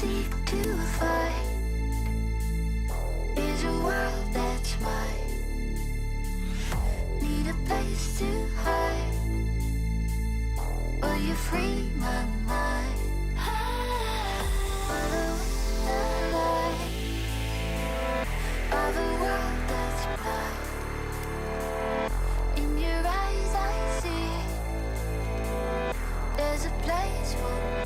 seek to find is a world that's mine. Need a place to hide. Will you free my mind? Follow the light of a world that's blind. In your eyes I see there's a place for me.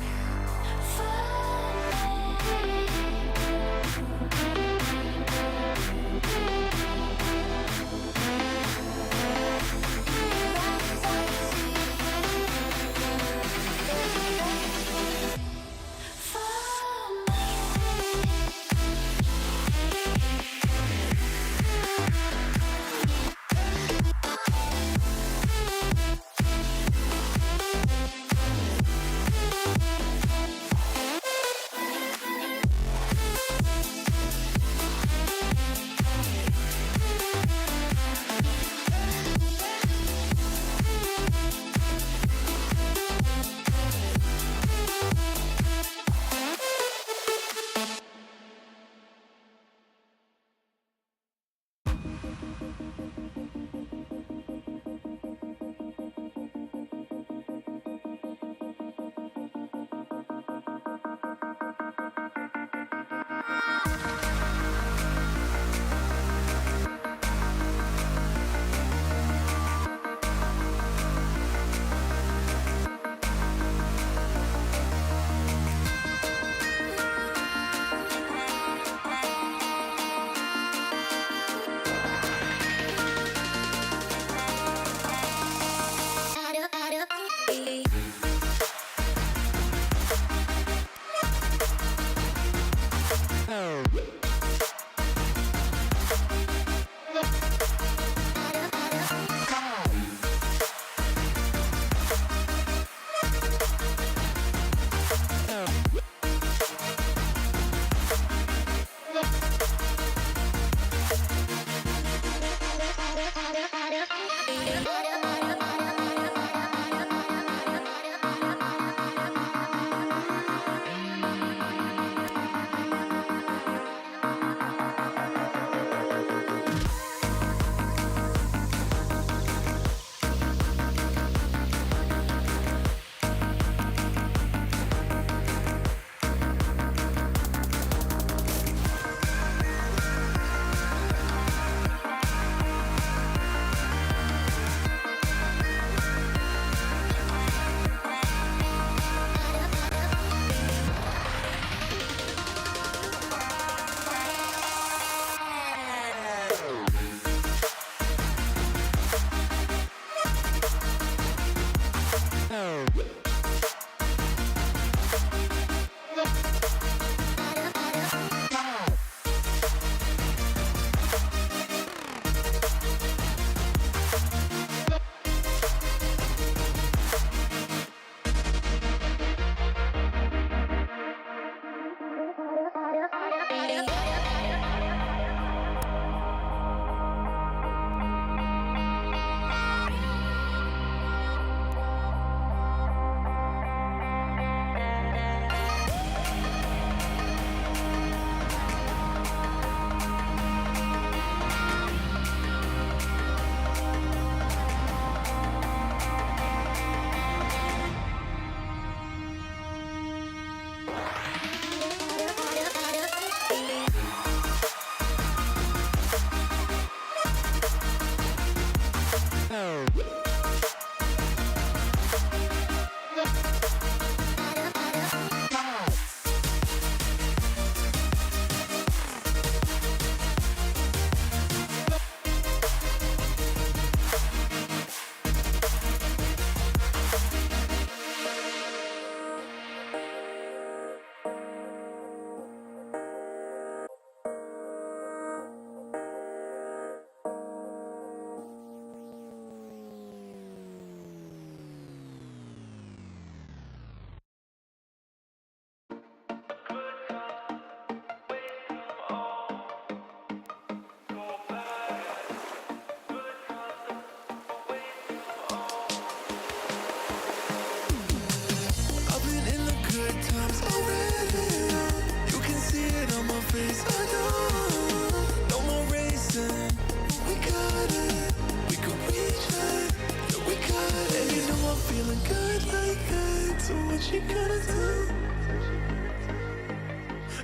what you gonna do?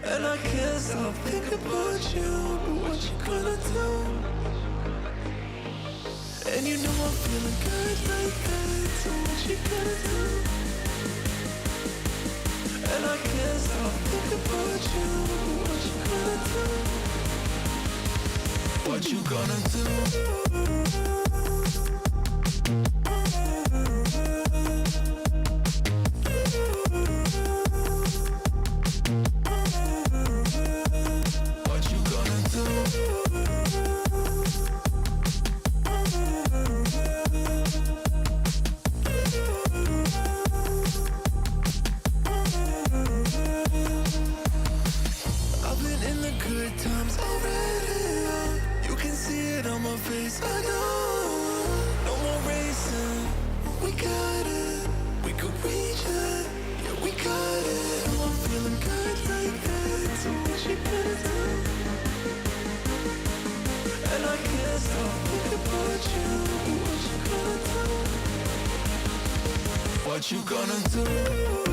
And I can't stop thinking about you, but what you gonna do? And you know I'm feeling good like that, so what you gonna do? And I can't stop thinking about you, but what you gonna do? What you gonna do? What you gonna do?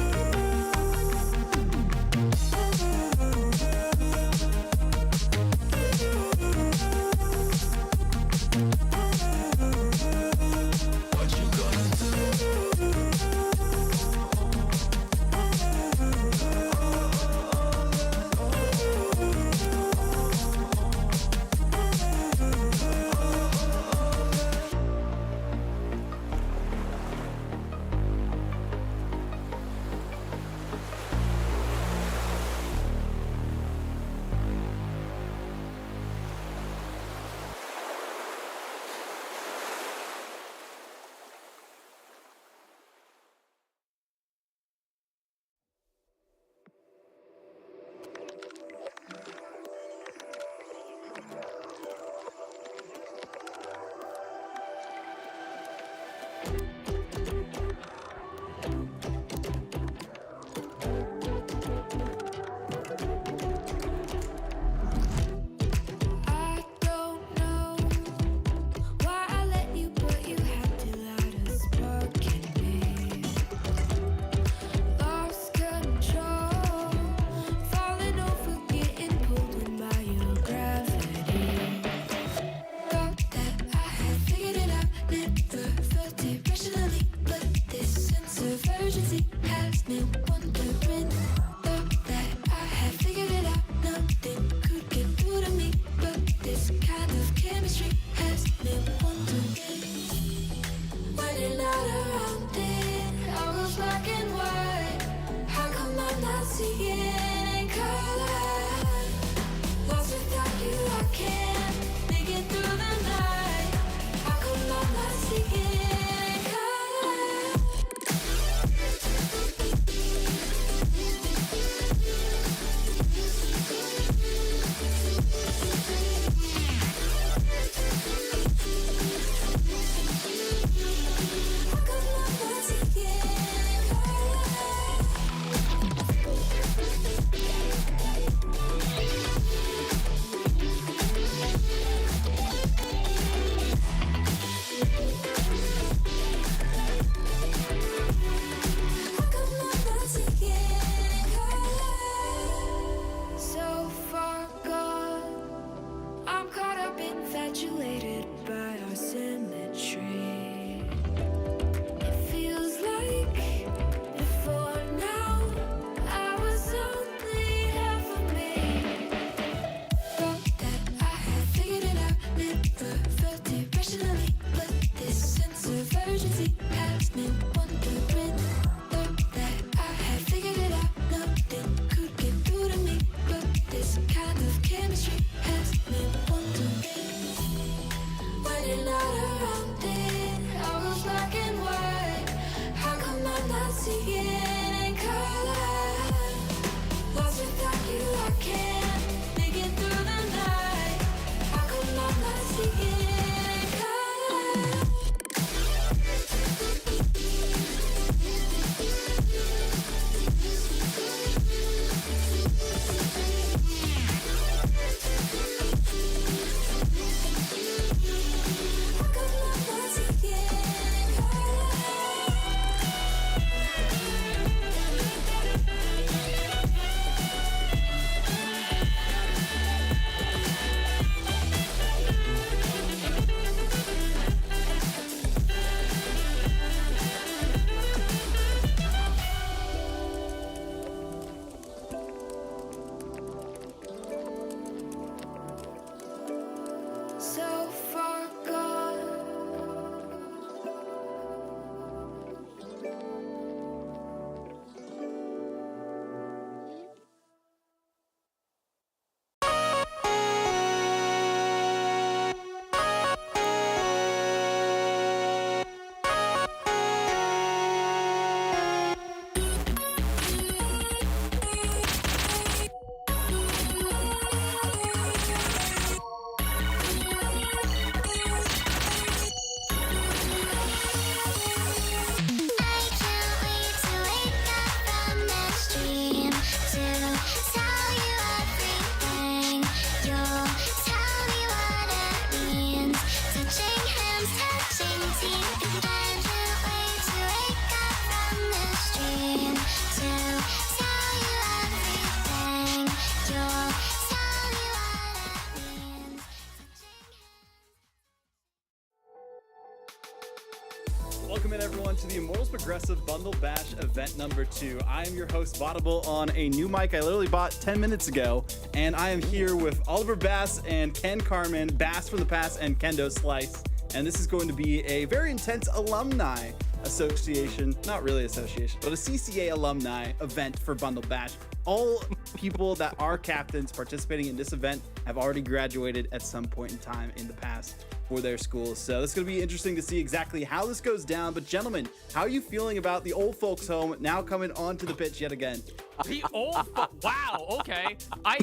everyone, to the Immortals Progressive Bundle Bash event number 2. I am your host, Vaudable, on a new mic I literally bought 10 minutes ago, and I am here with Oliver Bass and Ken Carman, Bass from the past and Kendo Slice, and this is going to be a very intense alumni association, not really association, but a CCA alumni event for Bundle Bash. All people that are captains participating in this event have already graduated at some point in time in the past for their schools. So it's going to be interesting to see exactly how this goes down. But gentlemen, how are you feeling about the old folks home now coming onto the pitch yet again? The wow, okay.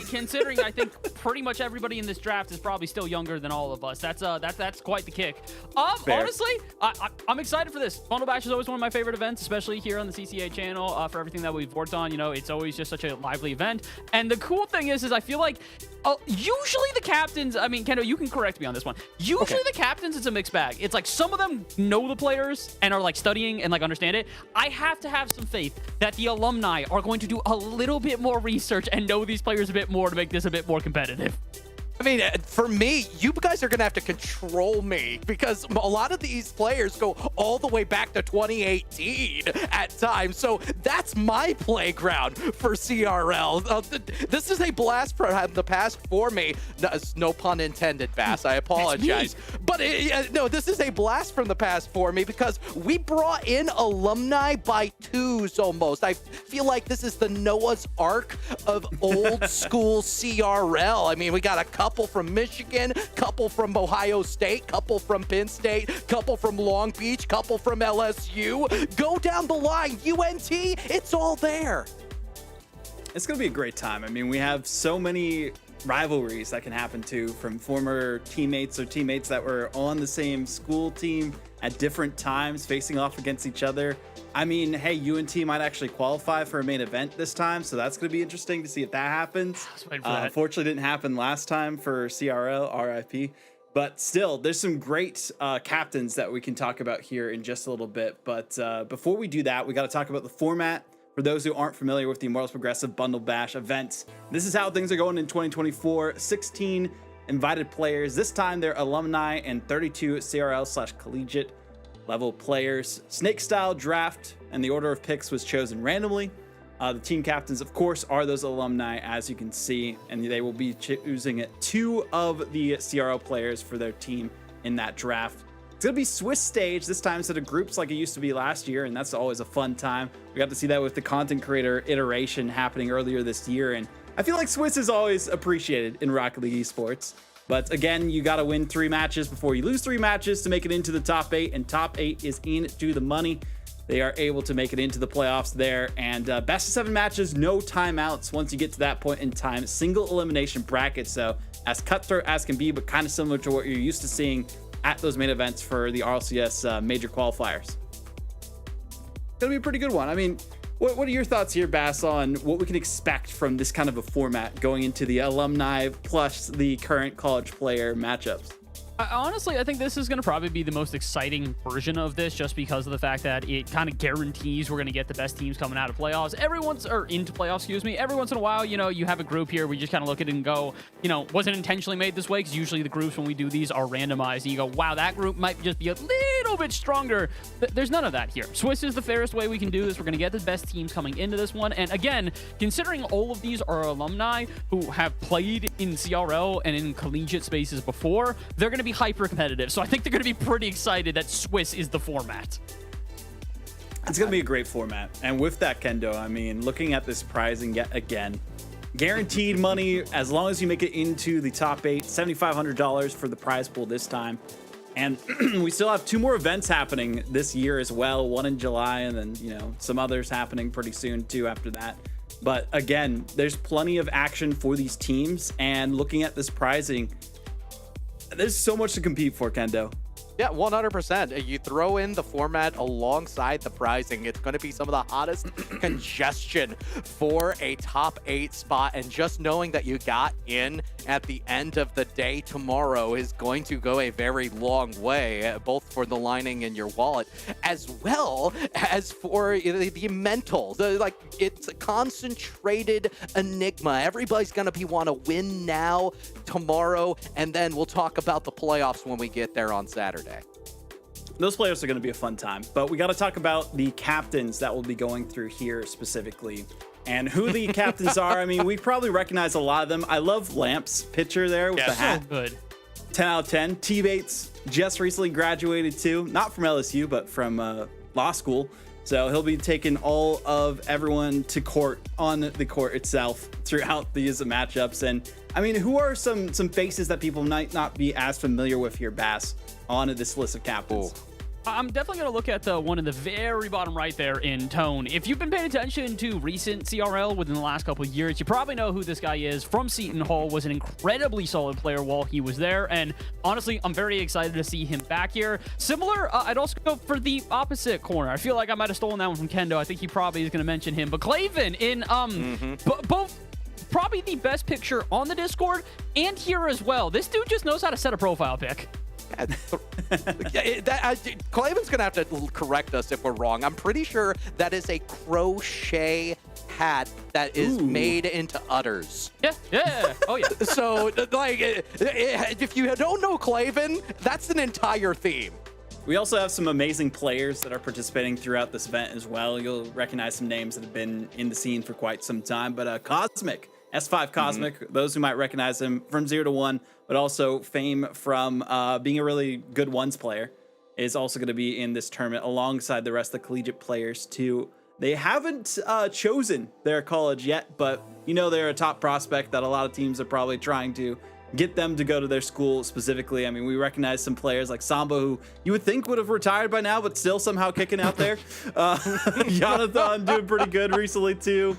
Considering I think pretty much everybody in this draft is probably still younger than all of us. That's quite the kick. Honestly, I'm excited for this. Bundle Bash is always one of my favorite events, especially here on the CCA channel, for everything that we've worked on. You know, it's always just such a lively event. And the cool thing is I feel like usually the captains, I mean, Kendo, you can correct me on this one. Usually the captains, it's a mixed bag. It's like some of them know the players and are like studying and like understand it. I have to have some faith that the alumni are going to do a little bit more research and know these players a bit more to make this a bit more competitive. I mean, for me, you guys are going to have to control me because a lot of these players go all the way back to 2018 at times. So that's my playground for CRL. This is a blast from the past for me. No pun intended, Bass. I apologize. But no, this is a blast from the past for me because we brought in alumni by twos almost. I feel like this is the Noah's Ark of old school CRL. I mean, we got a couple from Michigan, couple from Ohio State, couple from Penn State, couple from Long Beach, couple from LSU. Go down the line. UNT, it's all there. It's going to be a great time. I mean, we have so many rivalries that can happen too, from former teammates or teammates that were on the same school team at different times facing off against each other. I mean, hey, UNT might actually qualify for a main event this time, so that's going to be interesting to see if that happens. Unfortunately, didn't happen last time for CRL, RIP. But still, there's some great captains that we can talk about here in just a little bit. But before we do that, we got to talk about the format. For those who aren't familiar with the Immortals Progressive Bundle Bash events, this is how things are going in 2024. 16 invited players. This time they're alumni and 32 CRL/collegiate level players. Snake style draft, and the order of picks was chosen randomly. The team captains, of course, are those alumni, as you can see, and they will be choosing 2 of the CRL players for their team in that draft. It's going to be Swiss stage this time instead of groups like it used to be last year, and that's always a fun time. We got to see that with the content creator iteration happening earlier this year, and I feel like Swiss is always appreciated in Rocket League esports. But again, you got to win 3 matches before you lose 3 matches to make it into the top 8, and top 8 is into the money. They are able to make it into the playoffs there, and best of 7 matches, no timeouts once you get to that point in time. Single elimination bracket, so as cutthroat as can be, but kind of similar to what you're used to seeing at those main events for the RLCS major qualifiers. Gonna be a pretty good one. I mean, what are your thoughts here, Bass, on what we can expect from this kind of a format going into the alumni plus the current college player matchups? Honestly, I think this is going to probably be the most exciting version of this just because of the fact that it kind of guarantees we're going to get the best teams coming out of playoffs. Every once in a while, you know, you have a group here, we just kind of look at it and go, you know, wasn't intentionally made this way, because usually the groups when we do these are randomized and you go, wow, that group might just be a little bit stronger. There's none of that here. Swiss is the fairest way we can do this. We're going to get the best teams coming into this one. And again, considering all of these are alumni who have played in CRL and in collegiate spaces before, they're going to be hyper competitive, so I think they're going to be pretty excited that Swiss is the format. It's going to be a great format, and with that, Kendo, I mean, looking at this pricing yet again, guaranteed money as long as you make it into the top 8, $7,500 for the prize pool this time. And we still have 2 more events happening this year as well, one in July, and then, you know, some others happening pretty soon too after that. But again, there's plenty of action for these teams, and looking at this pricing, there's so much to compete for, Kendo. Yeah, 100%. You throw in the format alongside the pricing, it's going to be some of the hottest congestion for a top 8 spot. And just knowing that you got in at the end of the day tomorrow is going to go a very long way, both for the lining in your wallet as well as for the mental. It's a concentrated enigma. Everybody's going to want to win now, tomorrow, and then we'll talk about the playoffs when we get there on Saturday. Those players are going to be a fun time, but we got to talk about the captains that will be going through here specifically and who the captains are. I mean, we probably recognize a lot of them. I love Lamp's picture there with the hat. So good. 10 out of 10. T-Bates just recently graduated too, not from LSU, but from law school. So he'll be taking all of everyone to court on the court itself throughout these matchups. And I mean, who are some faces that people might not be as familiar with here, Bass, on this list of captains? I'm definitely going to look at the one in the very bottom right there in Tone. If you've been paying attention to recent CRL within the last couple of years, you probably know who this guy is. From Seton Hall, was an incredibly solid player while he was there. And honestly, I'm very excited to see him back here. Similar, I'd also go for the opposite corner. I feel like I might have stolen that one from Kendo. I think he probably is going to mention him. But Claven in both probably the best picture on the Discord and here as well. This dude just knows how to set a profile pic. Claven's gonna have to correct us if we're wrong. I'm pretty sure that is a crochet hat that is made into udders. Yeah. Oh, yeah. So, like, if you don't know Claven, that's an entire theme. We also have some amazing players that are participating throughout this event as well. You'll recognize some names that have been in the scene for quite some time, but Cosmic, S5 Cosmic, those who might recognize him from 0 to 1, but also fame from being a really good ones player, is also going to be in this tournament alongside the rest of the collegiate players too. They haven't chosen their college yet, but you know they're a top prospect that a lot of teams are probably trying to get them to go to their school specifically. I mean, we recognize some players like Samba, who you would think would have retired by now, but still somehow kicking out there. Jonathan doing pretty good recently too.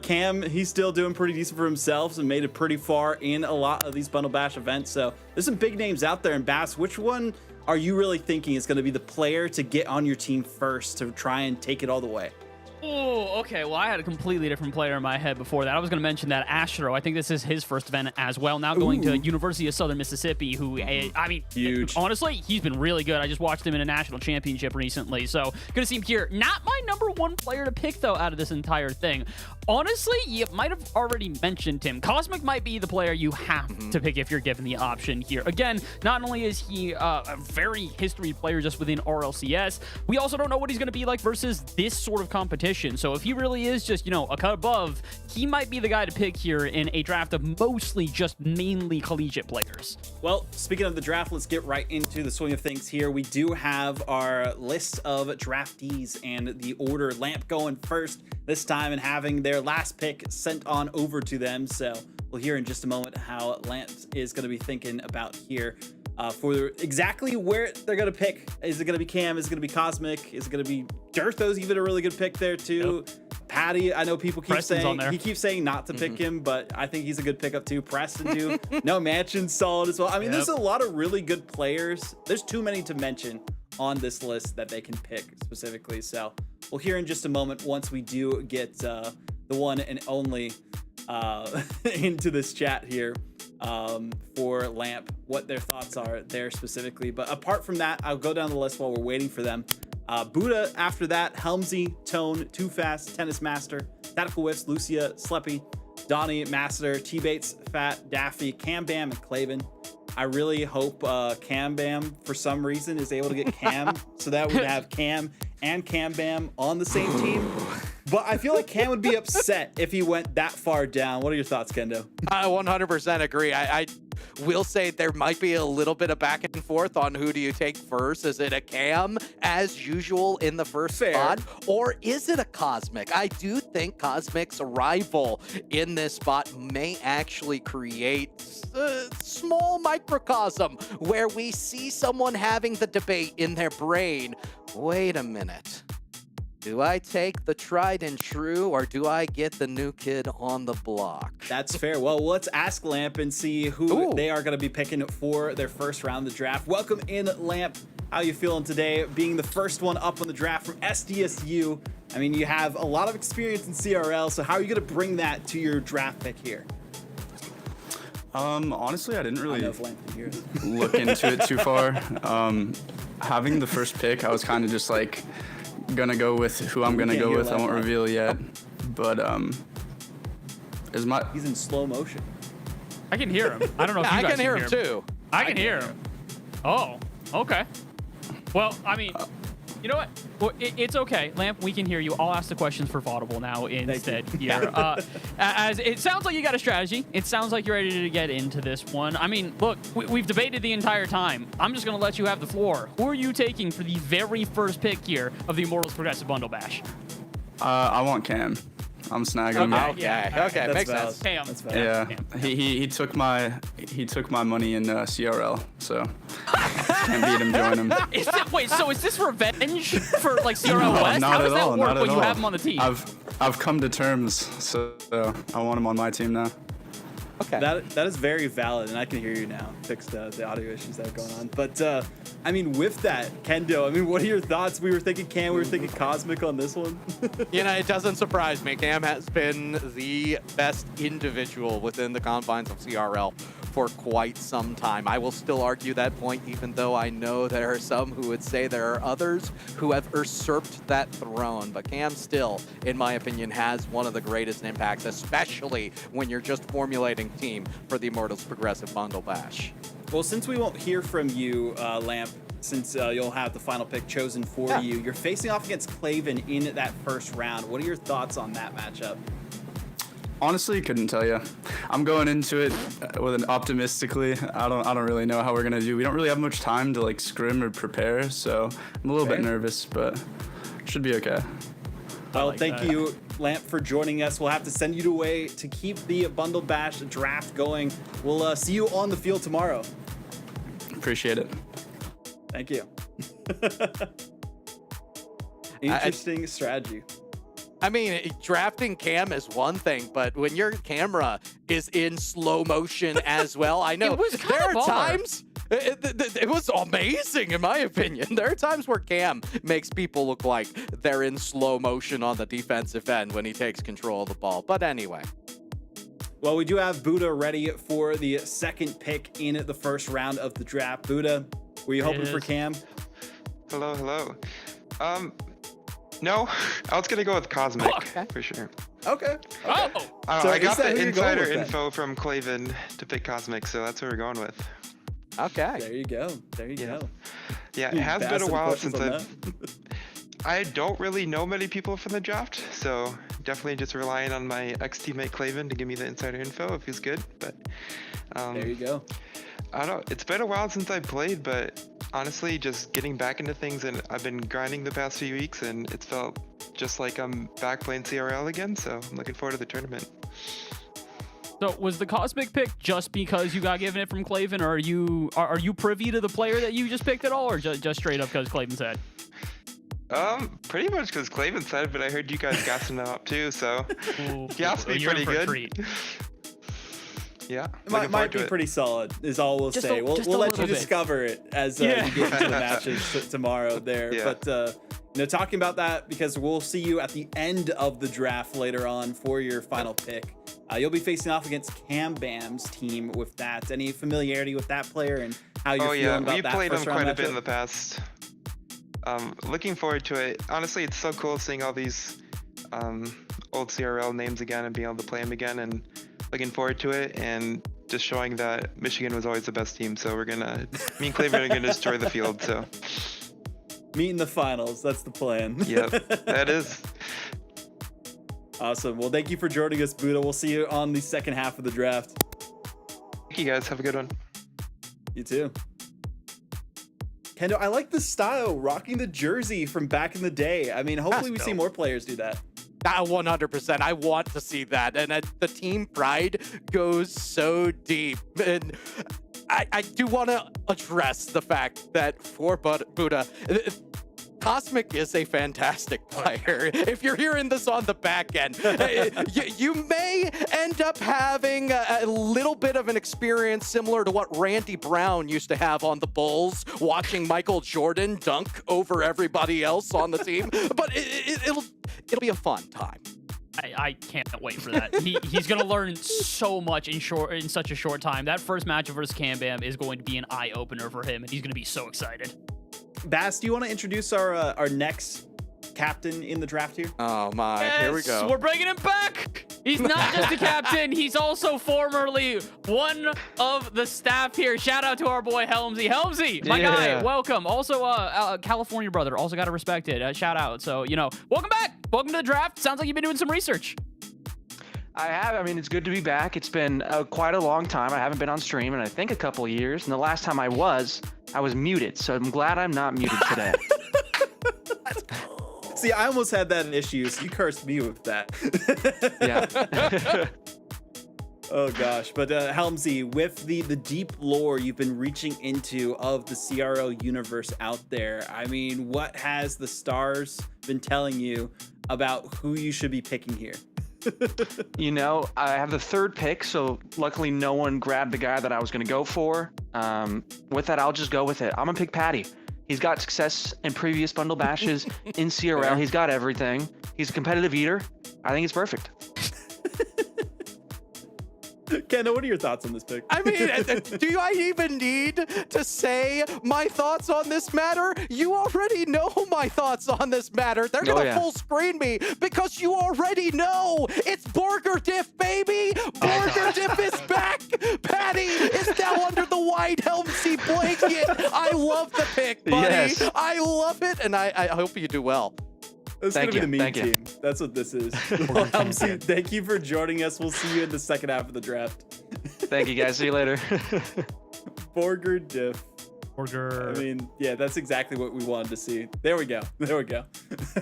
Cam, he's still doing pretty decent for himself and made it pretty far in a lot of these Bundle Bash events. So there's some big names out there. And Bass, which one are you really thinking is going to be the player to get on your team first to try and take it all the way? Oh, okay. Well, I had a completely different player in my head before that. I was going to mention that Astro. I think this is his first event as well. Now going to University of Southern Mississippi, who, I mean, huge. Honestly, he's been really good. I just watched him in a national championship recently. So going to see him here. Not my number one player to pick, though, out of this entire thing. Honestly, you might have already mentioned him. Cosmic might be the player you have to pick if you're given the option here. Again, not only is he a very history player just within RLCS, we also don't know what he's going to be like versus this sort of competition. So if he really is just, you know, a cut above, he might be the guy to pick here in a draft of mostly just mainly collegiate players. Well, speaking of the draft, let's get right into the swing of things here. We do have our list of draftees and the order. Lamp going first this time and having their last pick sent on over to them. So we'll hear in just a moment how Lamp is going to be thinking about here. For exactly where they're going to pick. Is it going to be Cam? Is it going to be Cosmic? Is it going to be Dirtho's even a really good pick there too? Yep. Patty, I know people keep Preston's saying, he keeps saying not to pick him, but I think he's a good pickup too. Preston too. No, Mansion's solid as well. I mean, there's a lot of really good players. There's too many to mention on this list that they can pick specifically. So we'll hear in just a moment once we do get the one and only into this chat here. For Lamp, what their thoughts are there specifically. But apart from that, I'll go down the list while we're waiting for them. Buddha after that, Helmsy, Tone, Too Fast, Tennis Master, Tactical Whiffs, Lucia, Sleppy, Donnie, Master, T-Bates, Fat, Daffy, Cam Bam, and Claven. I really hope Cam Bam, for some reason, is able to get Cam so that we'd have Cam and Cam Bam on the same team. But I feel like Cam would be upset if he went that far down. What are your thoughts, Kendo? I 100% agree. I will say there might be a little bit of back and forth on who do you take first. Is it a Cam, as usual, in the first spot? Or is it a Cosmic? I do think Cosmic's arrival in this spot may actually create a small microcosm where we see someone having the debate in their brain. Wait a minute. Do I take the tried and true, or do I get the new kid on the block? That's fair. Well, let's ask Lamp and see who they are going to be picking for their first round of the draft. Welcome in, Lamp. How you feeling today, being the first one up on the draft from SDSU? I mean, you have a lot of experience in CRL, so how are you going to bring that to your draft pick here? Honestly, I didn't really look into it too far. Having the first pick, I was kind of just like gonna go with who I'm gonna go with. I won't reveal yet, but he's in slow motion. I can hear him. I don't know if you guys can hear him too. I can hear him. Oh, okay. Well, I mean, you know what? Well, it's okay, Lamp. We can hear you. I'll ask the questions for Vaudable now instead here. As it sounds like you got a strategy. It sounds like you're ready to get into this one. I mean, look, we've debated the entire time. I'm just going to let you have the floor. Who are you taking for the very first pick here of the Immortals Progressive Bundle Bash? I want Cam. I'm snagging him. Okay, makes valid. sense. Cam. That's valid. Yeah, Cam. he took my money in CRL, so can't beat him. Join him. Wait, so is this revenge for like CRL No, West? not How does at that all, work not when at you all. have him on the team? I've come to terms, so I want him on my team now. Okay. That is very valid, and I can hear you now. Fixed the audio issues that are going on. But, I mean, with that, Kendo, I mean, what are your thoughts? We were thinking Cam, we were thinking Cosmic on this one. You know, it doesn't surprise me. Cam has been the best individual within the confines of CRL for quite some time. I will still argue that point, even though I know there are some who would say there are others who have usurped that throne. But Cam still, in my opinion, has one of the greatest impacts, especially when you're just formulating team for the Immortals Progressive Bundle Bash. Well, since we won't hear from you, Lamp, since you'll have the final pick chosen for you, you're facing off against Claven in that first round. What are your thoughts on that matchup? Honestly, couldn't tell you. I'm going into it with an optimistically. I don't really know how we're gonna do. We don't really have much time to like scrim or prepare, so I'm a little bit nervous, but should be okay. Well, thank you, Lamp, for joining us. We'll have to send you away to keep the Bundle Bash draft going. We'll see you on the field tomorrow. Appreciate it. Thank you. Interesting strategy. I mean, drafting Cam is one thing, but when your camera is in slow motion as well, I know It was there kinda are baller. times. It was amazing, in my opinion. There are times where Cam makes people look like they're in slow motion on the defensive end when he takes control of the ball. But anyway. Well, we do have Buddha ready for the second pick in the first round of the draft. Buddha, were you hoping for Cam? Hello. No, I was gonna go with Cosmic for sure. Okay. Oh, So I is got that the who you're going insider with then? info from Claven to pick Cosmic, so that's what we're going with. Okay. There you go. There you Yeah. go. Yeah, it You has asked been a some while questions since on I don't really know many people from the draft, so definitely just relying on my ex-teammate Claven to give me the insider info if he's good. But There you go. I don't know. It's been a while since I played, but honestly, just getting back into things, and I've been grinding the past few weeks, and it's felt just like I'm back playing CRL again. So I'm looking forward to the tournament. so was the Cosmic pick just because you got given it from Claven, or are you privy to the player that you just picked at all, or just straight up because Claven said? Pretty much because Claven said it, but I heard you guys gassing them up too, so Ooh, yeah, it's you're pretty in for a good. treat. Yeah, It looking might forward be to it. pretty solid, is all we'll Just say. a- We'll just a let you little bit. discover it as Yeah. you get into the matches tomorrow there. Yeah. But, talking about that, because we'll see you at the end of the draft later on for your final pick. You'll be facing off against Cam Bam's team with that. Any familiarity with that player and how you're Oh feeling yeah, about we that played him first round quite a bit matchup? in the past. Looking forward to it. Honestly, it's so cool seeing all these old CRL names again and being able to play them again, and looking forward to it, and just showing that Michigan was always the best team. So me and Cleveland are gonna destroy the field. So Meet in the finals. That's the plan. yep, that is. Awesome. Well, thank you for joining us, Buddha. We'll see you on the second half of the draft. Thank you guys. Have a good one. You too. Kendo, I like the style, rocking the jersey from back in the day. I mean, hopefully we see more players do that. 100%. I want to see that. And the team pride goes so deep. And I do want to address the fact that for Buddha, Cosmic is a fantastic player. If you're hearing this on the back end, you may end up having a little bit of an experience similar to what Randy Brown used to have on the Bulls, watching Michael Jordan dunk over everybody else on the team. But it'll be a fun time. I can't wait for that. He's gonna learn so much in such a short time. That first matchup versus Cam Bam is going to be an eye opener for him, and he's gonna be so excited. Bass, do you want to introduce our next captain in the draft here? Oh my, here we go. We're bringing him back. He's not just a captain. He's also formerly one of the staff here. Shout out to our boy Helmsy. Helmsy, my guy, welcome. Also, California brother. Also got to respect it. Shout out. So, welcome back. Welcome to the draft. Sounds like you've been doing some research. I have. I mean, it's good to be back. It's been quite a long time. I haven't been on stream in I think a couple of years. And the last time I was muted. So I'm glad I'm not muted today. See, I almost had that issue, so you cursed me with that. Yeah. Oh gosh, but Helmsy, with the deep lore you've been reaching into of the CRL universe out there, I mean, what has the stars been telling you about who you should be picking here? I have the third pick, so luckily no one grabbed the guy that I was going to go for. With that, I'll just go with it. I'm going to pick Patty. He's got success in previous bundle bashes in CRL. He's got everything. He's a competitive eater. I think it's perfect. Kendall, what are your thoughts on this pick? I mean, do I even need to say my thoughts on this matter? You already know my thoughts on this matter. They're going to full screen me because you already know. It's Burger Diff, baby. Burger Diff is back. Patty is now under the white Helmsy blanket. I love the pick, buddy. Yes. I love it, and I hope you do well. This is going to be the meme team. That's what this is. Well, Helmsy, thank you for joining us. We'll see you in the second half of the draft. Thank you, guys. See you later. Burger Diff. Burger. I mean, yeah, that's exactly what we wanted to see. There we go. There we go.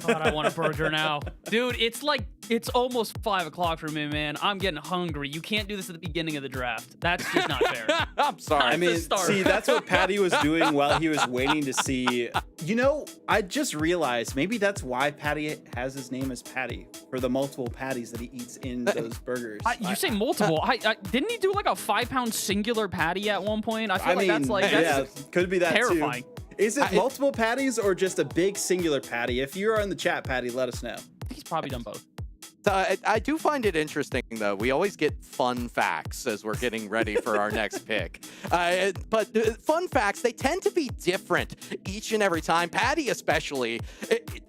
God, I want a burger now. Dude, it's almost 5 o'clock for me, man. I'm getting hungry. You can't do this at the beginning of the draft. That's just not fair. I'm sorry. I mean, see, that's what Patty was doing while he was waiting to see. I just realized maybe that's why Patty has his name as Patty, for the multiple patties that he eats in those burgers. You say multiple. Didn't he do like a 5-pound singular patty at one point? I feel that's could be that terrifying. too. Is it multiple patties or just a big singular patty? If you're in the chat, Patty, let us know. He's probably done both. I do find it interesting, though. We always get fun facts as we're getting ready for our next pick. But fun facts, they tend to be different each and every time. Patty especially, it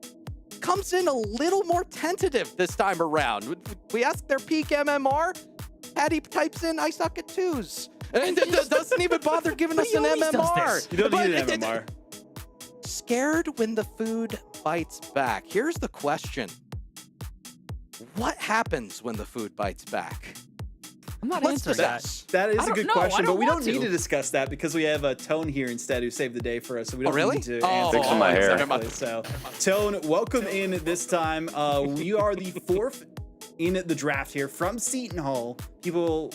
comes in a little more tentative this time around. We ask their peak MMR. Patty types in, I suck at twos. And doesn't even bother giving us an MMR. You don't need an MMR. Scared when the food bites back. Here's the question. What happens when the food bites back? I'm not answering that. That is a good question, but we don't to. need to discuss that because we have a Tone here instead who saved the day for us, so we don't need to answer. Fixing my hair. Exactly. So, Tone, welcome in this time. We are the fourth in the draft here from Seton Hall. People,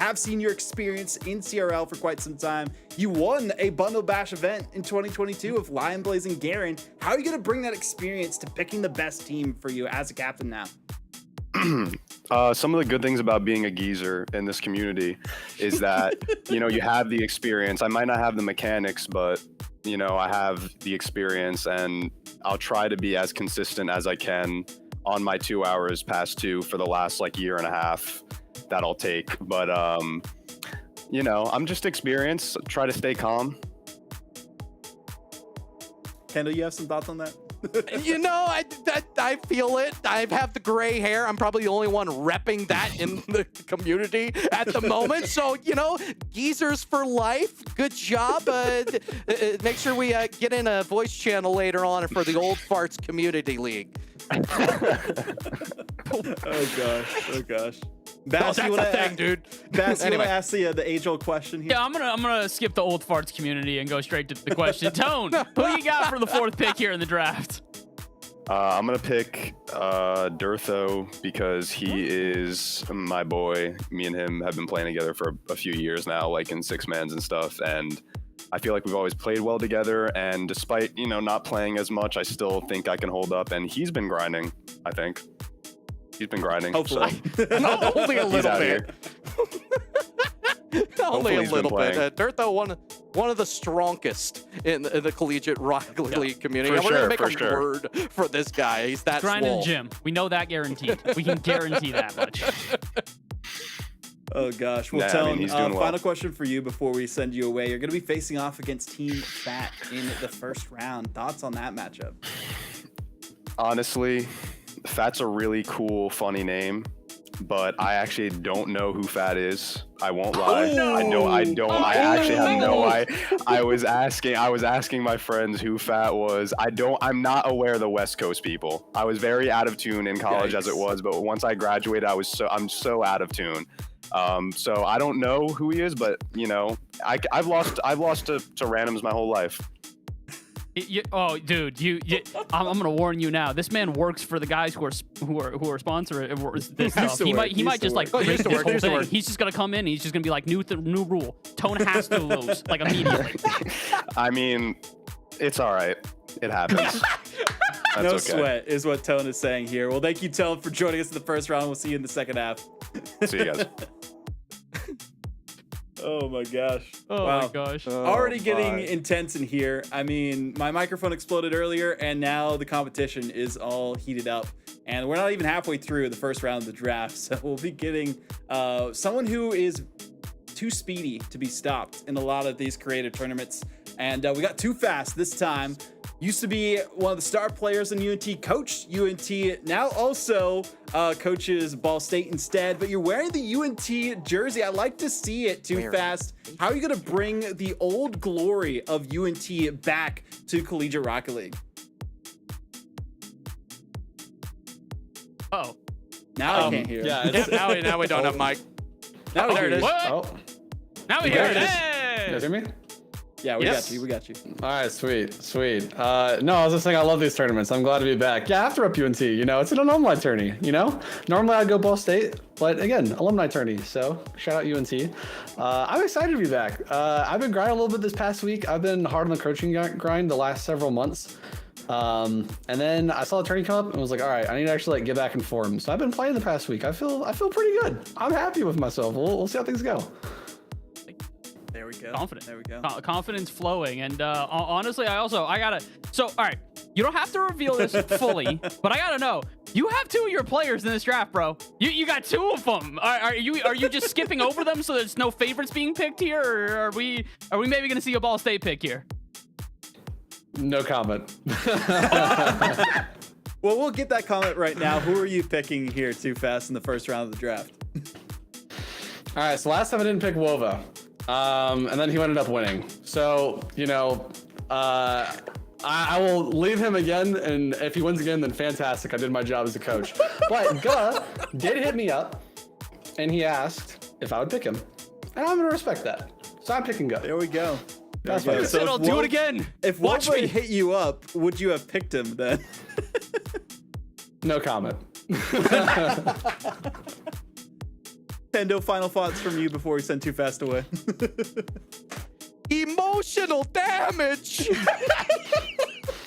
have seen your experience in CRL for quite some time. You won a Bundle Bash event in 2022 with Lion Blazing Garen. How are you going to bring that experience to picking the best team for you as a captain now? Some of the good things about being a geezer in this community is that, you have the experience. I might not have the mechanics, but, I have the experience, and I'll try to be as consistent as I can on my 2 hours past 2 for the last year and a half that I'll take. But, I'm just experienced. Try to stay calm. Kendall, you have some thoughts on that? I feel it. I have the gray hair. I'm probably the only one repping that in the community at the moment. So, geezers for life. Good job. Make sure we get in a voice channel later on for the Old Farts Community League. Oh gosh. Bass, that's a thing, dude. Bass, Anyway. you want to ask the age-old question here? Yeah, I'm gonna skip the Old Farts community and go straight to the question. Tone, who you got for the fourth pick here in the draft? I'm going to pick Durtho because he is my boy. Me and him have been playing together for a few years now, in six-mans and stuff. And I feel like we've always played well together. And despite, not playing as much, I still think I can hold up. And he's been grinding, I think. He's been grinding. Hopefully. So. Only a little bit. Only a little bit. Durtho, one of the strongest in the collegiate Rocket League community. For We're going to make sure, a word for this guy. He's that Grind in swole. the gym. We know that guaranteed. We can guarantee that much. Oh gosh. Well, Yeah, Tone, he's doing well. final question for you before we send you away. You're going to be facing off against Team Fat in the first round. Thoughts on that matchup? Honestly, Fat's a really cool, funny name. but I actually don't know who Fat is. I won't lie. I actually have no idea. I was asking my friends who Fat was. I'm not aware of the West Coast people. I was very out of tune in college as it was, but once I graduated, I'm so out of tune. So I don't know who he is, but you know, I've lost to randoms my whole life. Oh, dude, I'm gonna warn you now. This man works for the guys who are sponsoring this stuff. He might just like break this whole thing. He's just gonna come in. And he's just gonna be like, new rule. Tone has to lose like immediately. I mean, it's all right. It happens. No sweat is what Tone is saying here. Well, thank you, Tone, for joining us in the first round. We'll see you in the second half. See you guys. Oh my gosh. Oh wow. my gosh. Already getting intense in here. I mean, my microphone exploded earlier, and now the competition is all heated up. And we're not even halfway through the first round of the draft. So we'll be getting someone who is too speedy to be stopped in a lot of these creative tournaments. And we got Too Fast this time. Used to be one of the star players in UNT, coached UNT, now also coaches Ball State instead, but you're wearing the UNT jersey. I like to see it, Too Fast. How are you going to bring the old glory of UNT back to Collegiate Rocket League? Oh. Now I can't hear. Yeah, now we don't have Mike. Now there it is. What? Oh, Now we hear it. you Hey! guys hear me? Yeah, we Yes. got you. We got you. All right, sweet. No, I was just saying I love these tournaments. I'm glad to be back. Yeah, I have to rep UNT. You know, it's an alumni tourney. You know, normally I'd go Ball State, but again, alumni tourney. So shout out UNT. I'm excited to be back. I've been grinding a little bit this past week. I've been hard on the coaching grind the last several months. And then I saw the tourney come up and was like, all right, I need to actually like get back in form. So I've been playing the past week. I feel pretty good. I'm happy with myself. We'll see how things go. There we go. Confident. There we go. Confidence flowing. And honestly, I gotta. So, all right, you don't have to reveal this fully, but I gotta know. You have two of your players in this draft, bro. You got two of them. Are you just skipping over them so there's no favorites being picked here, or are we maybe gonna see a Ball State pick here? No comment. Well, we'll get that comment right now. Who are you picking here, Too Fast, in the first round of the draft? All right, so last time I didn't pick Wova. And then he ended up winning. So, you know, I will leave him again, and if he wins again, then fantastic. I did my job as a coach. But Guh did hit me up, and he asked if I would pick him. And I'm going to respect that. So I'm picking Guh. There we go. That's There we fine. go. Said if I'll do Wo- it again. If Watch Wova me. hit you up, would you have picked him then? No comment. Tendo, final thoughts from you before we send Too Fast away. Emotional damage.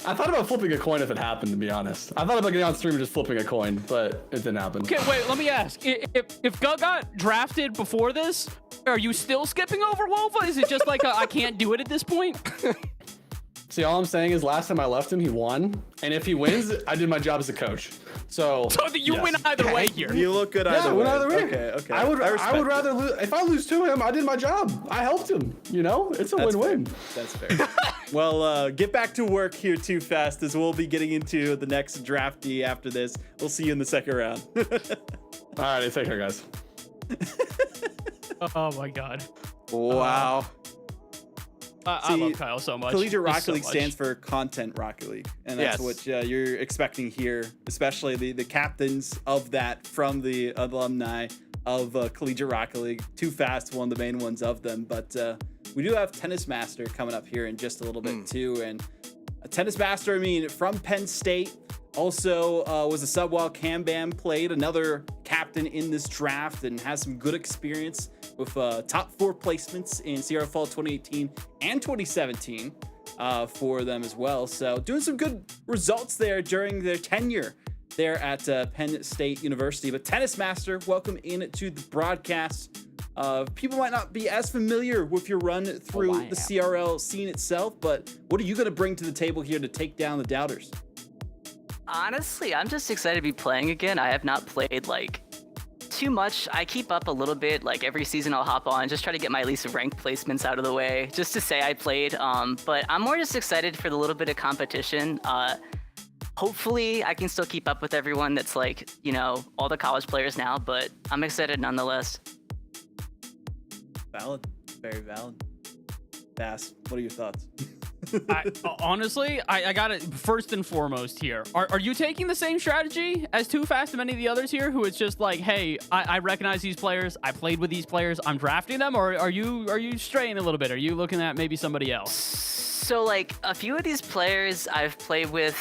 I thought about flipping a coin if it happened, to be honest. I thought about getting on stream and just flipping a coin, but it didn't happen. Okay, wait. Let me ask. If Guh got drafted before this, are you still skipping over Wova? Is it just like I can't do it at this point? See, all I'm saying is last time I left him, he won. And if he wins, I did my job as a coach. So So that you yes. win either way here. You look good Yeah, either I way. win either way. Okay. I would respect rather it. lose. If I lose to him, I did my job. I helped him. You know, it's a That's win-win. fair. That's fair. Well, get back to work here, Too Fast, as we'll be getting into the next draftee after this. We'll see you in the second round. All right, take care, guys. Oh my God. Wow. I See, love Kyle so much. Collegiate Just Rocket so League much. stands for Content Rocket League, and that's Yes. what you're expecting here, especially the captains of that from the alumni of Collegiate Rocket League. Too Fast, one of the main ones of them, but we do have Tennis Master coming up here in just a little bit too, and a Tennis Master, I mean, from Penn State, also was a sub while Cam Bam played, another captain in this draft, and has some good experience with top 4 placements in Sierra Fall 2018 and 2017 for them as well. So doing some good results there during their tenure there at Penn State University. But Tennis Master, welcome into the broadcast. People might not be as familiar with your run through the CRL scene itself, but what are you going to bring to the table here to take down the doubters? Honestly, I'm just excited to be playing again. I have not played like too much. I keep up a little bit. Like every season I'll hop on, just try to get my least ranked placements out of the way, just to say I played. But I'm more just excited for the little bit of competition. hopefully I can still keep up with everyone that's like, you know, all the college players now, but I'm excited nonetheless. Valid. Very valid. Bass, what are your thoughts? Honestly, I got it first and foremost here. Are you taking the same strategy as Too Fast and many of the others here, who it's just like, hey, I recognize these players, I played with these players, I'm drafting them, or are you straying a little bit? Are you looking at maybe somebody else? So like a few of these players I've played with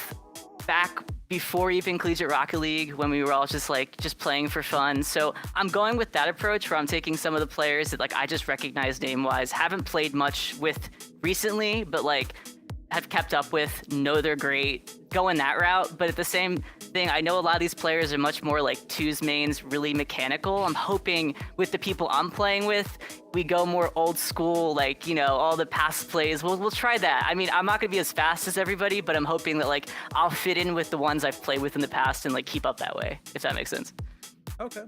back before even Collegiate Rocket League, when we were all just playing for fun. So I'm going with that approach where I'm taking some of the players that like I just recognize name-wise, haven't played much with recently, but like have kept up with, know they're great, going that route. But at the same thing, I know a lot of these players are much more like twos mains, really mechanical. I'm hoping with the people I'm playing with, we go more old school, like, you know, all the past plays. We'll try that. I mean, I'm not gonna be as fast as everybody, but I'm hoping that like I'll fit in with the ones I've played with in the past and like keep up that way, if that makes sense. Okay.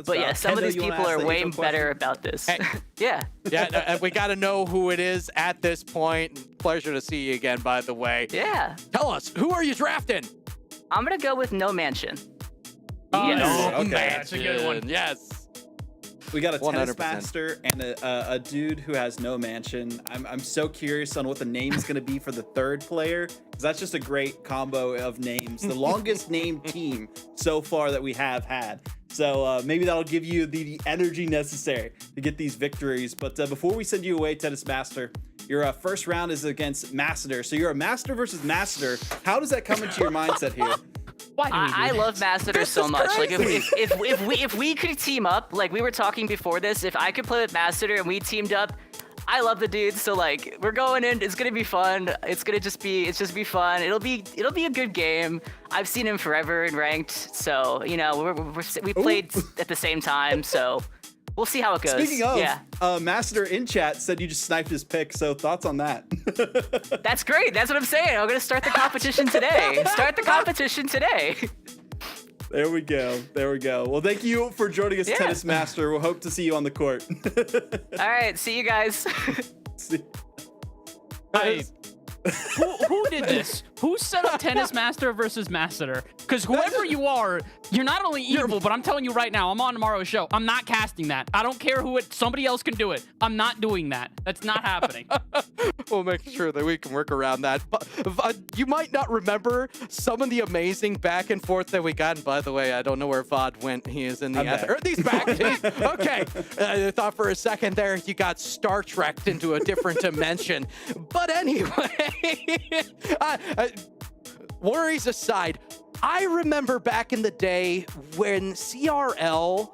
But yeah, some of these people are way better about this. Hey. Yeah. Yeah, we got to know who it is at this point. Pleasure to see you again, by the way. Yeah. Tell us, who are you drafting? I'm gonna go with No Mansion. Yes. Okay. That's a good one. Yes. We got a tennis 100%. master and a dude who has no mansion. I'm so curious on what the name is going to be for the third player, because that's just a great combo of names. The longest named team so far that we have had. So maybe that'll give you the energy necessary to get these victories. But before we send you away, Tennis Master, your first round is against Masseter. So you're a Master versus Masseter. How does that come into your mindset here? I love Masseter so much. Like if we could team up, like we were talking before this, if I could play with Masseter and we teamed up, I love the dude. So like we're going in, it's gonna be fun. It's just be fun. It'll be a good game. I've seen him forever in ranked, so you know we played at the same time, so we'll see how it goes. Speaking of, yeah. Masseter in chat said you just sniped his pick. So thoughts on that? That's great. That's what I'm saying. I'm gonna start the competition today. There we go. There we go. Well, thank you for joining us, Tennis Master. We'll hope to see you on the court. All right. See you guys. See. Hey, who did this? Who set up Tennis Master versus Masseter? Because whoever you are, you're not only evil, but I'm telling you right now, I'm on tomorrow's show. I'm not casting that. I don't care who it. Somebody else can do it. I'm not doing that. That's not happening. We'll make sure that we can work around that. But you might not remember some of the amazing back and forth that we got. And by the way, I don't know where Vod went. He is in the ether. He's back. Okay. I thought for a second there you got Star Trek'd into a different dimension. But anyway, worries aside, I remember back in the day when CRL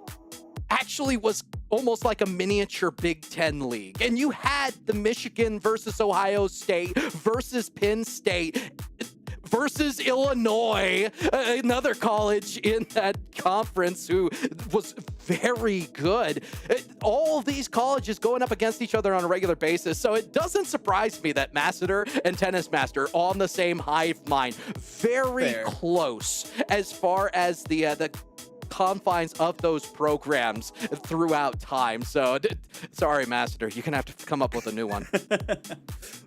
actually was almost like a miniature Big Ten league. And you had the Michigan versus Ohio State versus Penn State versus Illinois, another college in that conference who was very good. All of these colleges going up against each other on a regular basis. So it doesn't surprise me that Masseter and Tennis Master on the same hive mind. Very close as far as the confines of those programs throughout time. So sorry, Masseter, you're gonna have to come up with a new one.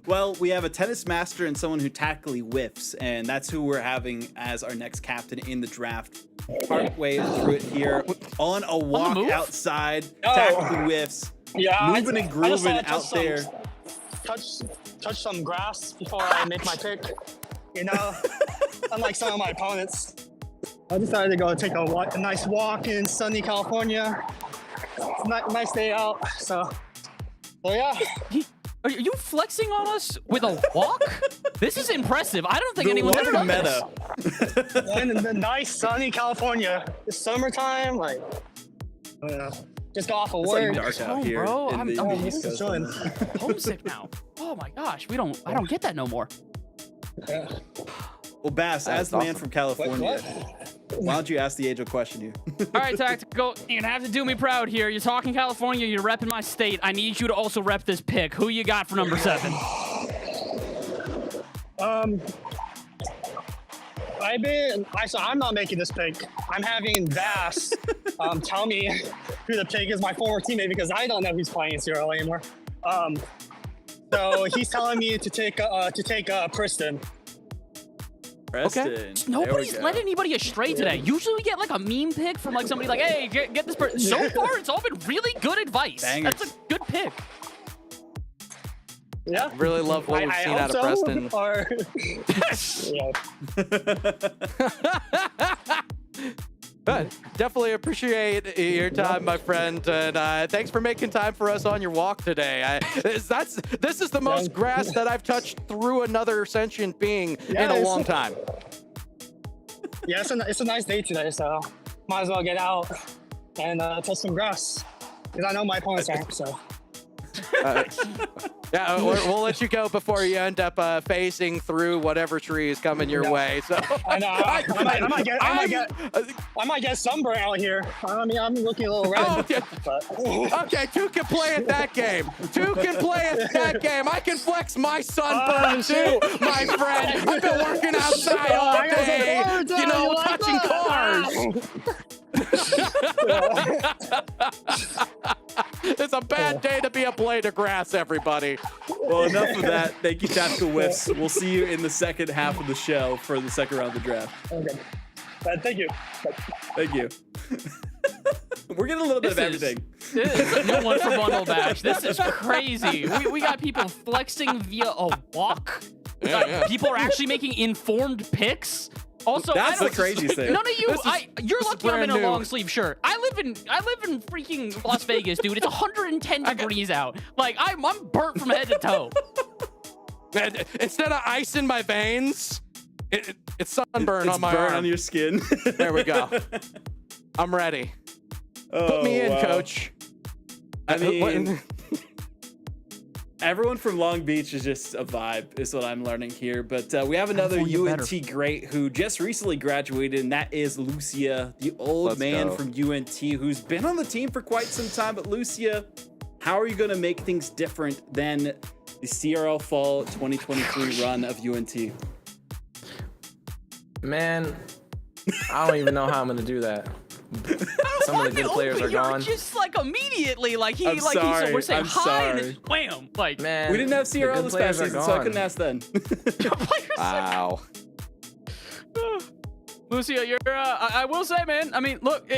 Well, we have a Tennis Master and someone who tactically whiffs, and that's who we're having as our next captain in the draft. Partway through it here on a walk outside, tactically whiffs, moving and grooving out there. Touch some grass before I make my pick. You know, unlike some of my opponents. I decided to go take a nice walk in sunny California. Nice day out, so yeah. Are you flexing on us with a walk? This is impressive. I don't think anyone's ever done this. And the nice sunny California. It's summertime, like, just got off of work. It's like dark out here. Bro, I'm East Coast. homesick now. Oh my gosh, I don't get that no more. Yeah. Well, Bass, as the man from California, What? why don't you ask the age of question here? All right, Tactical, you're gonna have to do me proud here. You're talking California, you're repping my state. I need you to also rep this pick. Who you got for number 7? I'm not making this pick. I'm having Bass tell me who the pick is, my former teammate, because I don't know who's playing in CRL anymore. So he's telling me to take Preston. Preston. Okay. Nobody's led anybody astray today. Usually we get like a meme pick from like somebody like, hey, get this person. So far, it's all been really good advice. Bangers. That's a good pick. Yeah. Really love what we've seen out of Preston. Or... yeah. But definitely appreciate your time, my friend, and thanks for making time for us on your walk today. This is the most grass that I've touched through another sentient being in a long time. Yeah, it's a nice day today, so might as well get out and touch some grass. Because I know my opponents aren't, so. Yeah, we'll let you go before you end up phasing through whatever tree is coming your way. So I know. I might get sunburn out here. I mean, I'm looking a little red. Oh, okay. But. Okay, two can play at that game. Two can play at that game. I can flex my sunburn too, my friend. I've been working outside all day, you know, touching cars. It's a bad day to be a blade of grass, everybody. Well, enough of that. Thank you, Tactical Whiffs. We'll see you in the second half of the show for the second round of the draft. Okay. Thank you. Thank you. We're getting a little bit of everything. This is a new one for Bundle Bash. This is crazy. We got people flexing via a walk. People are actually making informed picks. Also, that's the crazy thing. None of you, you're lucky I'm in a long sleeve shirt. I live in freaking Las Vegas, dude. It's 110 degrees out. Like I'm burnt from head to toe. Instead of ice in my veins, it's sunburn on my burn arm. on your skin. There we go. I'm ready. Put me in, coach. I mean, everyone from Long Beach is just a vibe, is what I'm learning here. But we have another UNT great who just recently graduated, and that is Lucia, the old man from UNT who's been on the team for quite some time. But Lucia, how are you going to make things different than the CRL Fall 2023 run of UNT? Man, I don't even know how I'm going to do that. Some of the good players are gone. Just like immediately, like I'm sorry. we're saying I'm hi, sorry. and it's wham. Like, man, We didn't have CRL this past season, so I couldn't ask then. Wow. Lucia, you're, I will say, man, I mean, look,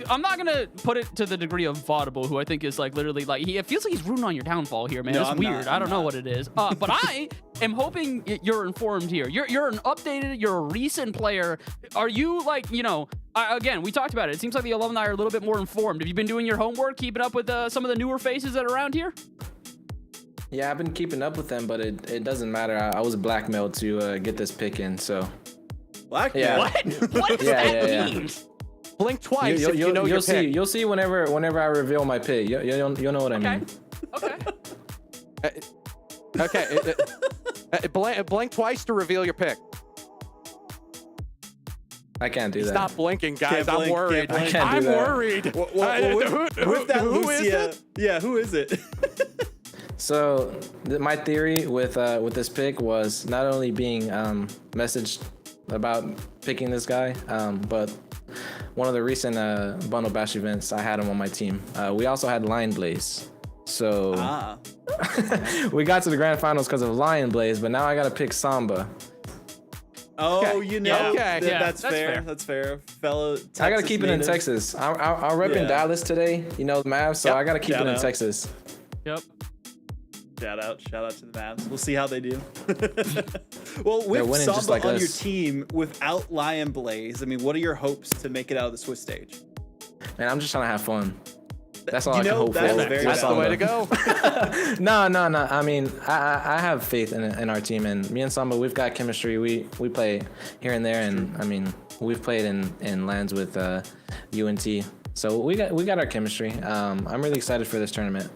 I'm not going to put it to the degree of Vaudable, who I think is like literally like, it feels like he's rooting on your downfall here, man. No, It's I'm weird. not. I don't know what it is. But I am hoping you're informed here. You're an updated, you're a recent player. Are you like, you know, again, we talked about it. It seems like the alumni are a little bit more informed. Have you been doing your homework, keeping up with some of the newer faces that are around here? Yeah, I've been keeping up with them, but it doesn't matter. I was blackmailed to get this pick in, so. Blackmail? What? What does that mean? Blink twice if you know your see. pick. You'll see whenever I reveal my pick. You'll know what I mean. Okay. Okay. Blink twice to reveal your pick. I can't do that. Stop blinking, guys. Can't I'm blink, worried. can't blink. I'm worried. With that who is Lucia, it? yeah, who is it? So my theory with this pick was not only being messaged about picking this guy, but one of the recent Bundle Bash events, I had him on my team. We also had Lion Blaze. So we got to the grand finals because of Lion Blaze, but now I got to pick Samba. Oh, you know, that's fair. That's fair. Fellow Texas I got to keep it in native. Texas. I'll rep in Dallas today, you know, the Mavs, so I got to keep it in Texas. Yep. Shout out to the Mavs. We'll see how they do. Well, with winning Samba just like on your us. team, without Lion Blaze, I mean, what are your hopes to make it out of the Swiss stage? Man, I'm just trying to have fun. That's all I can know, hope for. That's the way to go. No. I mean, I have faith in our team, and me and Samba, we've got chemistry. We play here and there, and I mean, we've played in lands with UNT. So we got our chemistry. I'm really excited for this tournament.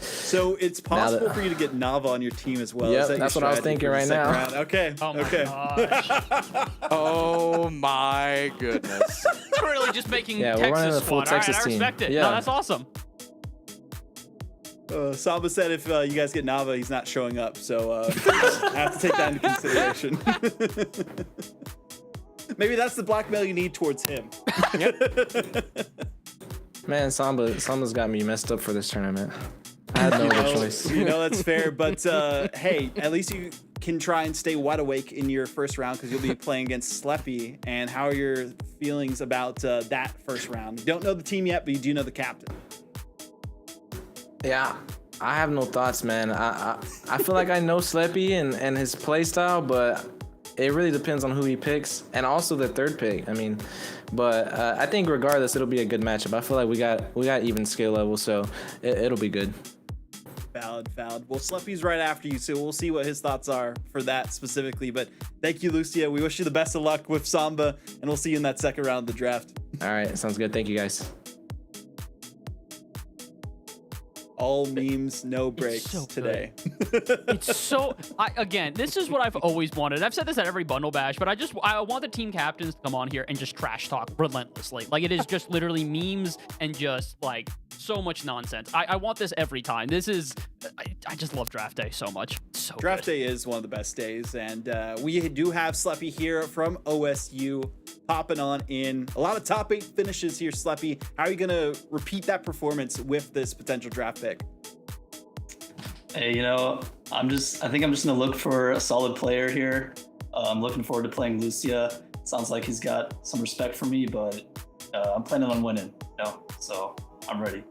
So it's possible for you to get Nava on your team as well. Yep, Is that that's your what I was strategy thinking for the right second now. round? Okay. Oh my okay. gosh. Oh my goodness. You're really just making Yeah, we're running Texas a full squad. All right, Texas I team. respect it. Yeah. No, that's awesome. Samba said if you guys get Nava, he's not showing up. So I have to take that into consideration. Maybe that's the blackmail you need towards him. Man, Samba's got me messed up for this tournament. I had no other choice. You know that's fair, but hey, at least you can try and stay wide awake in your first round because you'll be playing against Sleppy. And how are your feelings about that first round? You don't know the team yet, but you do know the captain. Yeah, I have no thoughts, man. I feel like I know Sleppy and his play style, but it really depends on who he picks, and also the third pick. I mean, but I think regardless, it'll be a good matchup. I feel like we got even skill level, so it'll be good. Valid. Well, Sleppy's right after you, so we'll see what his thoughts are for that specifically. But thank you, Lucia. We wish you the best of luck with Samba, and we'll see you in that second round of the draft. All right, sounds good. Thank you, guys. All memes, no breaks so today. It's so again, this is what I've always wanted. I've said this at every bundle bash, but I want the team captains to come on here and just trash talk relentlessly. Like, it is just literally memes and just like so much nonsense. I want this every time. This is I just love draft day so much. It's so Draft good. day is one of the best days, and we do have Sleppy here from OSU popping on in. A lot of top 8 finishes here, Sleppy. How are you going to repeat that performance with this potential draft pick? Hey, you know, I think I'm just gonna look for a solid player here. I'm looking forward to playing Lucia. Sounds like he's got some respect for me, but I'm planning on winning, you know, so I'm ready.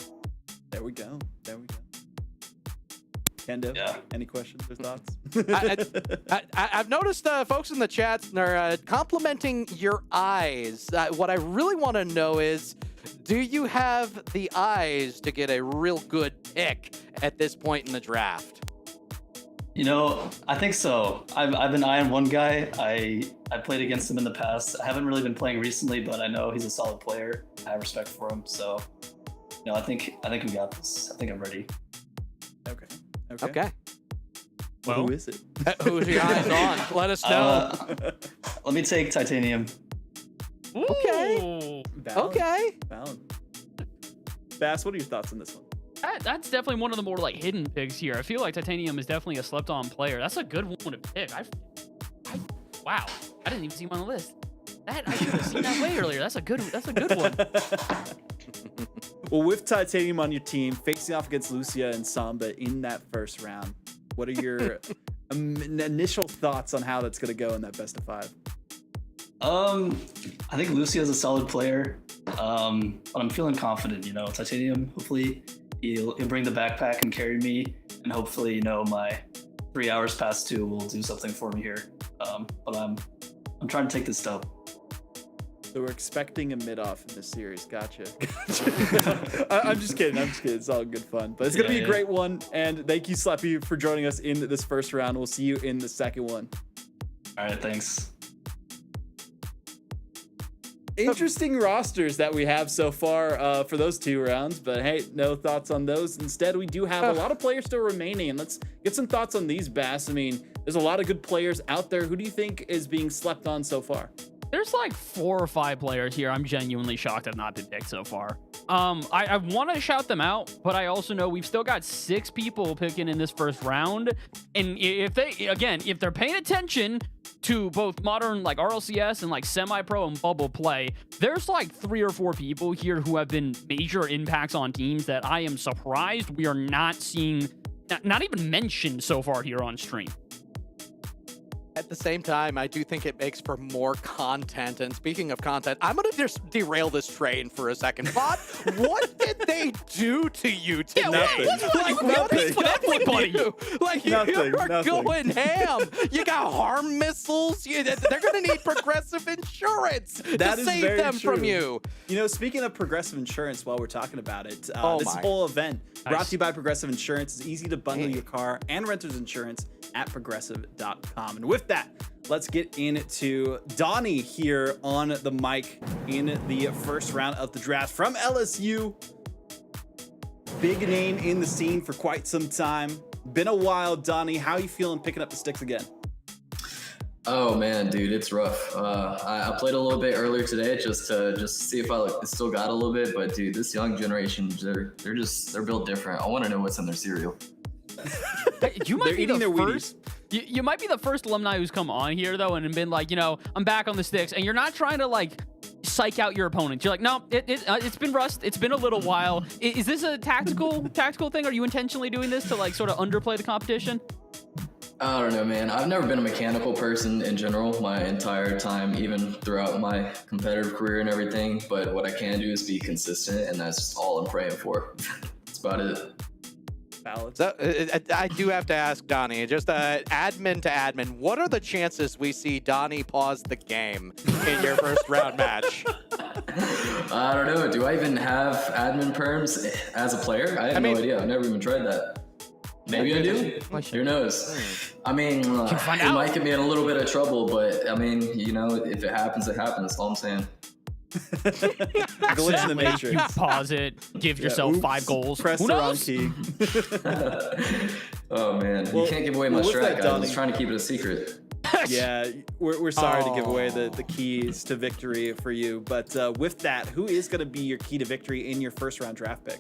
There we go. Kendo, any questions or thoughts? I've noticed folks in the chat are complimenting your eyes. What I really want to know is, do you have the eyes to get a real good pick at this point in the draft? You know, I think so. I've been eyeing one guy. I played against him in the past. I haven't really been playing recently, but I know he's a solid player. I have respect for him. So, you know, I think we got this. I think I'm ready. Okay. Well, who is it? Who's your eyes on? Let us know. Let me take Titanium. Okay. Okay. Valid. Bass, what are your thoughts on this one? That's definitely one of the more like hidden picks here. I feel like Titanium is definitely a slept-on player. That's a good one to pick. Wow, I didn't even see him on the list. I should have seen that way earlier. That's a good one. Well, with Titanium on your team, facing off against Lucia and Samba in that first round, what are your initial thoughts on how that's going to go in that best of 5? I think Lucia is a solid player, but I'm feeling confident. You know, Titanium. Hopefully, he'll bring the backpack and carry me, and hopefully, you know, my 3 hours past 2 will do something for me here. But I'm trying to take this dub. So we're expecting a mid-off in this series. Gotcha. I'm just kidding. It's all good fun. But it's going to be a great one. And thank you, Sleppy, for joining us in this first round. We'll see you in the second one. All right, thanks. Interesting rosters that we have so far for those 2 rounds. But hey, no thoughts on those. Instead, we do have a lot of players still remaining. And let's get some thoughts on these, Bass. I mean, there's a lot of good players out there. Who do you think is being slept on so far? There's like 4 or 5 players here I'm genuinely shocked have not been picked so far. I want to shout them out, but I also know we've still got 6 people picking in this first round. And if they're paying attention to both modern like RLCS and like semi-pro and bubble play, there's like 3 or 4 people here who have been major impacts on teams that I am surprised we are not seeing, not even mentioned so far here on stream. At the same time, I do think it makes for more content. And speaking of content, I'm going to just derail this train for a second. Bot, what did they do to you tonight? You're going ham. You got harm missiles. They're going to need progressive insurance to save them from you. You know, speaking of progressive insurance, while we're talking about it, this whole event brought to you by Progressive Insurance. It's easy to bundle your car and renter's insurance at progressive.com. And with that, let's get into Donnie here on the mic in the first round of the draft from LSU. Big name in the scene for quite some time. Been a while, Donnie. How are you feeling picking up the sticks again? Oh man, dude, it's rough. I played a little bit earlier today just to see if I still got a little bit, but dude, this young generation, they're built different. I want to know what's in their cereal. You might be the first. You might be the first alumni who's come on here though and been like, you know, I'm back on the sticks, and you're not trying to like psych out your opponents. You're like, no, it's been rust. It's been a little while. Is this a tactical thing? Are you intentionally doing this to like sort of underplay the competition? I don't know, man. I've never been a mechanical person in general my entire time, even throughout my competitive career and everything. But what I can do is be consistent, and that's all I'm praying for. That's about it. So, I do have to ask Donnie, just admin to admin, what are the chances we see Donnie pause the game in your first round match? I don't know. Do I even have admin perms as a player? I have no idea. I've never even tried that. Maybe I do. Who knows? I mean, it might get me in a little bit of trouble, but I mean, you know, if it happens, it happens. That's all I'm saying. Glitch in the matrix. You pause it, give yourself 5 goals. Press Who the knows? wrong key. Oh man, you can't give away my strat, guys. I was trying to keep it a secret. Yeah, we're sorry to give away the keys to victory for you, but with that, who is going to be your key to victory in your first round draft pick?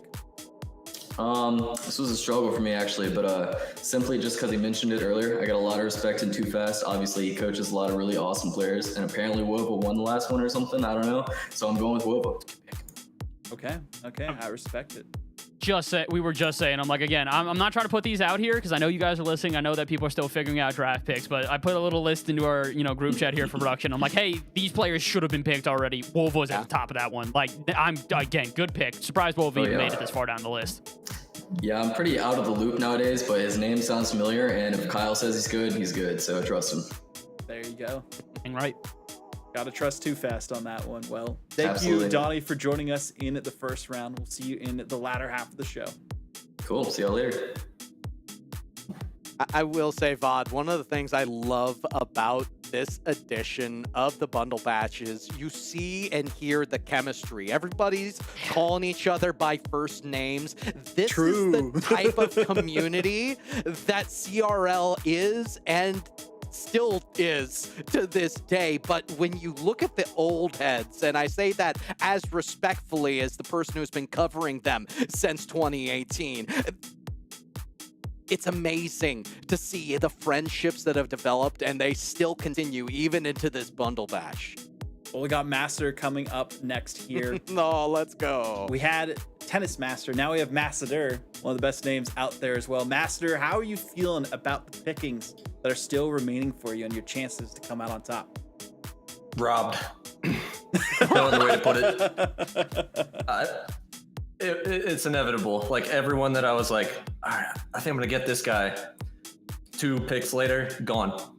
This was a struggle for me actually, but simply just because he mentioned it earlier, I got a lot of respect in Too Fast. Obviously, he coaches a lot of really awesome players, and apparently Woba won the last one or something. I don't know, so I'm going with Woba. Okay, I respect it. We were just saying, I'm like, again, I'm not trying to put these out here because I know you guys are listening. I know that people are still figuring out draft picks, but I put a little list into our, group chat here for production. I'm like, hey, these players should have been picked already. Wolf was at the top of that one. Like, again, good pick. Surprised Wolf even made it this far down the list. Yeah, I'm pretty out of the loop nowadays, but his name sounds familiar, and if Kyle says he's good, so trust him. There you go. Right. Gotta trust Too Fast on that one. Well, thank you, Donnie, for joining us in the first round. We'll see you in the latter half of the show. Cool. See y'all later. I will say, Vod, one of the things I love about this edition of the Bundle Batch is you see and hear the chemistry. Everybody's calling each other by first names. This is the type of community that CRL is and still is to this day. But when you look at the old heads, and I say that as respectfully as the person who's been covering them since 2018, it's amazing to see the friendships that have developed, and they still continue even into this Bundle Bash. Well, we got Master coming up next here. No, let's go. We had Tennis Master. Now we have Massador, one of the best names out there as well. Master, how are you feeling about the pickings that are still remaining for you and your chances to come out on top? Robbed. No other way to put it. It's inevitable. Like everyone that I was like, all right, I think I'm gonna get this guy. 2 picks later, gone.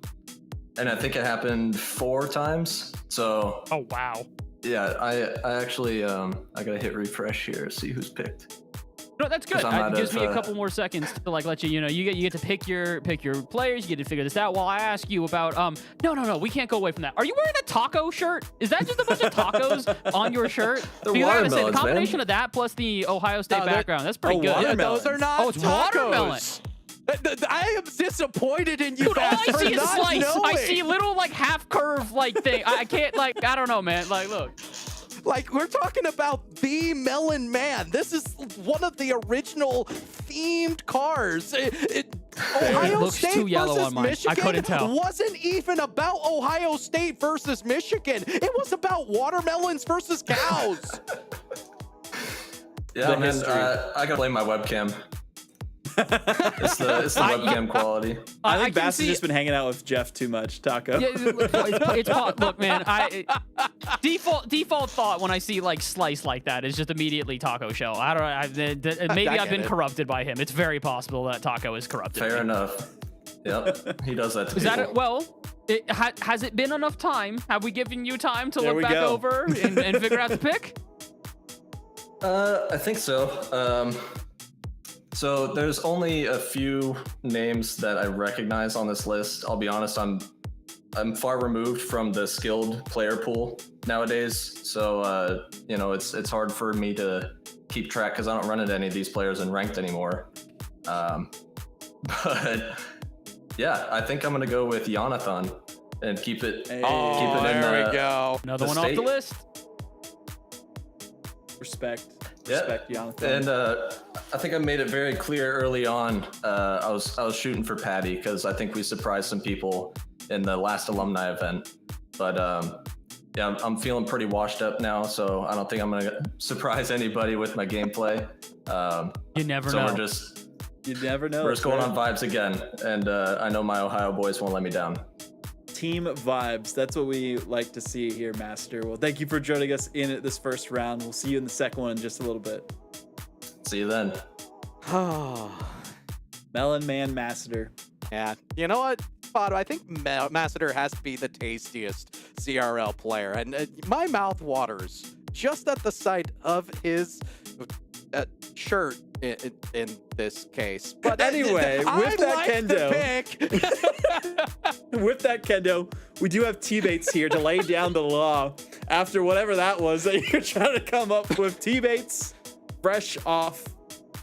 And I think it happened 4 times. So. Oh wow. Yeah, I actually I gotta hit refresh here, see who's picked. No, that's good. It gives me a couple more seconds to like let you you get to pick your players. You get to figure this out. While I ask you about no, we can't go away from that. Are you wearing a taco shirt? Is that just a bunch of tacos on your shirt? They're because I gotta say, the watermelons, combination man. of that plus the Ohio State background, that's pretty good. Yeah, those are not it's tacos. watermelon. I am disappointed in you. Dude, all I for see is not slice. knowing. I see little like half curve like thing. I can't like I don't know, man. Like look. Like, we're talking about the Melon Man. This is one of the original themed cars. Ohio looks State too yellow versus on mine. I Michigan couldn't tell. wasn't even about Ohio State versus Michigan. It was about watermelons versus cows. Yeah, man, I gotta blame my webcam. It's the webcam quality. I think Bass has just been hanging out with Jeff too much, Taco. Yeah, look, man. Default thought when I see like slice like that is just immediately taco shell. I don't know. Maybe I've been corrupted by him. It's very possible that Taco is corrupted. Fair enough. Yep, he does that to Is people. that it? Well, has it been enough time? Have we given you time to There look we back go. over and figure out the pick? I think so. So there's only a few names that I recognize on this list. I'll be honest, I'm far removed from the skilled player pool nowadays. So it's hard for me to keep track because I don't run into any of these players in ranked anymore. But yeah, I think I'm gonna go with Jonathan and keep it. There in, we go. Another one off the list. Respect, Yeah. Jonathan. And I think I made it very clear early on. I was shooting for Patty because I think we surprised some people in the last alumni event. But yeah, I'm feeling pretty washed up now, so I don't think I'm gonna surprise anybody with my gameplay. You never so know. we're just You never know. First going on vibes again, and I know my Ohio boys won't let me down. Team vibes. That's what we like to see here, Master. Well, thank you for joining us in this first round. We'll see you in the second one in just a little bit. See you then. Melon Man Master. Yeah. You know what, Fado? I think Masseter has to be the tastiest CRL player. And my mouth waters just at the sight of his shirt in this case. But anyway, with that kendo, pick. with that kendo, we do have teammates here to lay down the law after whatever that was that you're trying to come up with. Teammates fresh off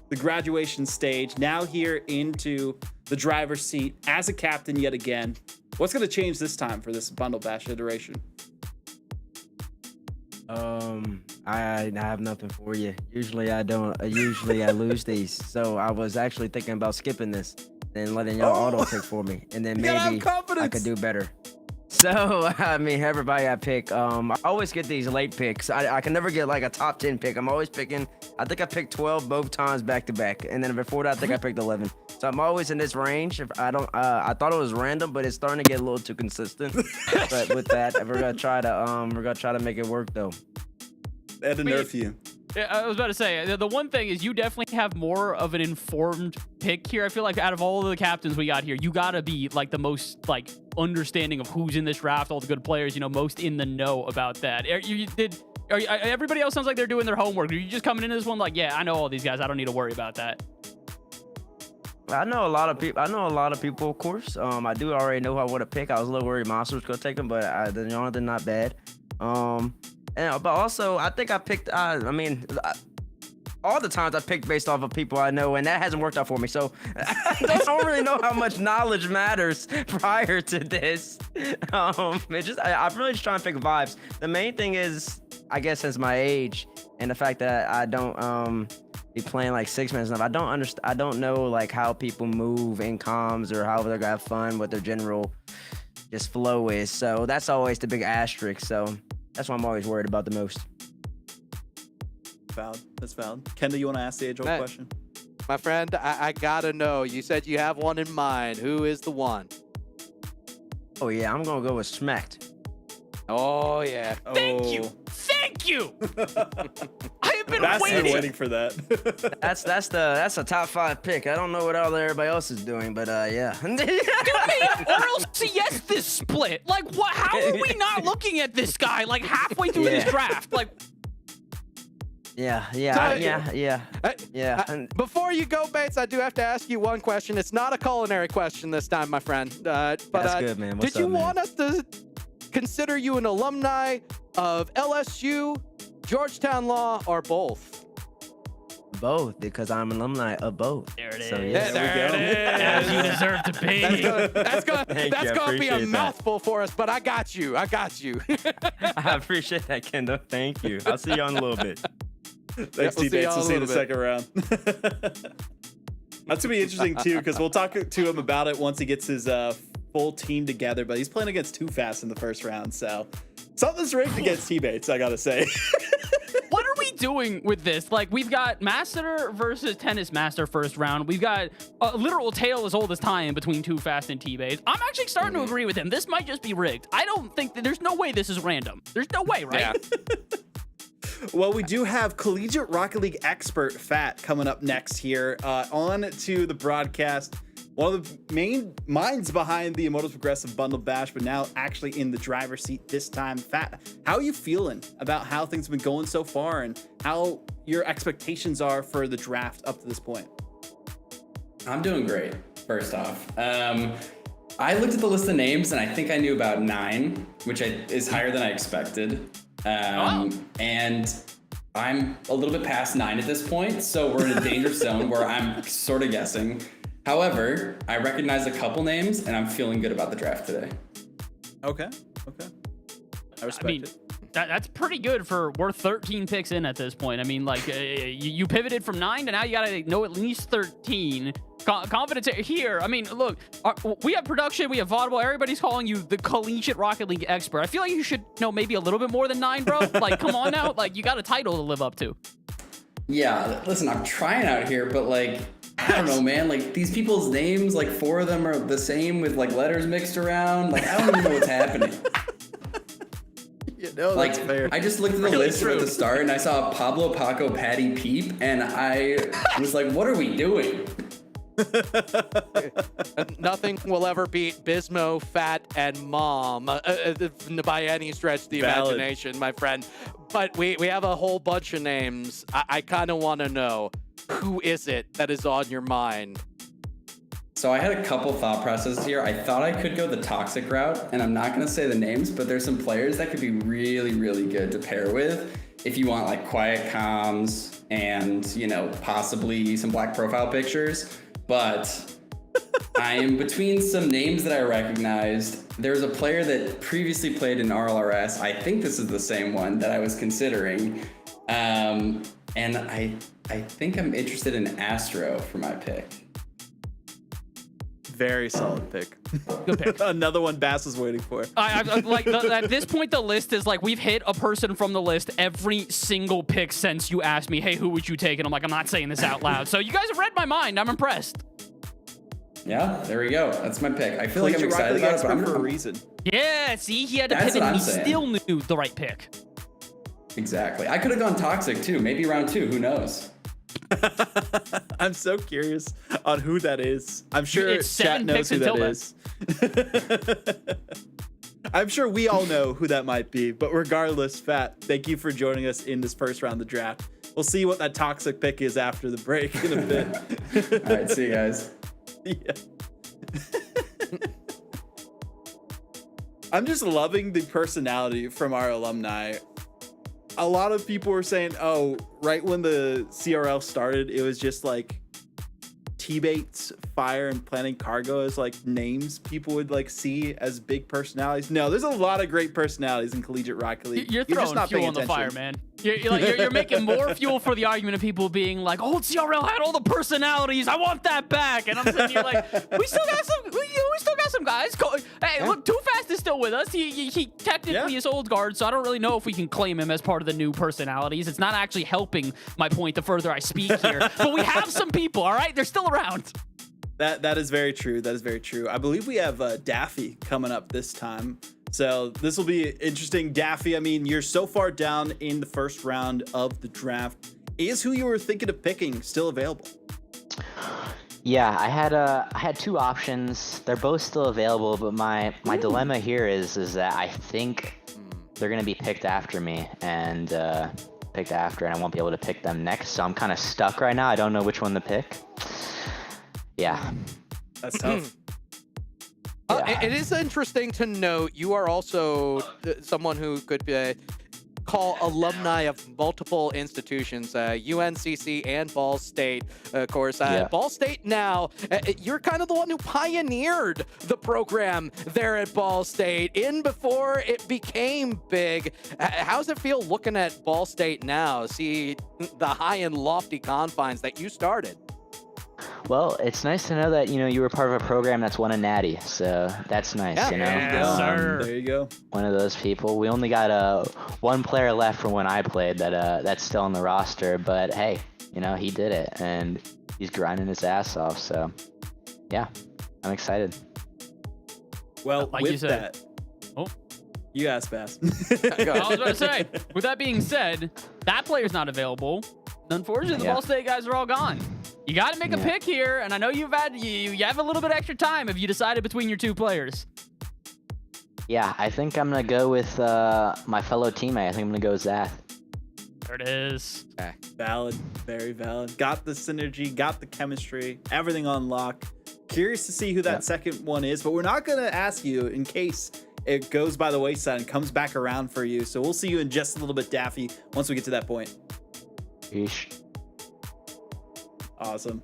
the graduation stage, now here into the driver's seat as a captain yet again. What's going to change this time for this Bundle Bash iteration? I have nothing for you. Usually I don't. Usually I lose these. So I was actually thinking about skipping this and letting y'all auto pick for me, and then maybe I could do better. So I mean, everybody I pick, I always get these late picks. I can never get like a top 10 pick. I'm always picking. I think I picked 12 both times back to back, and then before that I think I picked 11. So I'm always in this range. If I don't, I thought it was random, but it's starting to get a little too consistent. But with that, we're gonna try to make it work though. They had to nerf you. Yeah, I was about to say, the one thing is you definitely have more of an informed pick here. I feel like out of all of the captains we got here, you gotta be like the most like understanding of who's in this draft, all the good players, you know, most in the know about that. Everybody else sounds like they're doing their homework. Are you just coming into this one like, yeah, I know all these guys, I don't need to worry about that? I know a lot of people, of course. I do already know who I would have picked. I was a little worried Monster was gonna take them, but they're not bad. But also, I think I picked. All the times I picked based off of people I know, and that hasn't worked out for me. So I don't really know how much knowledge matters prior to this. I'm really just trying to pick vibes. The main thing is, I guess, since my age and the fact that I don't be playing like 6 minutes enough. I don't know like how people move in comms or how they're gonna have fun, what their general just flow is. So that's always the big asterisk. So that's what I'm always worried about the most. Valid. That's valid. Kendall, you want to ask the age-old question? My friend, I gotta know. You said you have one in mind. Who is the one? Oh yeah, I'm gonna go with Smacked. Oh yeah. Thank you. I have been waiting for that. That's a top 5 pick. I don't know what all everybody else is doing, but yeah. Dude, or else yes, this split. Like what? How are we not looking at this guy like halfway through this draft? Like. Yeah. Before you go, Bates, I do have to ask you one question. It's not a culinary question this time, my friend. But that's good, man. What's did you up, man? want us to consider you an alumni of LSU, Georgetown Law, or both? Both, because I'm an alumni of both. There it is. So, yeah. There it is. As you deserve to be. That's gonna be a mouthful for us, but I got you. I appreciate that, Kendall. Thank you. I'll see you on a little bit. Thanks, teammates. We'll see you in the second round. That's gonna be interesting too, because we'll talk to him about it once he gets his full team together. But he's playing against Too Fast in the first round, so something's rigged against teammates, I gotta say. What are we doing with this? Like, we've got Master versus Tennis Master first round. We've got a literal tale as old as time between Too Fast and T-Base. I'm actually starting to agree with him. This might just be rigged. I don't think there's no way this is random. There's no way, right? Yeah. Well, we do have Collegiate Rocket League expert Fat coming up next here on to the broadcast. One of the main minds behind the Emotive Progressive Bundle Bash, but now actually in the driver's seat this time. Fat, how are you feeling about how things have been going so far and how your expectations are for the draft up to this point? I'm doing great, first off. I looked at the list of names and I think I knew about 9, which is higher than I expected. And I'm a little bit past 9 at this point, so we're in a dangerous zone where I'm sort of guessing. However, I recognize a couple names, and I'm feeling good about the draft today. Okay. I respect it. That's pretty good for we're 13 picks in at this point. I mean, like, you pivoted from 9 to now you got to know at least 13. Confidence here. I mean, look, we have production, we have Vaudable. Everybody's calling you the Collegiate Rocket League expert. I feel like you should know maybe a little bit more than 9, bro. Like, come on now. Like, you got a title to live up to. Yeah, listen, I'm trying out here, but like, I don't know, man. Like these people's names, like 4 of them are the same with like letters mixed around. Like I don't even know what's happening. No, like, that's fair. I just looked at the Really list true. at the start and I saw Pablo, Paco, Patty, Peep, and I was like, what are we doing? Nothing will ever beat Bismo, Fat, and Mom by any stretch of the Valid. imagination, my friend. But we have a whole bunch of names. I kind of want to know, who is it that is on your mind? So I had a couple thought processes here. I thought I could go the toxic route, and I'm not going to say the names, but there's some players that could be really, really good to pair with if you want like quiet comms and, you know, possibly some black profile pictures. But I am between some names that I recognized. There's a player that previously played in RLRS. I think this is the same one that I was considering. And I think I'm interested in Astro for my pick. Very solid pick. Good pick. Another one Bass was waiting for. I like at this point, the list is like we've hit a person from the list every single pick since you asked me, hey, who would you take? And I'm like, I'm not saying this out loud. So you guys have read my mind. I'm impressed. Yeah, there we go. That's my pick. I feel like I'm Collegiate Rocket excited League about it, but expert I'm for a reason. Yeah, see, he had to That's pivot what and I'm he saying. still knew the right pick. Exactly. I could have gone toxic too. Maybe round 2. Who knows? I'm so curious on who that is. I'm sure It's chat 7 knows picks who that until is. I'm sure we all know who that might be, but regardless, Fat, thank you for joining us in this first round of the draft. We'll see what that toxic pick is after the break in a bit. All right, see you guys. Yeah. I'm just loving the personality from our alumni. A lot of people were saying, oh, right when the CRL started, it was just like T-Bates, Fire, and Planning Cargo as like names people would like see as big personalities. No, there's a lot of great personalities in Collegiate Rocket League. You're just throwing not fuel paying on the fire, attention. man. You're making more fuel for the argument of people being like, "Oh, CRL had all the personalities. I want that back." And I'm sitting here like, "We still got some guys. Hey, look, Too Fast is still with us. He technically is old guard, so I don't really know if we can claim him as part of the new personalities. It's not actually helping my point the further I speak here. But we have some people. All right, they're still around." That is very true. That is very true. I believe we have Daffy coming up this time. So this will be interesting. Daffy, I mean, you're so far down in the first round of the draft. Is who you were thinking of picking still available? Yeah, I had 2 options. They're both still available, but my dilemma here is that I think they're gonna be picked after me and picked after, and I won't be able to pick them next. So I'm kind of stuck right now. I don't know which one to pick. Yeah. That's tough. It is interesting to note you are also someone who could call alumni of multiple institutions, UNCC and Ball State, of course. Ball State now, you're kind of the one who pioneered the program there at Ball State in before it became big. How's it feel looking at Ball State now? See the high and lofty confines that you started. Well, it's nice to know that, you know, you were part of a program that's won a natty, so that's nice, you know? Yes, sir. There you go. One of those people. We only got one player left from when I played that's still on the roster, but hey, you know, he did it, and he's grinding his ass off, so yeah, I'm excited. Well, Like with you said. that, Oh. You asked Bass. I was about to say, with that being said, that player's not available. Unfortunately, the Ball State guys are all gone. You got to make a pick here, and I know you have a little bit extra time if you decided between your 2 players. Yeah, I think I'm going to go with my fellow teammate. I think I'm going to go with Zath. There it is. Okay. Valid. Very valid. Got the synergy, got the chemistry, everything on lock. Curious to see who that second one is, but we're not going to ask you in case it goes by the wayside and comes back around for you. So we'll see you in just a little bit, Daffy, once we get to that point. Yeesh. Awesome.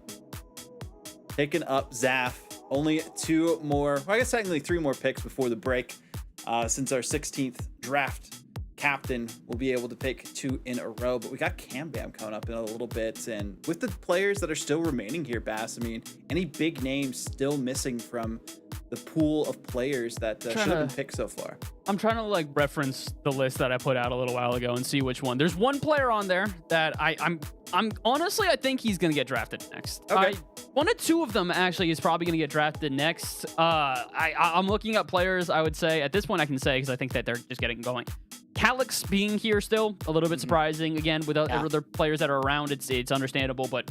Picking up Zaf. Only 2 more, well, I guess technically 3 more picks before the break. Since our 16th draft captain will be able to pick 2 in a row. But we got Cam Bam coming up in a little bit. And with the players that are still remaining here, Bass, I mean, any big names still missing from the pool of players that should have been picked so far? I'm trying to like reference the list that I put out a little while ago and see which one. There's one player on there that I'm I'm honestly, I think he's gonna get drafted next. Okay. One or two of them actually is probably gonna get drafted next. I'm looking at players. I would say at this point I can say because I think that they're just getting going. Calyx being here still a little bit surprising. Again, with other players that are around, it's understandable, but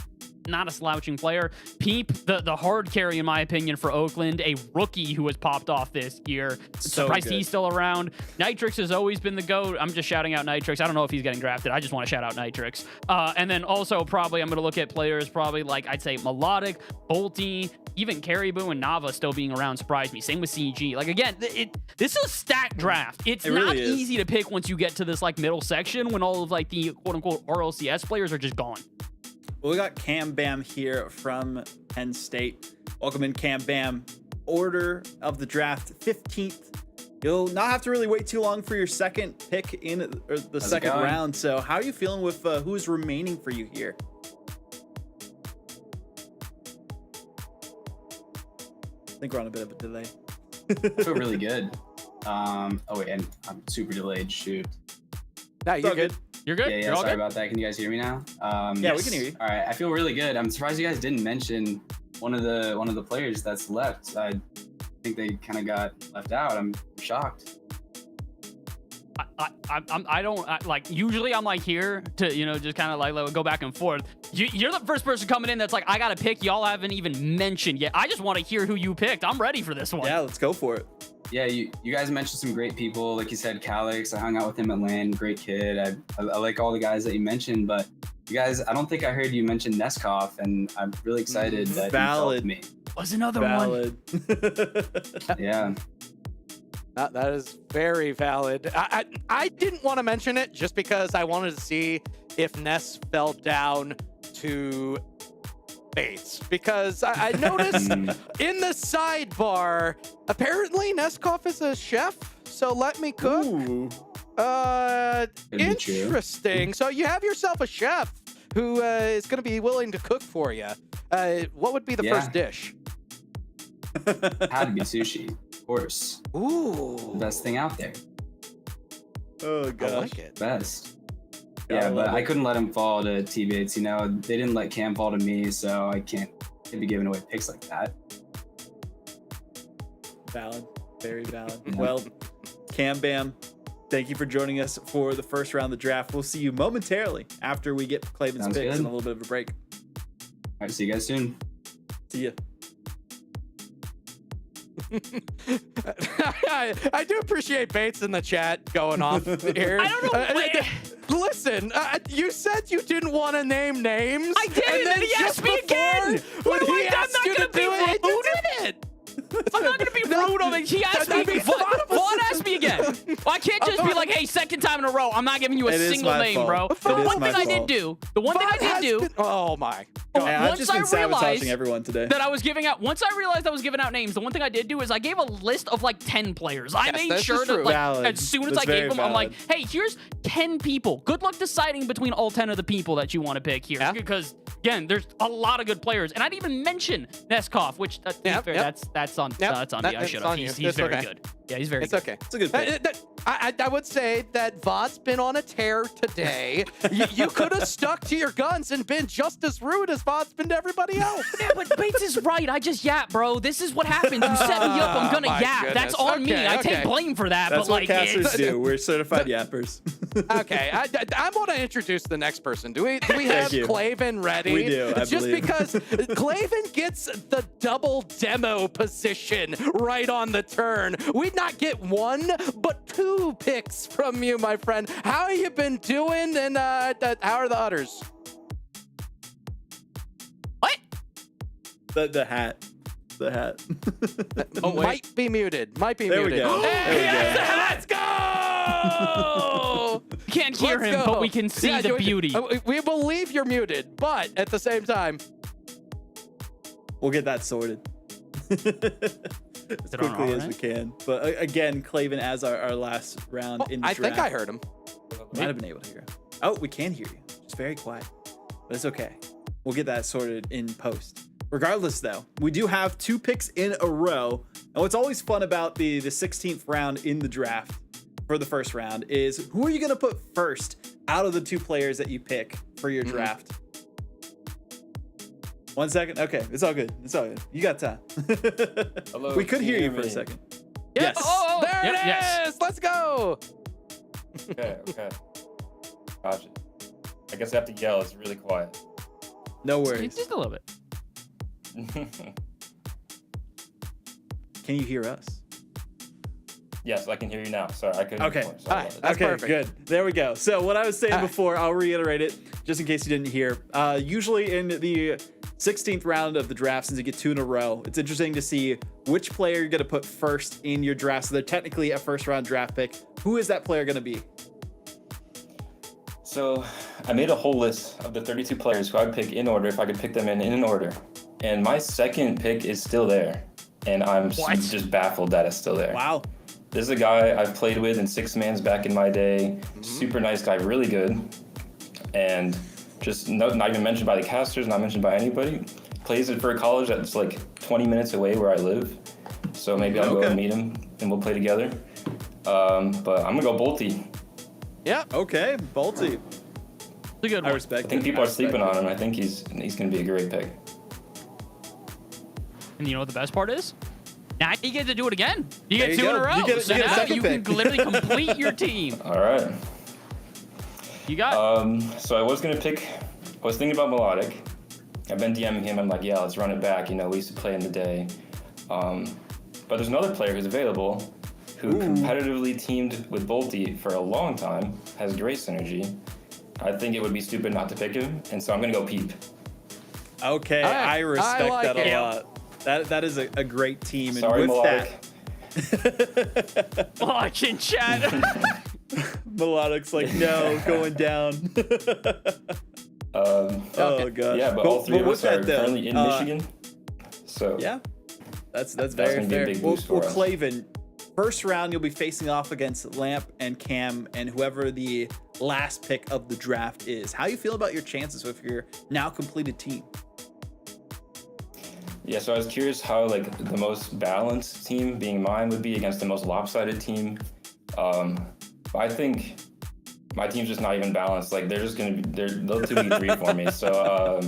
not a slouching player. Peep, the hard carry in my opinion for Oakland, a rookie who has popped off this year. So Surprised good. he's still around. Nitrix has always been the GOAT. I'm just shouting out Nitrix. I don't know if he's getting drafted. I just want to shout out Nitrix. And then also probably I'm going to look at players probably like I'd say Melodic, Bolty, even Caribou and Nava still being around surprised me. Same with CG. Like again, this is a stacked draft. It's It not really is. easy to pick once you get to this like middle section when all of like the quote unquote RLCS players are just gone. Well, we got Cam Bam here from Penn State. Welcome in, Cam Bam. Order of the draft, 15th. You'll not have to really wait too long for your second pick in the second going? round. So how are you feeling with who is remaining for you here? I think we're on a bit of a delay. I feel really good. Oh wait, and I'm super delayed. Shoot. No, you're good. You're good. Yeah, You're all sorry good? about that. Can you guys hear me now? Yeah, we can hear you. All right, I feel really good. I'm surprised you guys didn't mention one of the players that's left. I think they kind of got left out. I'm shocked. I don't like usually I'm like here to just kind of like go back and forth. You're the first person coming in that's like I got to pick. Y'all haven't even mentioned yet. I just want to hear who you picked. I'm ready for this one. Yeah, let's go for it. Yeah, you guys mentioned some great people. Like you said, Calyx. I hung out with him at LAN. Great kid. I like all the guys that you mentioned, but you guys, I don't think I heard you mention Neskov, and I'm really excited that Valid. he helped me. Was another Valid. Yeah. That is very valid. I didn't want to mention it just because I wanted to see if Ness fell down to Bates, because I noticed in the sidebar apparently Neskov is a chef, so let me cook. Ooh. Interesting. So you have yourself a chef who is going to be willing to cook for you. What would be the first dish? Had to be sushi, of course. Ooh, the best thing out there. Oh gosh. I like it. Best. Yeah, Yeah, I but love I it. couldn't let him fall to T-Bates. They didn't let Cam fall to me, so I can't be giving away picks like that. Valid. Very valid. Well, Cam Bam, thank you for joining us for the first round of the draft. We'll see you momentarily after we get Clavin's Sounds picks good. and a little bit of a break. All right, see you guys soon. See ya. I do appreciate Bates in the chat going off here. I don't know. Listen, you said you didn't want to name names. I did, and then he just asked me again. When What do he I'm asked not you gonna to be do it, you rude. did it. I'm not gonna be rude on it. He asked me. Vaughn asked me again. I can't just be like, "Hey, second time in a row, I'm not giving you a It is single my name, fault. bro." It The is one my thing I did fault. do, the one thing I did do, Oh my. Hey, I've once just I been sabotaging realized everyone today. that I was giving out, once I realized I was giving out names, the one thing I did do is I gave a list of like 10 players. I Yes, made this sure is that true. like Valid. as soon as That's I gave very them, I'm like, valid. "Hey, here's 10 people. Good luck deciding between all 10 of the people that you want to pick here." Yeah. Because again, there's a lot of good players, and I didn't even mention Neskov, which to be Yep, fair, yep. that's on Yep, me. I it's should on have. you. He's It's very okay. good. Yeah, he's very It's good. okay. It's a good pick. I would say that Vod's been on a tear today. You could have stuck to your guns and been just as rude as Vod's been to everybody else. Yeah, but Bates is right. I just yap, bro. This is what happens. You set me up. I'm gonna My yap. goodness. That's on me. Okay, I take okay. blame for that. That's but what like, casters it's- do. We're certified yappers. Okay, I want to introduce the next person. Do we have you. Claven ready? We do, I Just believe. because Claven gets the double demo position right on the turn. We'd not get one, but 2 picks from you, my friend. How you been doing, and how are the others? What? The hat. The hat. Oh, might be muted. Might be There we muted. go. Hey, There we yes, go. let's go! We can't hear Let's him, go. but we can see Yeah, the beauty. We believe you're muted, but at the same time, We'll get that sorted. As it on quickly as alright? we can. But again, Claven as our last round in the I draft. think I heard him. Might have been able to hear him. Oh, we can hear you. Just very quiet. But it's okay. We'll get that sorted in post. Regardless, though, we do have 2 picks in a row. And what's always fun about the 16th round in the draft for the first round is who are you going to put first out of the 2 players that you pick for your draft? 1 second. Okay, it's all good. It's all good. You got time. Hello, we could can hear you you hear for a me? second. Yes. Oh, There it is. yes. Let's go. Okay. Gotcha. I guess I have to yell. It's really quiet. No worries. Just a little bit. Can you hear us? Yes, I can hear you now. Sorry, I couldn't. Okay. Before. Sorry about that. That's okay, perfect. good. There we go. So what I was saying before, I'll reiterate it just in case you didn't hear. Usually in the 16th round of the draft, since you get 2 in a row, it's interesting to see which player you're going to put first in your draft. So they're technically a first round draft pick. Who is that player going to be? So I made a whole list of the 32 players who I would pick in order if I could pick them in an order. And my second pick is still there. And I'm just baffled that it's still there. Wow. This is a guy I've played with in 6-mans back in my day. Super nice guy, really good. And just not even mentioned by the casters, not mentioned by anybody. Plays it for a college that's like 20 minutes away where I live. So maybe I'll go and meet him and we'll play together. But I'm gonna go Bolty. Yeah. Okay, Bolty. It's a good one. I respect. I think people are sleeping on him. I think he's gonna be a great pick. And you know what the best part is? Now you get to do it again. You There get you 2 in go. a row. You get a So now second you pick. can literally complete your team. All right. You got So I was thinking about Melodic. I've been DMing him. I'm like, yeah, let's run it back. You know, we used to play in the day. But there's another player who's available who competitively teamed with Bolty for a long time, has great synergy. I think it would be stupid not to pick him, and so I'm gonna go Peep. Okay, I respect that a lot. That is a great team. Sorry, and with Melodic. that, Watch in chat. Melodic's like, no, going down. Oh gosh. Yeah, but all three of us are though, currently in Michigan. So yeah, that's gonna very be a fair. big Well, boost for us. Claven, first round you'll be facing off against Lamp and Cam and whoever the last pick of the draft is. How you feel about your chances with your now completed team? Yeah, so I was curious how like the most balanced team, being mine, would be against the most lopsided team. But I think my team's just not even balanced. Like they'll 2v3 for me. So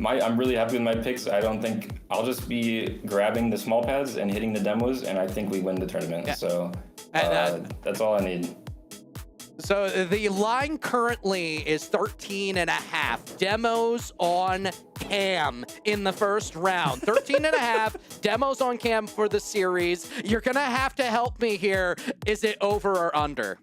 I'm really happy with my picks. I don't think I'll just be grabbing the small pads and hitting the demos, and I think we win the tournament. Yeah. So that's all I need. So the line currently is 13.5 demos on Cam in the first round. 13.5 demos on Cam for the series. You're going to have to help me here. Is it over or under?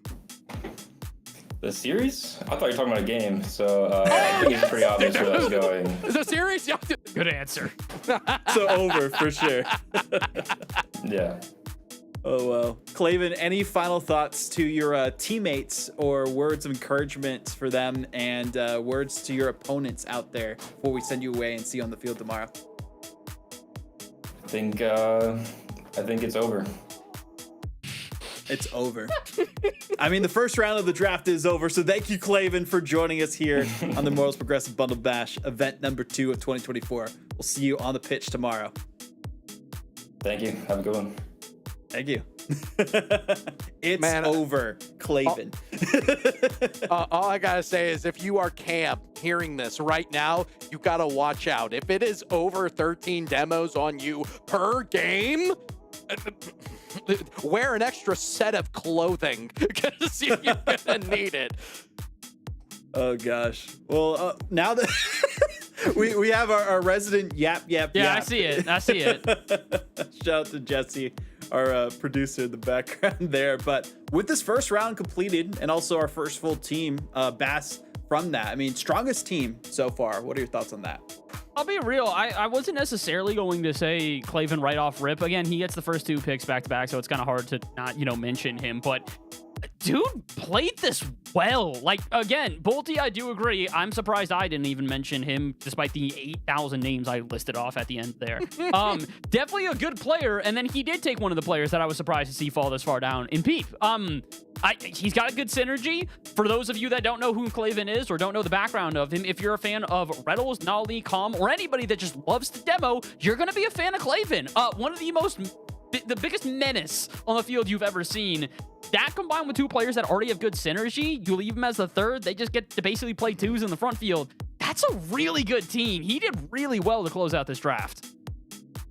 The series? I thought you were talking about a game. So I think it's pretty obvious where that's going. The series? Good answer. So over for sure. Yeah. Oh, well. Claven, any final thoughts to your teammates or words of encouragement for them and words to your opponents out there before we send you away and see you on the field tomorrow? I think it's over. It's over. I mean, the first round of the draft is over, so thank you, Claven, for joining us here on the Mortals Progressive Bundle Bash, event number 2 of 2024. We'll see you on the pitch tomorrow. Thank you. Have a good one. Thank you. It's over, Claven. All I gotta say is if you are Cam hearing this right now, you gotta watch out. If it is over 13 demos on you per game, wear an extra set of clothing because you're gonna need it. Oh gosh. Well, now that we have our resident yap. Yeah, I see it. Shout out to Jesse, our producer in the background there. But with this first round completed and also our first full team, Bass from that, I mean, strongest team so far. What are your thoughts on that? I'll be real. I wasn't necessarily going to say Claven right off rip. Again, he gets the first 2 picks back to back, so it's kind of hard to not, mention him. But dude played this well. Like, again, Bolty, I do agree. I'm surprised I didn't even mention him despite the 8,000 names I listed off at the end there. Definitely a good player. And then he did take one of the players that I was surprised to see fall this far down in Peep. He's got a good synergy. For those of you that don't know who Claven is or don't know the background of him, if you're a fan of Reddles, Nolly, Calm, or anybody that just loves to demo, you're going to be a fan of Claven. One of the biggest menace on the field you've ever seen. That combined with 2 players that already have good synergy, you leave them as the third, they just get to basically play 2s in the front field. That's a really good team. He did really well to close out this draft.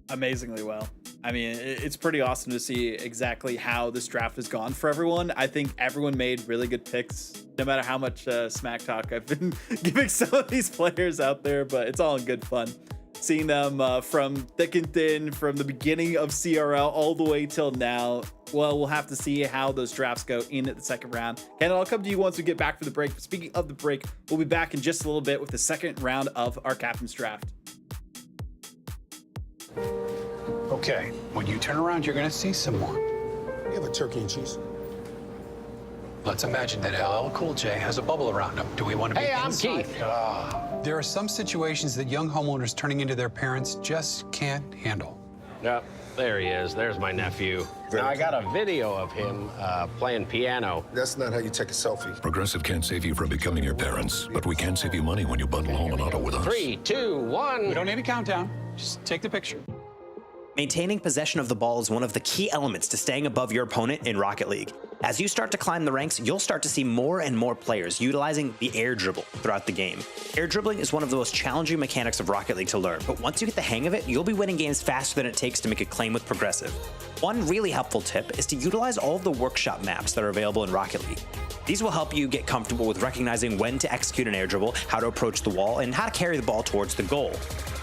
Amazingly well. I mean, it's pretty awesome to see exactly how this draft has gone for everyone. I think everyone made really good picks, no matter how much smack talk I've been giving some of these players out there, but it's all in good fun. Seeing them from thick and thin, from the beginning of CRL all the way till now. Well, we'll have to see how those drafts go in at the second round. And I'll come to you once we get back from the break. But speaking of the break, we'll be back in just a little bit with the second round of our Captain's Draft. Okay, when you turn around, you're gonna see someone. We have a turkey and cheese. Let's imagine that LL Cool J has a bubble around him. Do we want to be inside? There are some situations that young homeowners turning into their parents just can't handle. Yep, there he is. There's my nephew. Now, I got a video of him playing piano. That's not how you take a selfie. Progressive can't save you from becoming your parents, but we can save you money when you bundle home and auto with us. 3, 2, 1. We don't need a countdown. Just take the picture. Maintaining possession of the ball is one of the key elements to staying above your opponent in Rocket League. As you start to climb the ranks, you'll start to see more and more players utilizing the air dribble throughout the game. Air dribbling is one of the most challenging mechanics of Rocket League to learn, but once you get the hang of it, you'll be winning games faster than it takes to make a claim with Progressive. One really helpful tip is to utilize all of the workshop maps that are available in Rocket League. These will help you get comfortable with recognizing when to execute an air dribble, how to approach the wall, and how to carry the ball towards the goal.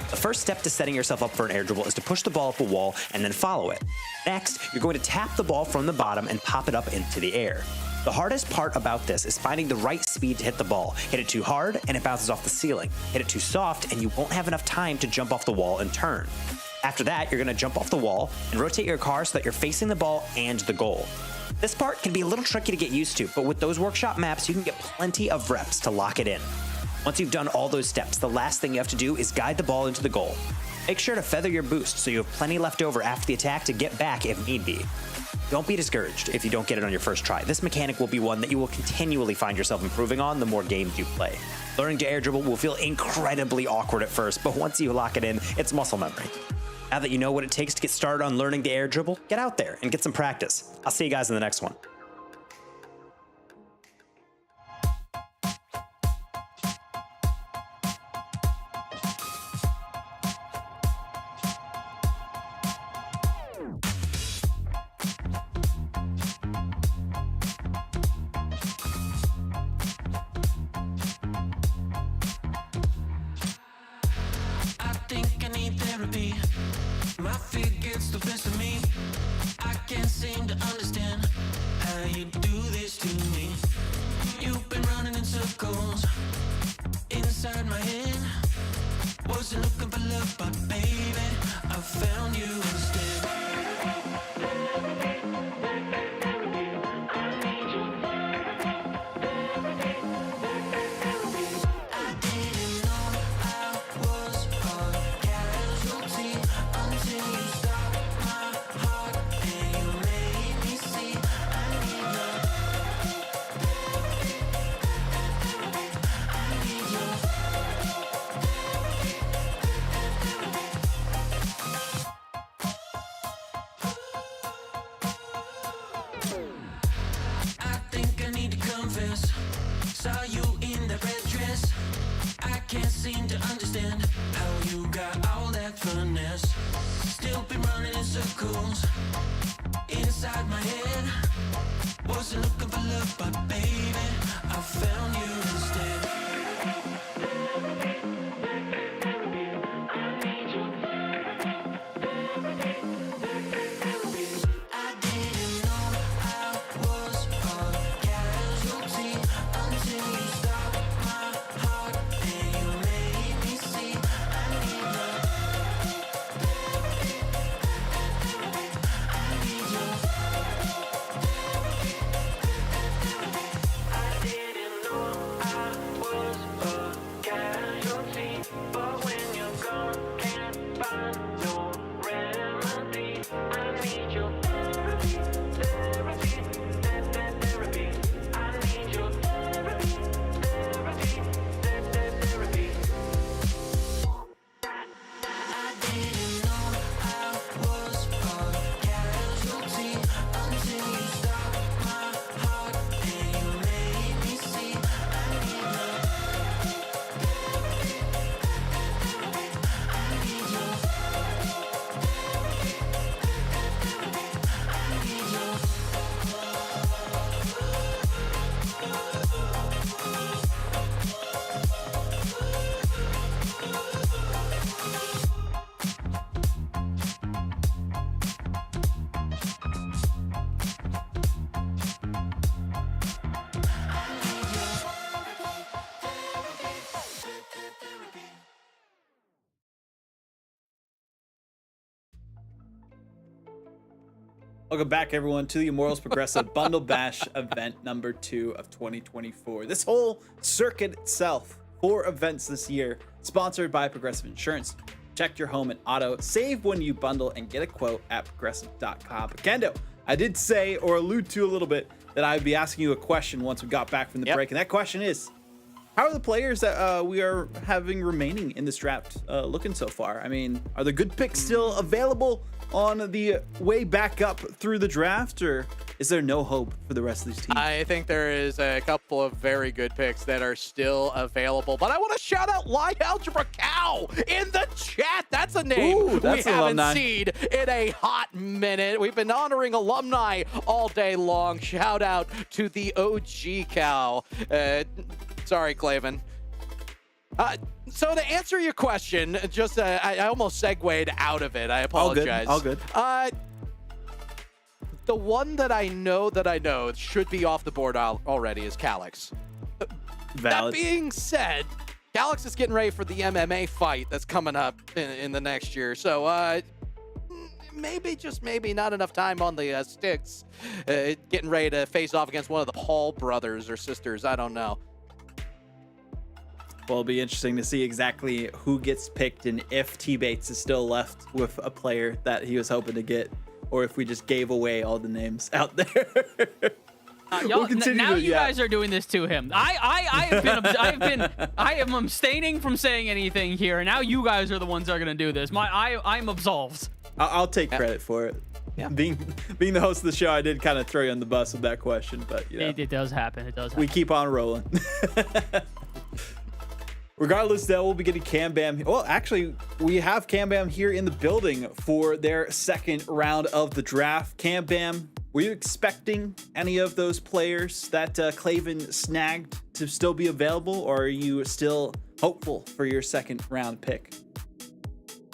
The first step to setting yourself up for an air dribble is to push the ball up a wall and then follow it. Next, you're going to tap the ball from the bottom and pop it up into the air. The hardest part about this is finding the right speed to hit the ball. Hit it too hard and it bounces off the ceiling. Hit it too soft and you won't have enough time to jump off the wall and turn. After that, you're going to jump off the wall and rotate your car so that you're facing the ball and the goal. This part can be a little tricky to get used to, but with those workshop maps, you can get plenty of reps to lock it in. Once you've done all those steps, the last thing you have to do is guide the ball into the goal. Make sure to feather your boost so you have plenty left over after the attack to get back if need be. Don't be discouraged if you don't get it on your first try. This mechanic will be one that you will continually find yourself improving on the more games you play. Learning to air dribble will feel incredibly awkward at first, but once you lock it in, it's muscle memory. Now that you know what it takes to get started on learning the air dribble, get out there and get some practice. I'll see you guys in the next one. My feet gets the best of me. I can't seem to understand how you do this to me. You've been running in circles inside my head. Wasn't looking for love, but baby, I found you instead. Until you stopped my Welcome back, everyone, to the Immortals Progressive Bundle Bash event number 2 of 2024. This whole circuit itself, 4 events this year, sponsored by Progressive Insurance. Check your home and auto, save when you bundle, and get a quote at progressive.com. But Kendo, I did say or allude to a little bit that I'd be asking you a question once we got back from the break, and that question is, how are the players that we are having remaining in this draft looking so far? I mean, are the good picks still available on the way back up through the draft, or is there no hope for the rest of these teams? I think there is a couple of very good picks that are still available, but I want to shout out Live Algebra Cow in the chat. That's a name Ooh, that's we haven't alumni. seen in a hot minute. We've been honoring alumni all day long. Shout out to the OG Cow. Sorry, Clavin. So to answer your question, just I almost segued out of it. I apologize. All good. The one that I know should be off the board already is Calyx. Valid. That being said, Calyx is getting ready for the MMA fight that's coming up in the next year. So maybe, just maybe, not enough time on the sticks. Getting ready to face off against one of the Paul brothers or sisters. I don't know. Well, it'll be interesting to see exactly who gets picked and if T-Bates is still left with a player that he was hoping to get, or if we just gave away all the names out there. Y'all, now you guys are doing this to him. I am abstaining from saying anything here, and now you guys are the ones that are gonna do this. I'm absolved. I'll take credit for it. Yeah. Being the host of the show, I did kind of throw you on the bus with that question, but you know, It does happen. It does happen. we keep on rolling. Regardless, though, we'll be getting Cam Bam. Well, actually, we have Cam Bam here in the building for their second round of the draft. Cam Bam, were you expecting any of those players that Clavin snagged to still be available, or are you still hopeful for your second round pick?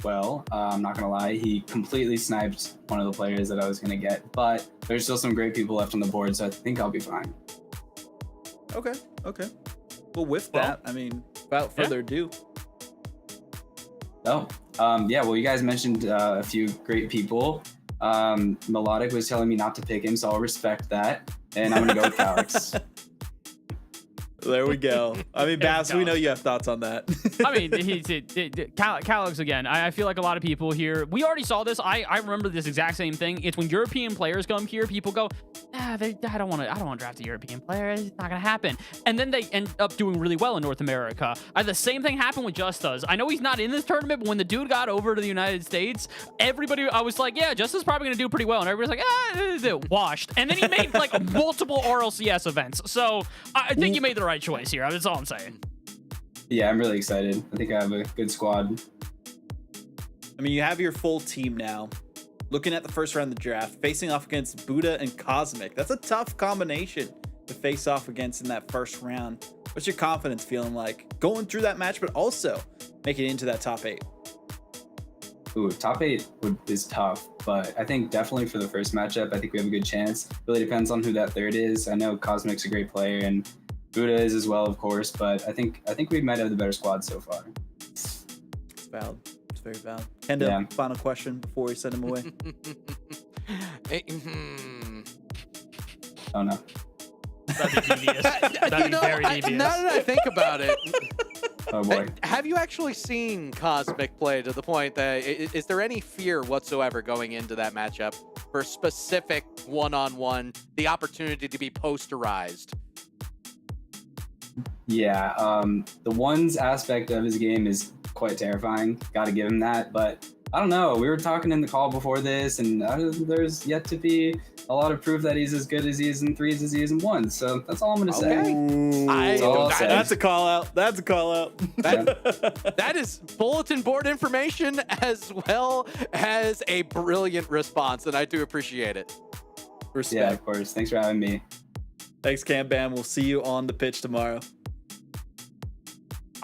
Well, I'm not going to lie. He completely sniped one of the players that I was going to get, but there's still some great people left on the board, so I think I'll be fine. Okay. Well, with that, I mean, without further ado. Well, you guys mentioned a few great people. Melodic was telling me not to pick him, so I'll respect that. And I'm going to go with Calyx. There we go. I mean, Bass, we know you have thoughts on that. I mean, Calyx again. I feel like a lot of people here, we already saw this. I remember this exact same thing. It's when European players come here, people go, I don't want to draft a European player. It's not gonna happen. And then they end up doing really well in North America. The same thing happened with Justa's. I know he's not in this tournament, but when the dude got over to the United States, I was like, yeah, Justa's probably gonna do pretty well. And everybody's like, washed. And then he made like multiple RLCS events. So I think you made the right choice here. That's all I'm saying. Yeah, I'm really excited. I think I have a good squad. I mean, you have your full team now. Looking at the first round of the draft, facing off against Buddha and Cosmic. That's a tough combination to face off against in that first round. What's your confidence feeling like going through that match, but also making it into that top 8? Ooh, top 8 is tough, but I think definitely for the first matchup, I think we have a good chance. Really depends on who that third is. I know Cosmic's a great player and Buddha is as well, of course, but I think we might have the better squad so far. It's valid. It's very valid. And final question before we send him away. Oh no. That'd be devious. That'd be very devious. Now that I think about it, oh boy. Have you actually seen Cosmic play to the point that is there any fear whatsoever going into that matchup for specific one-on-one, the opportunity to be posterized? Yeah, the ones aspect of his game is quite terrifying. Got to give him that, but I don't know. We were talking in the call before this, and there's yet to be a lot of proof that he's as good as he is in 3s as he is in 1s. So that's all I'm gonna say. That's a call out. That's a call out. That is bulletin board information as well as a brilliant response, and I do appreciate it. Respect. Yeah, of course. Thanks for having me. Thanks, Cam Bam. We'll see you on the pitch tomorrow.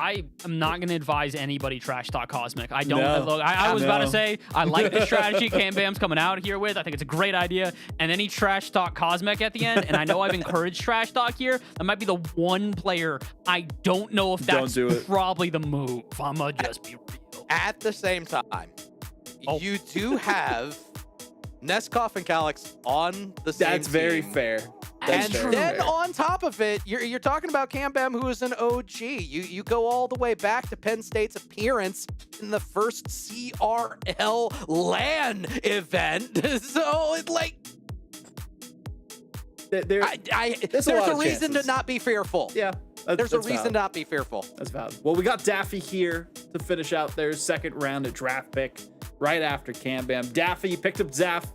I am not going to advise anybody trash talk Cosmic. I don't. No. Look, I was about to say I like the strategy Cam Bam's coming out here with. I think it's a great idea. And then he trash talk Cosmic at the end. And I know I've encouraged trash talk here. That might be the one player I don't know if that's probably the move. I'm gonna just be real. At the same time, you do have Neskov and Calyx on the same That's very team. fair. And then on top of it, you're talking about Cambam, who is an OG. You go all the way back to Penn State's appearance in the first CRL LAN event. So it's like, there's a reason to not be fearful. Yeah. There's a reason to not be fearful. That's valid. Well, we got Daffy here to finish out their second round of draft pick right after Cambam. Daffy, you picked up Zaff,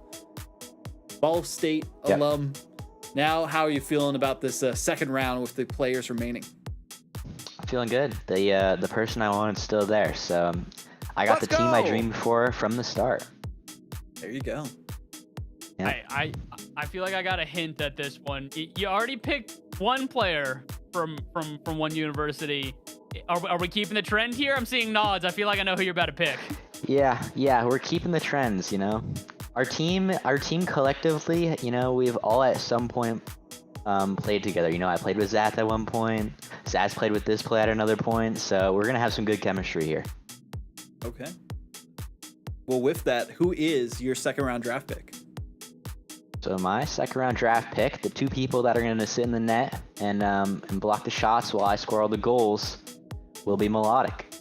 Ball State alum. Now, how are you feeling about this second round with the players remaining? I'm feeling good. The person I wanted is still there, so I got the team I dreamed for from the start. There you go. Yeah. I feel like I got a hint at this one. You already picked one player from one university. Are we keeping the trend here? I'm seeing nods. I feel like I know who you're about to pick. Yeah, we're keeping the trends, you know. Our team collectively, you know, we've all at some point played together. You know, I played with Zath at one point. Zaz played with this play at another point. So we're gonna have some good chemistry here. Okay. Well, with that, who is your second round draft pick? So my second round draft pick, the two people that are gonna sit in the net and block the shots while I score all the goals, will be Melodic.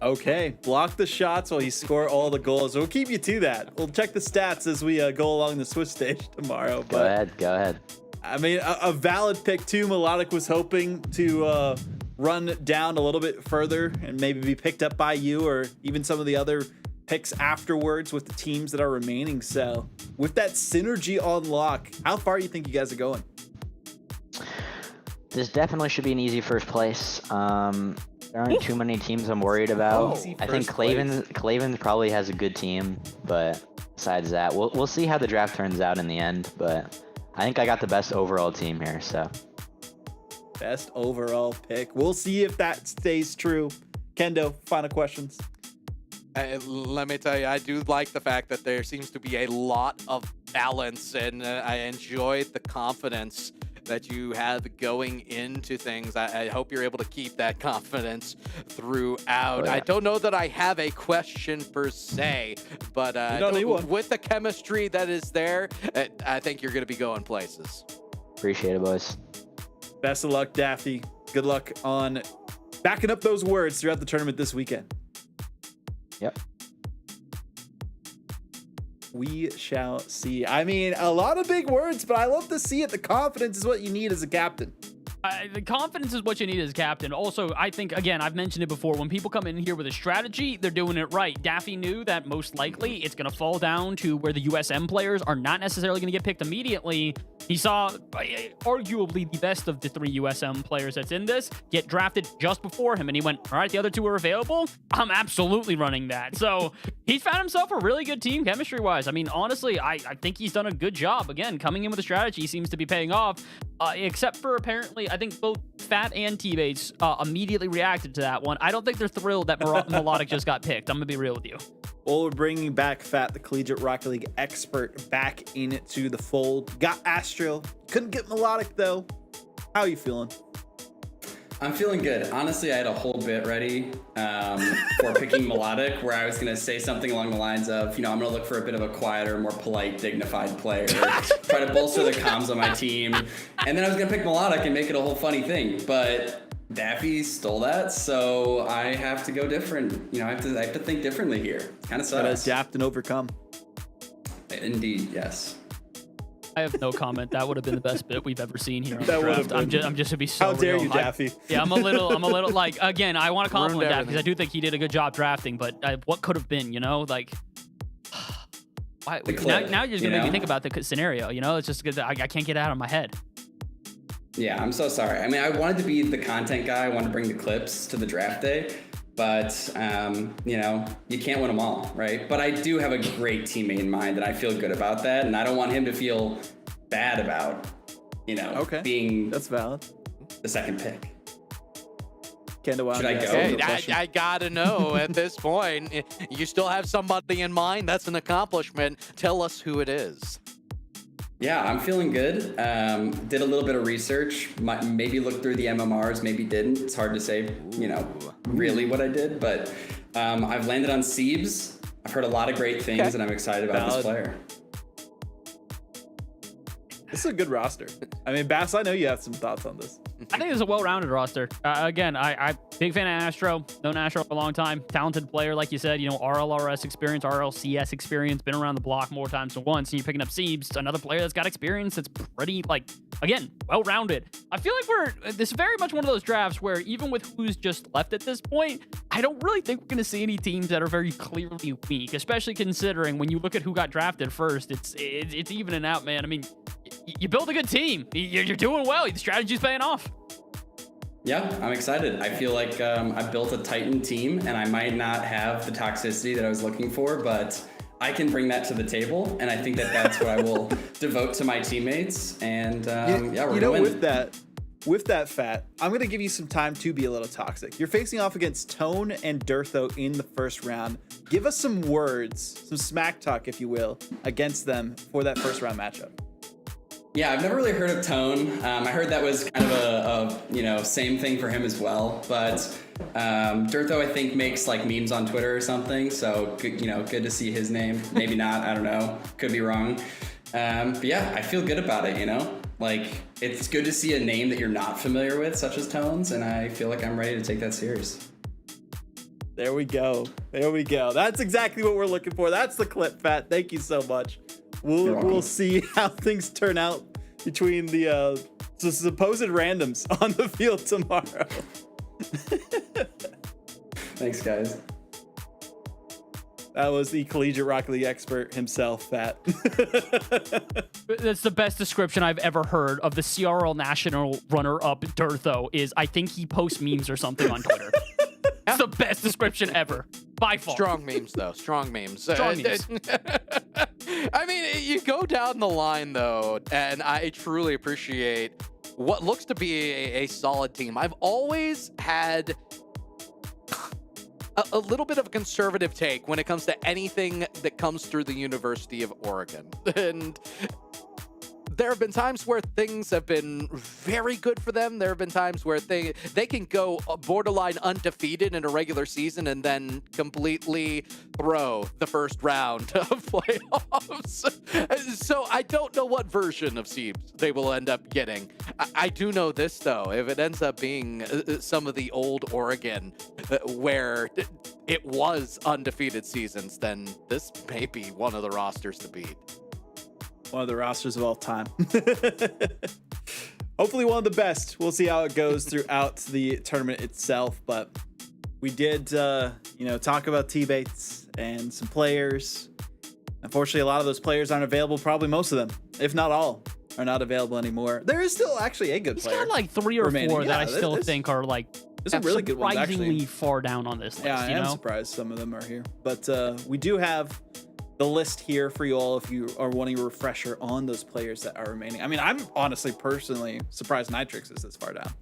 Okay, block the shots while you score all the goals. We'll keep you to that. We'll check the stats as we go along the Swiss stage tomorrow. Go ahead. I mean, a valid pick too. Melodic was hoping to run down a little bit further and maybe be picked up by you or even some of the other picks afterwards with the teams that are remaining. So with that synergy on lock, how far do you think you guys are going? This definitely should be an easy first place. There aren't too many teams I'm worried about. I think Clavin probably has a good team, but besides that, we'll see how the draft turns out in the end. But I think I got the best overall team here. So best overall pick. We'll see if that stays true. Kendo, final questions. Let me tell you, I do like the fact that there seems to be a lot of balance, and I enjoyed the confidence that you have going into things. I hope you're able to keep that confidence throughout. I don't know that I have a question per se, but with the chemistry that is there, I think you're going to be going places. Appreciate it, boys. Best of luck, Daffy. Good luck on backing up those words throughout the tournament this weekend. Yep. We shall see. I mean, a lot of big words, but I love to see it. The confidence is what you need as a captain. The confidence is what you need as captain. Also, I think, again, I've mentioned it before, when people come in here with a strategy, they're doing it right. Daffy knew that most likely it's going to fall down to where the USM players are not necessarily going to get picked immediately. He saw arguably the best of the three USM players that's in this get drafted just before him, and he went, all right, the other two are available. I'm absolutely running that. So he found himself a really good team chemistry-wise. I mean, honestly, I think he's done a good job. Again, coming in with a strategy seems to be paying off, except for apparently, I think both Fat and T-Bates immediately reacted to that one. I don't think they're thrilled that Melodic just got picked. I'm going to be real with you. Well, we're bringing back Fat, the Collegiate Rocket League expert, back into the fold. Got Astral. Couldn't get Melodic, though. How are you feeling? I'm feeling good. Honestly, I had a whole bit ready for picking Melodic, where I was going to say something along the lines of, you know, I'm going to look for a bit of a quieter, more polite, dignified player, try to bolster the comms on my team. And then I was going to pick Melodic and make it a whole funny thing. But Daffy stole that, so I have to go different. You know, I have to think differently here. Kind of sucks. Gotta adapt and overcome. Indeed, yes. I have no comment. That would have been the best bit we've ever seen here on the draft. I'm just to be so How dare real. you, Daffy? I'm a little like, again, I want to compliment Daffy because I do think he did a good job drafting, but what could have been, you know, like. Now you're just gonna make me think about the scenario. You know, it's just because I can't get it out of my head. Yeah, I'm so sorry. I mean, I wanted to be the content guy. I wanted to bring the clips to the draft day, but you know, you can't win them all, right? But I do have a great teammate in mind, and I feel good about that, and I don't want him to feel bad about, you know, being that's valid. The second pick. Kendo, should I go? Hey, I gotta know at this point. You still have somebody in mind. That's an accomplishment. Tell us who it is. Yeah, I'm feeling good. Did a little bit of research. Maybe looked through the MMRs, maybe didn't. It's hard to say, you know, really what I did. But I've landed on Siebes. I've heard a lot of great things, and I'm excited about this player. This is a good roster. I mean, Bass, I know you have some thoughts on this. I think it's a well-rounded roster. Again, I big fan of Astro. Known Astro for a long time. Talented player, like you said. You know, RLRS experience, RLCS experience. Been around the block more times than once. And you're picking up Siebes, another player that's got experience. That's pretty, like, again, well-rounded. I feel like this is very much one of those drafts where even with who's just left at this point, I don't really think we're going to see any teams that are very clearly weak. Especially considering when you look at who got drafted first, it's evening out, man. I mean, you build a good team. You're doing well. The strategy's paying off. Yeah, I'm excited. I feel like I built a Titan team, and I might not have the toxicity that I was looking for, but I can bring that to the table, and I think that's what I will devote to my teammates. And yeah, we're gonna win. With that, Fat, I'm gonna give you some time to be a little toxic. You're facing off against Tone and Durtho in the first round. Give us some words, some smack talk, if you will, against them for that first round matchup. Yeah, I've never really heard of Tone. I heard that was kind of a same thing for him as well. But Durtho, I think, makes like memes on Twitter or something. So good to see his name. Maybe not. I don't know. Could be wrong. But yeah, I feel good about it. Like it's good to see a name that you're not familiar with, such as Tones, and I feel like I'm ready to take that serious. There we go. That's exactly what we're looking for. That's the clip, Fat. Thank you so much. We'll see how things turn out between the supposed randoms on the field tomorrow. Thanks, guys. That was the Collegiate Rocket League expert himself, Fat. That's the best description I've ever heard of the CRL national runner-up Durtho is I think he posts memes or something on Twitter. That's the best description ever, by far. Strong memes, though. Strong memes. Strong memes. I mean, you go down the line, though, and I truly appreciate what looks to be a solid team. I've always had a little bit of a conservative take when it comes to anything that comes through the University of Oregon. And there have been times where things have been very good for them. There have been times where they can go borderline undefeated in a regular season and then completely throw the first round of playoffs. So I don't know what version of Siebes they will end up getting. I do know this, though. If it ends up being some of the old Oregon where it was undefeated seasons, then this may be one of the rosters to beat. One of the rosters of all time. Hopefully one of the best. We'll see how it goes throughout the tournament itself. But we did, talk about teammates and some players. Unfortunately, a lot of those players aren't available. Probably most of them, if not all, are not available anymore. There is still actually a good player. He's got like 3 or 4 that I still think are like there's a really good one, surprisingly far down on this list. Yeah, I am surprised some of them are here. But we do have the list here for you all if you are wanting a refresher on those players that are remaining. I mean, I'm honestly personally surprised Nitrix is this far down.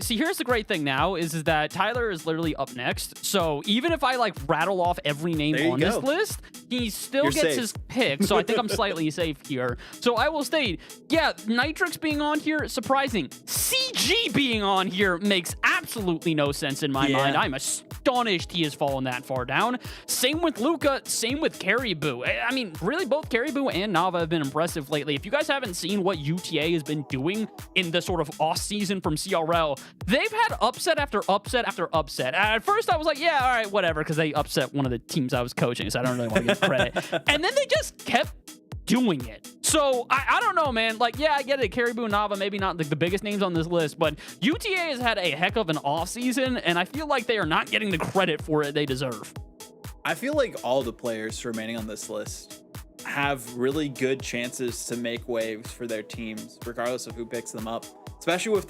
See, here's the great thing now is that Tyler is literally up next. So even if I like rattle off every name on this list, he still gets his pick. So I think I'm slightly safe here. So I will state, yeah, Nitrix being on here, surprising. CG being on here makes absolutely no sense in my mind. I'm astonished he has fallen that far down. Same with Luca, same with Caribou. I mean, really both Caribou and Nava have been impressive lately. If you guys haven't seen what UTA has been doing in the sort of off season from CRL, they've had upset after upset after upset. At first I was like, yeah, all right, whatever, because they upset one of the teams I was coaching, so I don't really want to give credit. And then they just kept doing it. So I don't know, man. Like, yeah, I get it. Caribou and Nava, maybe not the biggest names on this list, but UTA has had a heck of an off season, and I feel like they are not getting the credit for it they deserve. I feel like all the players remaining on this list have really good chances to make waves for their teams, regardless of who picks them up. Especially with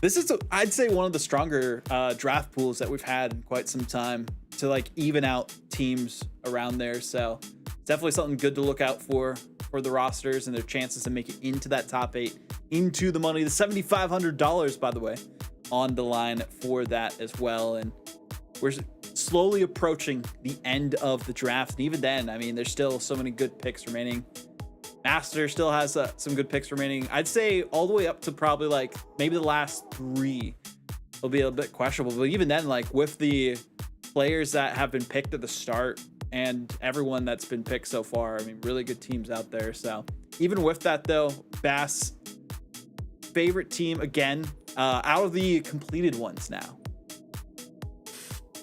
this is, I'd say, one of the stronger draft pools that we've had in quite some time to even out teams around there. So it's definitely something good to look out for the rosters and their chances to make it into that top 8, into the money. The $7,500, by the way, on the line for that as well. And we're slowly approaching the end of the draft. And even then, I mean, there's still so many good picks remaining. Master still has some good picks remaining. I'd say all the way up to probably maybe the last 3 will be a bit questionable. But even then, with the players that have been picked at the start and everyone that's been picked so far. I mean, really good teams out there. So even with that though, Bass, favorite team again, out of the completed ones now.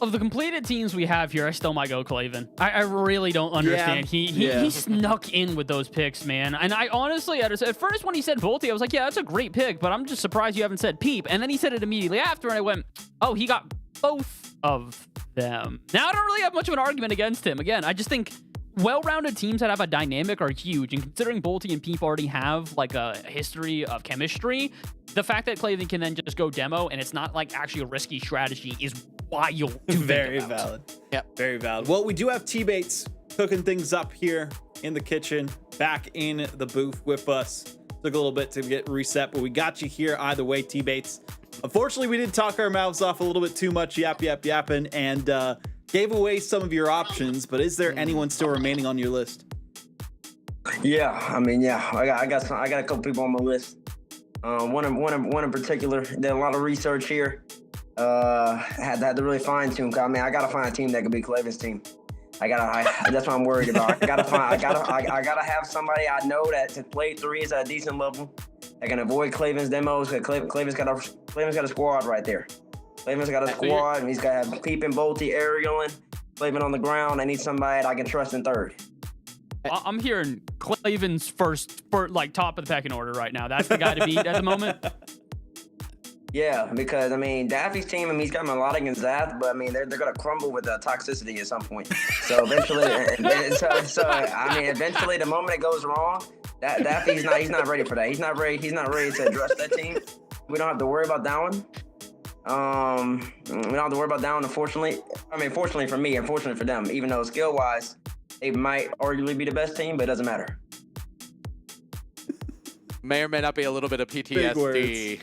Of the completed teams we have here, I still might go Claven. I really don't understand. He snuck in with those picks, man. And I honestly, at first when he said Volti, I was like, yeah, that's a great pick, but I'm just surprised you haven't said Peep. And then he said it immediately after, and I went, oh, he got both of them. Now I don't really have much of an argument against him. Again, I just think well-rounded teams that have a dynamic are huge. And considering Volti and Peep already have like a history of chemistry, the fact that Claven can then just go demo and it's not like actually a risky strategy is wild. Very valid. Yep, very valid. Well, we do have T-Bates cooking things up here in the kitchen, back in the booth with us. Took a little bit to get reset, but we got you here either way, T-Bates. Unfortunately, we did talk our mouths off a little bit too much, yapping, and gave away some of your options, but is there anyone still remaining on your list? Yeah, I mean, I got a couple people on my list. One in particular, did a lot of research here. Had to really fine tune. I mean, I gotta find a team that could be Claven's team. That's what I'm worried about. I gotta have somebody I know that to play threes at a decent level. I can avoid Claven's demos. Claven's got a squad right there. Claven's got a squad, and he's got to have Peep and Volti, Aerialing, Claven on the ground. I need somebody that I can trust in third. I'm hearing Claven's first, like top of the pecking order right now. That's the guy to beat at the moment. Yeah, because I mean, Daffy's team, I mean, he's got melodic and Zath, but I mean, they're gonna crumble with toxicity at some point. So eventually, eventually, the moment it goes wrong, Daffy's he's not ready for that. He's not ready to address that team. We don't have to worry about that one. We don't have to worry about that one. Unfortunately, fortunately for me, unfortunately for them, even though skill-wise, they might arguably be the best team, but it doesn't matter. May or may not be a little bit of PTSD.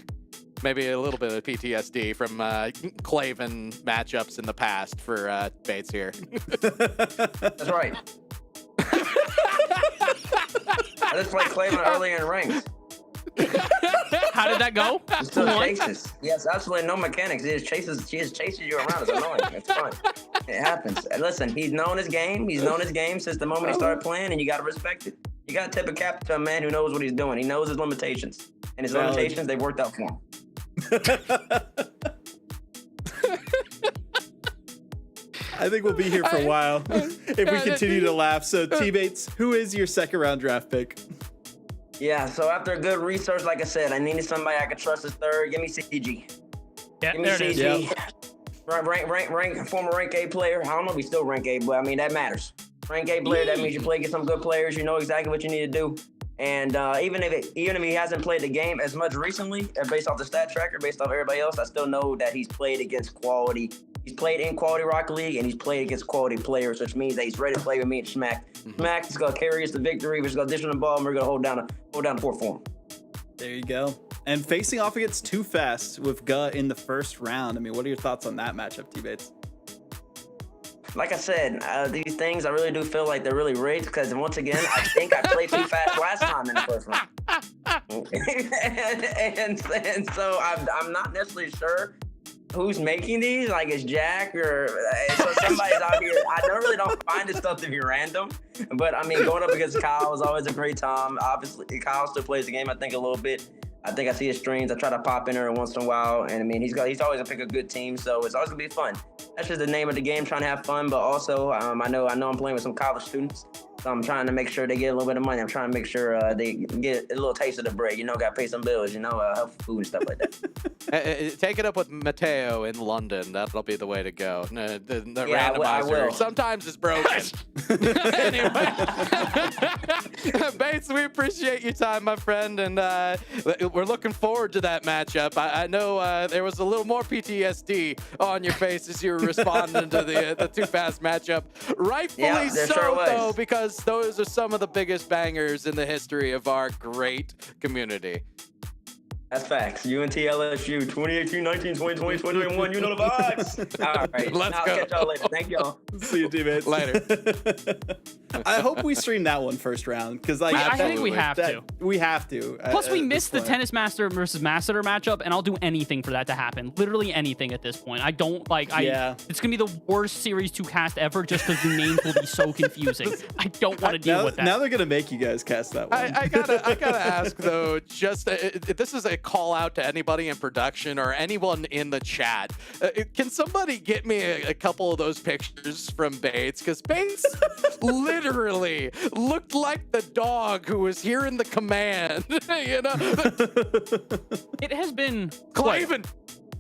Maybe a little bit of PTSD from Claven matchups in the past for Bates here. That's right. I just played Claven earlier in ranks. How did that go? Just chases. Yes, absolutely no mechanics. He just chases you around. It's annoying. It's fun. It happens. And listen, he's known his game. He's known his game since the moment he started playing, and you got to respect it. You got to tip a cap to a man who knows what he's doing. He knows his limitations. And his limitations, they've worked out for him. I think we'll be here for a while if we continue to laugh. So, T-Bates, who is your second round draft pick? Yeah, so after a good research, like I said, I needed somebody I could trust as third. Give me CG. Yeah, give me CG. Rank, former rank A player. I don't know if he's still rank A, but I mean, that matters. Rank A player, that means you play against some good players. You know exactly what you need to do. And even if he hasn't played the game as much recently, based off the stat tracker, based off everybody else, I still know that he's played against quality. He's played in quality Rocket League, and he's played against quality players, which means that he's ready to play with me and Schmack. Schmack is going to carry us to victory. We're just going to dish on the ball, and we're going to hold down the fort for him. There you go. And facing off against Too Fast with Guh in the first round. I mean, what are your thoughts on that matchup, T-Bates? Like I said, these things, I really do feel like they're really rigged because, once again, I think I played Too Fast last time in the first round. and so I'm not necessarily sure who's making these. Like, it's Jack or so somebody's out here. I don't find this stuff to be random. But, I mean, going up against Kyle is always a great time. Obviously, Kyle still plays the game, I think, a little bit. I think I see his streams. I try to pop in there once in a while. And, I mean, he's always going to pick a good team. So it's always going to be fun. That's just the name of the game, trying to have fun. But also, I know I'm playing with some college students. So I'm trying to make sure they get a little bit of money. I'm trying to make sure they get a little taste of the bread. Got to pay some bills, health, food and stuff like that. Take it up with Mateo in London. That'll be the way to go. The Yeah, randomizer I will. sometimes it's broken. Anyway, Bates, we appreciate your time, my friend, and we're looking forward to that matchup. I know there was a little more PTSD on your face as you were responding to the Too Fast matchup. Rightfully Yeah, there so, sure was. though, because those are some of the biggest bangers in the history of our great community. That's facts. UNT, LSU, 2018, 19, 20, 20, 21. You know the vibes. All right. Let's I'll go. catch y'all later. Thank y'all. See you, teammates. Later. I hope we stream that one first round because like I think we have to. We have to. Plus, we at missed this the point. Tennis Master versus Masseter matchup, and I'll do anything for that to happen. Literally anything at this point. I don't like. It's gonna be the worst series to cast ever, just because the names will be so confusing. I don't want to deal with that. Now they're gonna make you guys cast that one. I gotta ask though. Just this is a call out to anybody in production or anyone in the chat. Can somebody get me a couple of those pictures from Bates? Because Bates literally looked like the dog who was hearing the command. You know, It has been Claven.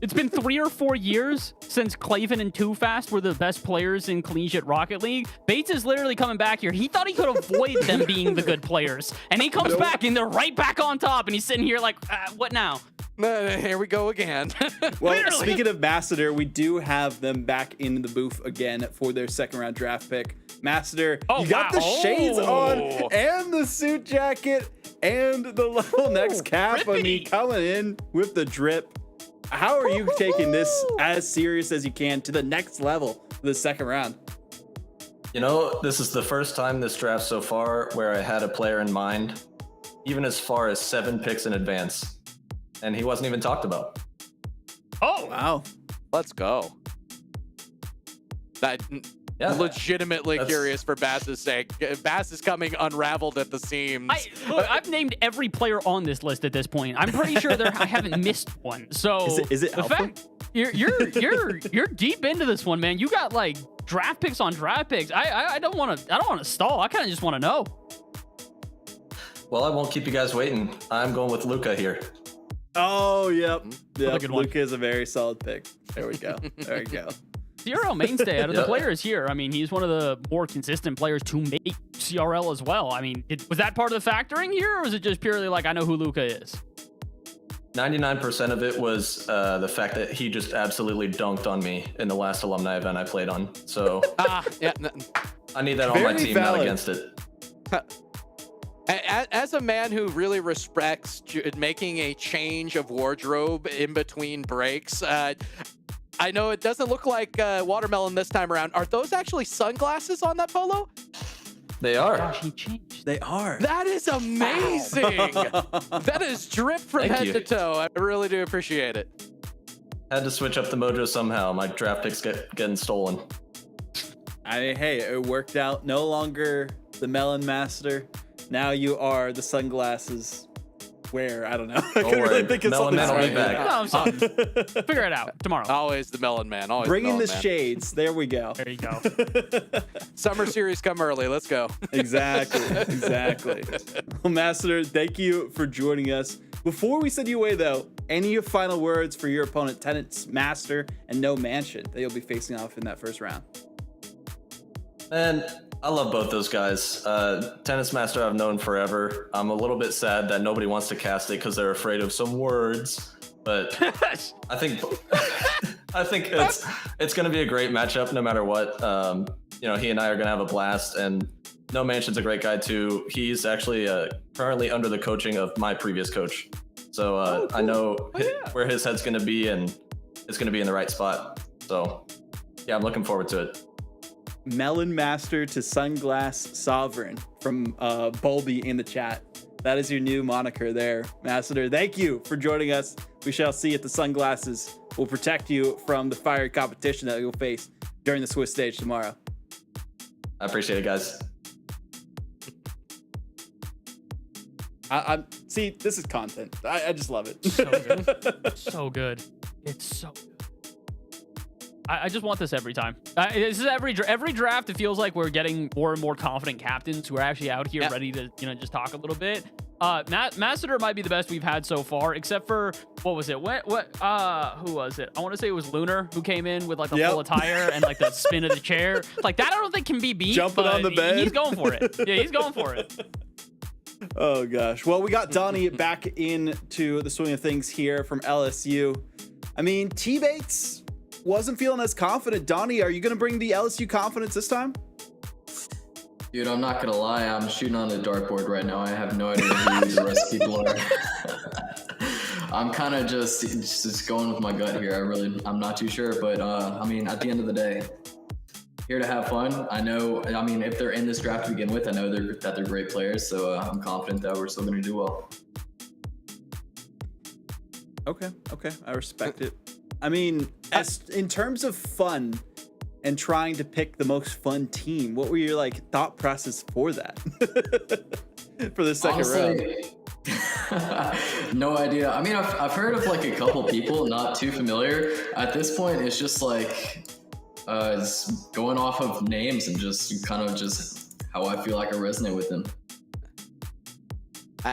It's been 3 or 4 years since Claven and Too Fast were the best players in Collegiate Rocket League. Bates is literally coming back here. He thought he could avoid them being the good players. And he comes back and they're right back on top. And he's sitting here like, what now? Here we go again. Well, Literally. speaking of Masseter, we do have them back in the booth again for their second round draft pick. Masseter, you got the shades on and the suit jacket and the level next cap. I mean, coming in with the drip. How are you taking this as serious as you can to the next level for the second round? You know, this is the first time this draft so far where I had a player in mind, even as far as 7 picks in advance, and he wasn't even talked about. Oh, wow. Let's go. Legitimately curious for Bass's sake. Bass is coming unraveled at the seams. I've named every player on this list at this point. I'm pretty sure I haven't missed one. So is it the Alpha? fact you're deep into this one, man. You got like draft picks on draft picks. I don't want to stall. I kind of just want to know. Well, I won't keep you guys waiting. I'm going with Luca here. Oh, yep. That's a good one. Luca is a very solid pick. There we go. There we go. CRL mainstay out of the players here. I mean, he's one of the more consistent players to make CRL as well. I mean, was that part of the factoring here, or was it just purely like, I know who Luca is? 99% of it was the fact that he just absolutely dunked on me in the last alumni event I played on. So I need that on my team, not against it. As a man who really respects making a change of wardrobe in between breaks, I know it doesn't look like watermelon this time around. Are those actually sunglasses on that polo? They are. Gosh, he changed. They are. That is amazing. That is drip from head to toe. I really do appreciate it. Had to switch up the mojo somehow. My draft picks getting stolen. Hey, it worked out. No longer the Melon Master. Now you are the sunglasses. Where? I don't know. I couldn't really think of something. Man will be back. Figure it out tomorrow. Always the Melon Man. Always Bringing the the Melon Man. shades. There we go. There you go. Summer series come early. Let's go. Exactly. Well, Master, thank you for joining us. Before we send you away, though, any final words for your opponent, Tennis Master and No Mansion, that you'll be facing off in that first round? And I love both those guys. Tennis Master I've known forever. I'm a little bit sad that nobody wants to cast it because they're afraid of some words. But I think it's going to be a great matchup no matter what. He and I are going to have a blast. And No Mansion's a great guy too. He's actually currently under the coaching of my previous coach. So I know where his head's going to be, and it's going to be in the right spot. So yeah, I'm looking forward to it. Melon Master to Sunglass Sovereign from Bulby in the chat. That is your new moniker there, Master. Thank you for joining us. We shall see if the sunglasses will protect you from the fiery competition that you'll face during the Swiss stage tomorrow. I appreciate it, guys. See, this is content. I just love it. So good. So good. It's so good. I just want this every time. This is every draft. It feels like we're getting more and more confident captains who are actually out here ready to just talk a little bit. Masseter might be the best we've had so far, except for what was it? Who was it? I want to say it was Lunar who came in with like the full attire and like the spin of the chair. Like that, I don't think can be beat. Jumping on the bed. He's going for it. Yeah, he's going for it. Oh gosh. Well, we got Donnie back into the swing of things here from LSU. I mean, T-Bates wasn't feeling as confident. Donnie, are you going to bring the LSU confidence this time? Dude, I'm not gonna lie, I'm shooting on the dartboard right now. I have no idea who the rest of people are. I'm kind of just going with my gut here. I'm not too sure, but I mean, at the end of the day, here to have fun. I mean, if they're in this draft to begin with, I know that they're great players, so I'm confident that we're still going to do well. Okay, I respect it. I mean, in terms of fun and trying to pick the most fun team, what were your like thought process for that? For the second round? No idea. I mean, I've heard of like a couple people, not too familiar. At this point, it's just like it's going off of names and just kind of just how I feel like I resonate with them.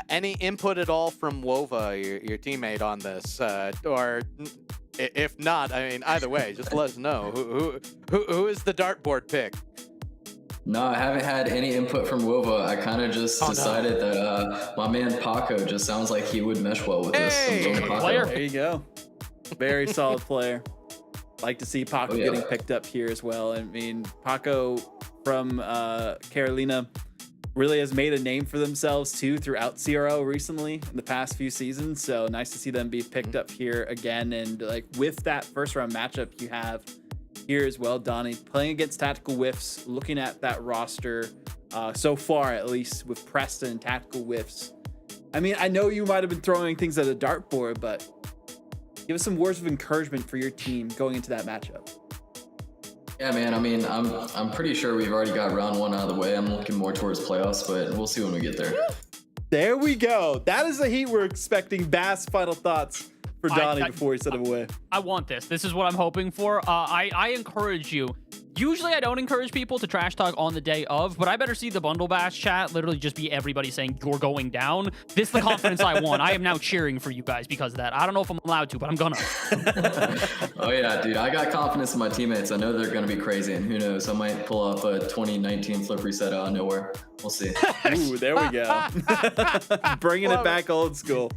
Any input at all from Wova, your teammate, on this, or if not, I mean, either way, just let us know who is the dartboard pick. No, I haven't had any input from Wova. I kind of just decided that my man Paco just sounds like he would mesh well with this. There you go. Very solid player. Like to see Paco getting picked up here as well. I mean, Paco from Carolina really has made a name for themselves too throughout CRO recently in the past few seasons. So nice to see them be picked up here again. And like with that first round matchup you have here as well, Donnie, playing against Tactical Whiffs, looking at that roster so far, at least with Preston and Tactical Whiffs. I mean, I know you might have been throwing things at a dartboard, but give us some words of encouragement for your team going into that matchup. Yeah, man. I mean, I'm pretty sure we've already got round one out of the way. I'm looking more towards playoffs, but we'll see when we get there. There we go. That is the heat we're expecting. Bass, final thoughts for Donnie before we send him away. I want this. This is what I'm hoping for. I encourage you. Usually I don't encourage people to trash talk on the day of, but I better see the Bundle Bash chat literally just be everybody saying you're going down. This is the confidence I want. I am now cheering for you guys because of that. I don't know if I'm allowed to, but I'm gonna. Oh yeah, dude. I got confidence in my teammates. I know they're going to be crazy, and who knows, I might pull off a 2019 flip reset out of nowhere. We'll see. Ooh, there we go. Bringing it back old school.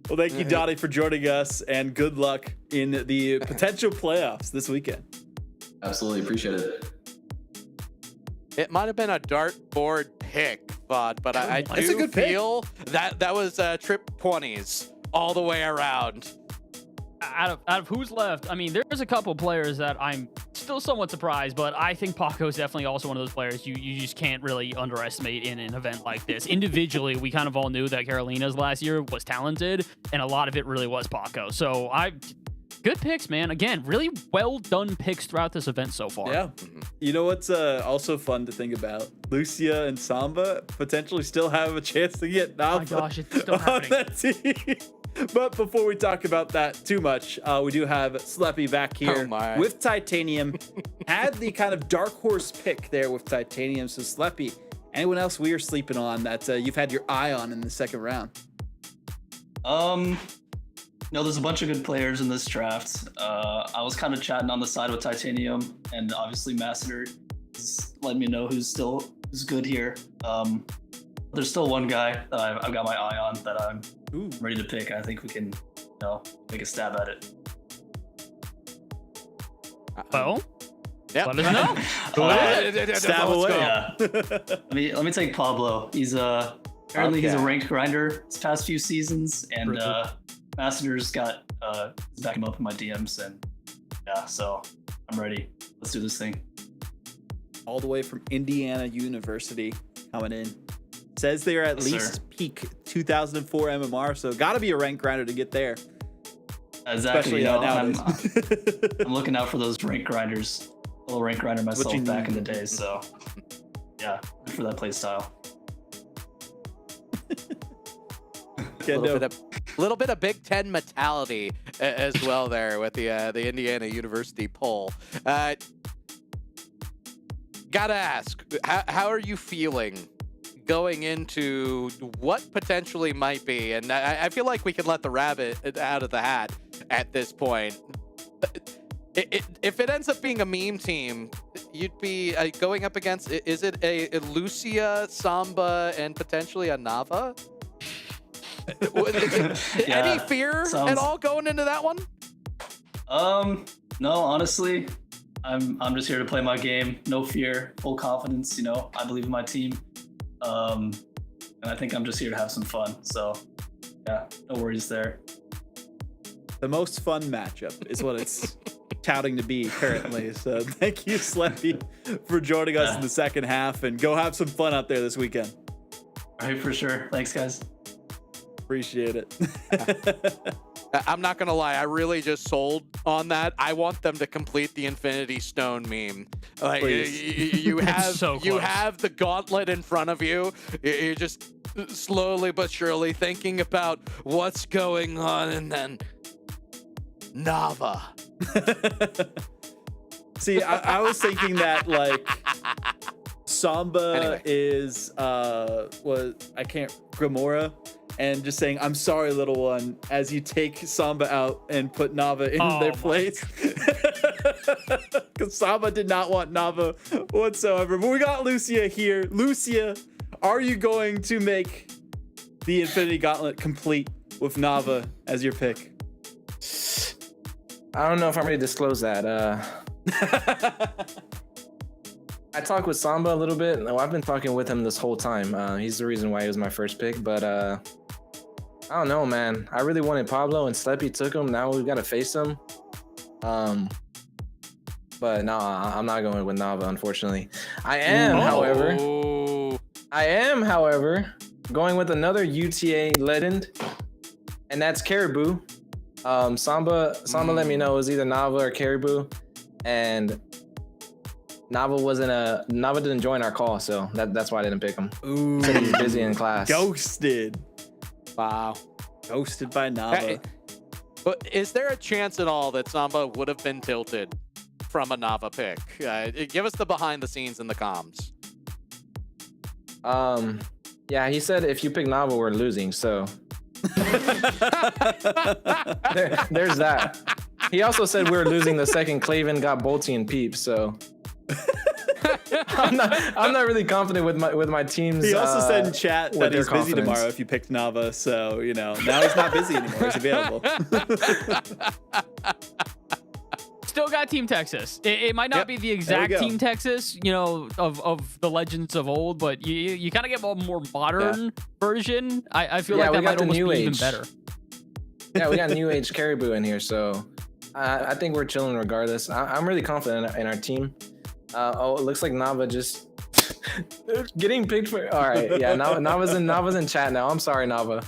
Well, thank you, Donnie, for joining us, and good luck in the potential playoffs this weekend. Absolutely, appreciate it. It might have been a dartboard pick, but I do feel that was trip 20s all the way around. Out of who's left, I mean, there's a couple players that I'm still somewhat surprised, but I think Paco is definitely also one of those players you just can't really underestimate in an event like this. Individually, we kind of all knew that Carolina's last year was talented, and a lot of it really was Paco. So good picks, man. Again, really well done picks throughout this event so far. Yeah. You know what's also fun to think about? Lucia and Samba potentially still have a chance to get Nava. Oh my gosh, it's still happening. That team. But before we talk about that too much, we do have Sleppy back here with Titanium. Had the kind of dark horse pick there with Titanium. So Sleppy, anyone else we are sleeping on that you've had your eye on in the second round? No, there's a bunch of good players in this draft. I was kind of chatting on the side with Titanium, and obviously Master is letting me know who's good here. There's still one guy that I've got my eye on that I'm ready to pick. I think we can, make a stab at it. Well, yep. Let us know. Go ahead. Stab away. Yeah. Let me take Pablo. He's apparently he's a ranked grinder this past few seasons, and Ambassador's got back him up in my DMs, and yeah, so I'm ready. Let's do this thing. All the way from Indiana University coming in. Says they are at least peak 2004 MMR, so got to be a ranked grinder to get there. Exactly. I'm looking out for those rank grinders. A little rank grinder myself back in the day, so yeah, good for that play style. A little bit of Big Ten mentality as well there with the Indiana University poll. Gotta ask, how are you feeling going into what potentially might be? And I feel like we can let the rabbit out of the hat at this point. If it ends up being a meme team, you'd be going up against, is it a Lucia, Samba, and potentially a Nava? Any fear at all going into that one? No, honestly, I'm just here to play my game. No fear, full confidence. I believe in my team, and I think I'm just here to have some fun. So, yeah, no worries there. The most fun matchup is what it's touting to be currently. So thank you, Sleppy, for joining us in the second half, and go have some fun out there this weekend. All right, for sure. Thanks, guys. Appreciate it. I'm not gonna lie, I really just sold on that. I want them to complete the Infinity Stone meme. Like you have you have the gauntlet in front of you. You're just slowly but surely thinking about what's going on, and then Nava. See, I was thinking that like Samba is Gamora, and just saying, "I'm sorry, little one," as you take Samba out and put Nava in their place. Because Samba did not want Nava whatsoever. But we got Lucia here. Lucia, are you going to make the Infinity Gauntlet complete with Nava as your pick? I don't know if I'm ready to disclose that. I talked with Samba a little bit. No, I've been talking with him this whole time. He's the reason why he was my first pick, but I don't know, man. I really wanted Pablo, and Sleppy took him. Now we've got to face him. But no, I'm not going with Nava, unfortunately. I am, however, going with another UTA legend, and that's Caribou. Samba let me know it was either Nava or Caribou, and Nava didn't join our call, so that's why I didn't pick him. Ooh. Said he's busy in class. Ghosted. Wow. Ghosted by Nava. Hey, but is there a chance at all that Samba would have been tilted from a Nava pick? Give us the behind the scenes in the comms. Yeah, he said if you pick Nava, we're losing, so there's that. He also said we're losing the second Claven got Bolty and Peep, so I'm not really confident with my team's. He also said in chat that he's busy tomorrow if you picked Nava, so now he's not busy anymore. He's available. Still got Team Texas. It might not be the exact Team Texas, of the legends of old, but you kind of get a more modern version. I feel like that might almost be even better. Yeah, we got New Age Caribou in here, so I think we're chilling regardless. I'm really confident in our team. It looks like Nava just getting picked for. All right, yeah, Nava's in chat now. I'm sorry, Nava.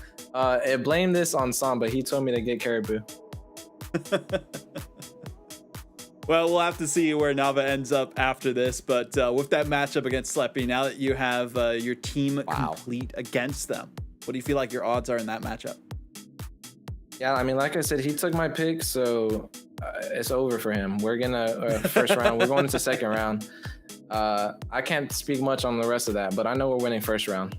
Blame this on Samba. He told me to get Caribou. Well, we'll have to see where Nava ends up after this, but with that matchup against Sleppy, now that you have your team complete against them, what do you feel like your odds are in that matchup? Yeah, I mean, like I said, he took my pick, so it's over for him. We're gonna first round. We're going into second round. I can't speak much on the rest of that, but I know we're winning first round.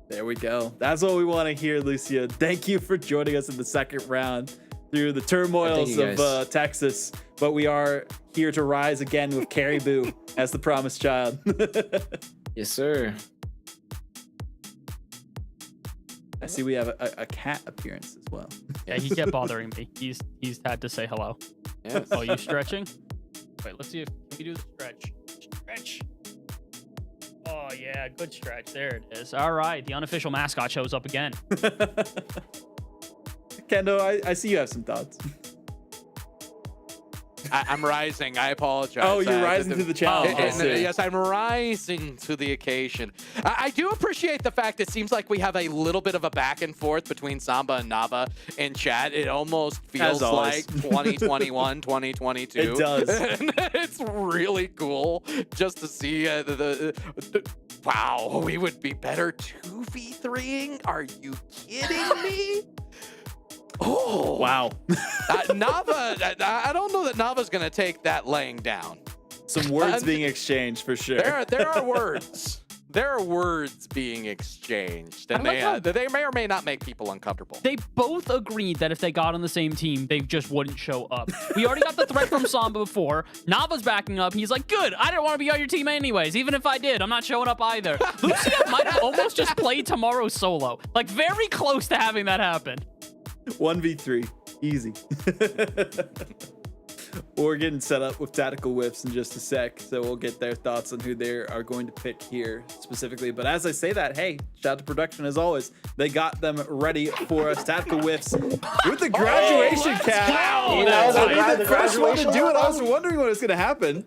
There we go. That's what we want to hear, Lucia. Thank you for joining us in the second round through the turmoils of Texas, but we are here to rise again with Caribou as the promised child. Yes, sir. I see we have a cat appearance as well. Yeah, he kept bothering me. He's had to say hello. Yes. Oh, you stretching? Wait, let's see if we do the stretch. Stretch. Oh yeah, good stretch. There it is. All right, the unofficial mascot shows up again. Kendo, I see you have some thoughts. I'm rising. I apologize. Oh, you're rising to the challenge. Yes, I'm rising to the occasion. I do appreciate the fact it seems like we have a little bit of a back and forth between Samba and Nava in chat. It almost feels like 2021, 2022. It does. It's really cool just to see wow, we would be better 2v3ing? Are you kidding me? Oh wow! Nava, I don't know that Nava's gonna take that laying down. Some words being exchanged for sure. There are words. There are words being exchanged, and they may or may not make people uncomfortable. They both agreed that if they got on the same team, they just wouldn't show up. We already got the threat from Samba before. Nava's backing up. He's like, good, I didn't want to be on your team anyways. Even if I did, I'm not showing up either. Lucia might have almost just played tomorrow solo. Like, very close to having that happen. 1v3. Easy. We're getting set up with Tactical Whiffs in just a sec, so we'll get their thoughts on who they are going to pick here specifically. But as I say that, hey, shout out to production as always. They got them ready for us. Tactical Whiffs with the graduation cap. Wow. You That was the first one to do it. I was wondering what was going to happen.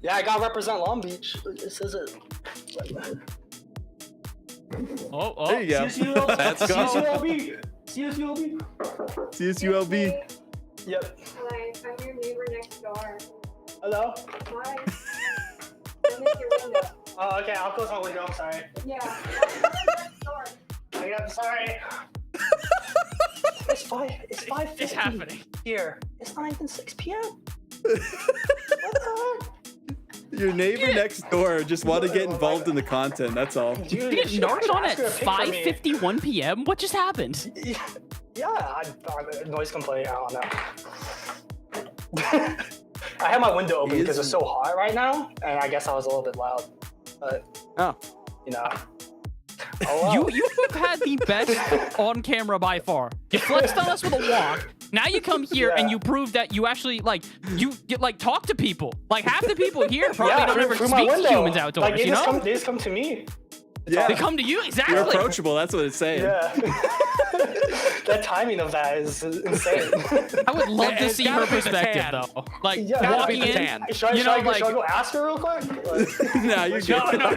Yeah, I gotta represent Long Beach. This is it. Oh, there you go. Let's go. CSULB. CSULB. CSULB. Yep. Hi, I'm your neighbor next door. Hello. Hi. I'm at your window. Oh, okay. I'll close my window. I'm sorry. Yeah. Next door. I'm sorry. It's 5. It's 5:50. It's happening here. It's not even 6 p.m. Your neighbor next door just want to get involved in the content. That's all. You get narked on at 5:51 p.m. What just happened? Yeah, I noise complaint. I don't know. I have my window open because it's so hot right now, and I guess I was a little bit loud. But you know. Oh, You have had the best on camera by far. You flexed on us with a walk. Now you come here and you prove that you actually you get talk to people. Like half the people here probably don't ever speak to humans outdoors. Like, you know? They just come to me. Yeah. They come to you exactly. You're approachable. That's what it's saying. Yeah. That timing of that is insane. I would love to see her perspective though. Like walking in, Should I go ask her real quick? Nah, you're good. No.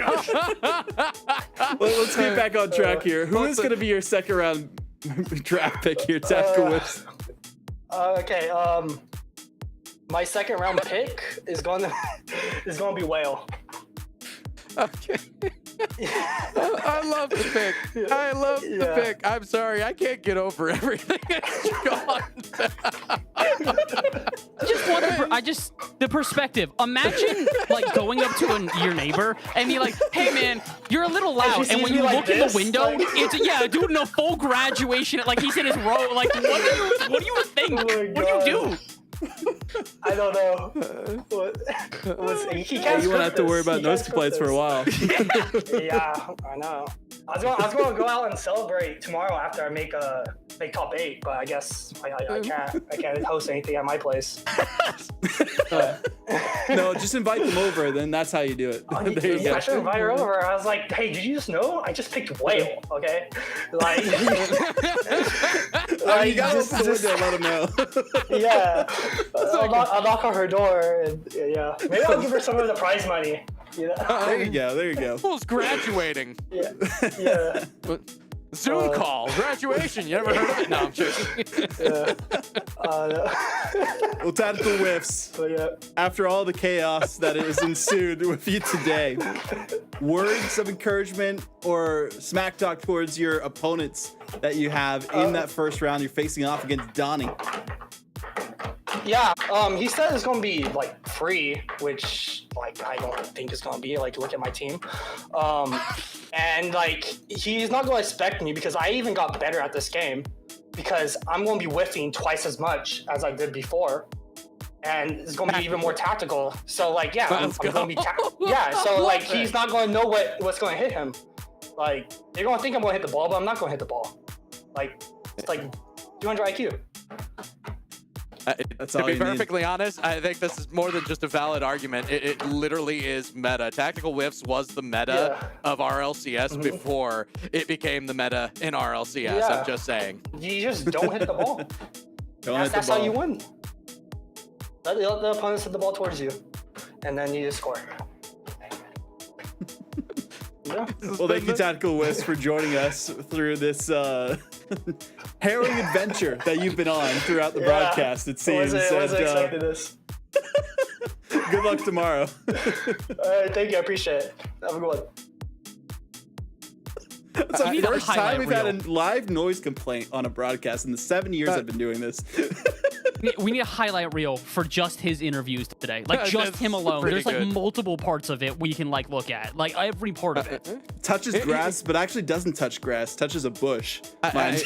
Let's get back on track here. Who is going to be your second round draft pick here, Tactical Whiffs? Okay. My second round pick is going to be Whale. Okay. I love the pick. I love the pick. I'm sorry, I can't get over everything that's gone. The perspective. Imagine going up to your neighbor and be like, "Hey man, you're a little loud." And when you look in the window, it's dude in a full graduation. Like he's in his row. Like what do you think? Oh What do you do? I don't know. He can't You won't have to worry about noise complaints for a while. Yeah, I know. I was going to go out and celebrate tomorrow after I make top 8, but I guess I can't host anything at my place. No, just invite them over. Then that's how you do it. There you go. I should invite her over. I was like, hey, did you just know? I just picked Whale, okay? Like, you gotta open the window, let them know. Yeah. I'll knock on her door, and yeah. Maybe I'll give her some of the prize money. You know? There you go. Who's graduating? Yeah. Zoom call, graduation. You never heard of it? No, I'm joking. Well, Tactical Whiffs, after all the chaos that has ensued with you today, words of encouragement or smack talk towards your opponents that you have in that first round you're facing off against Donnie. Yeah, he said it's gonna be free, which I don't think it's gonna be. Look at my team, and he's not gonna expect me because I even got better at this game because I'm gonna be whiffing twice as much as I did before, and it's gonna be even more tactical. So I'm gonna be So he's not gonna know what's gonna hit him. They're gonna think I'm gonna hit the ball, but I'm not gonna hit the ball. It's 200 IQ. To be perfectly honest, I think this is more than just a valid argument. It literally is meta. Tactical Whiffs was the meta of RLCS before it became the meta in RLCS. I'm just saying. You just don't hit the ball. That's how you win. Let the opponents hit the ball towards you, and then you just score. Yeah. Well, thank you, Tactical Whiffs, for joining us through this harrowing adventure that you've been on throughout the broadcast, it seems. I wasn't expecting this. Good luck tomorrow. All right, thank you. I appreciate it. Have a good one. It's the first time we've had a live noise complaint on a broadcast in the 7 years I've been doing this. We need a highlight reel for just his interviews today. Just him alone. There's multiple parts of it we can look at. Every part of it. Touches grass, but actually doesn't touch grass. Touches a bush. I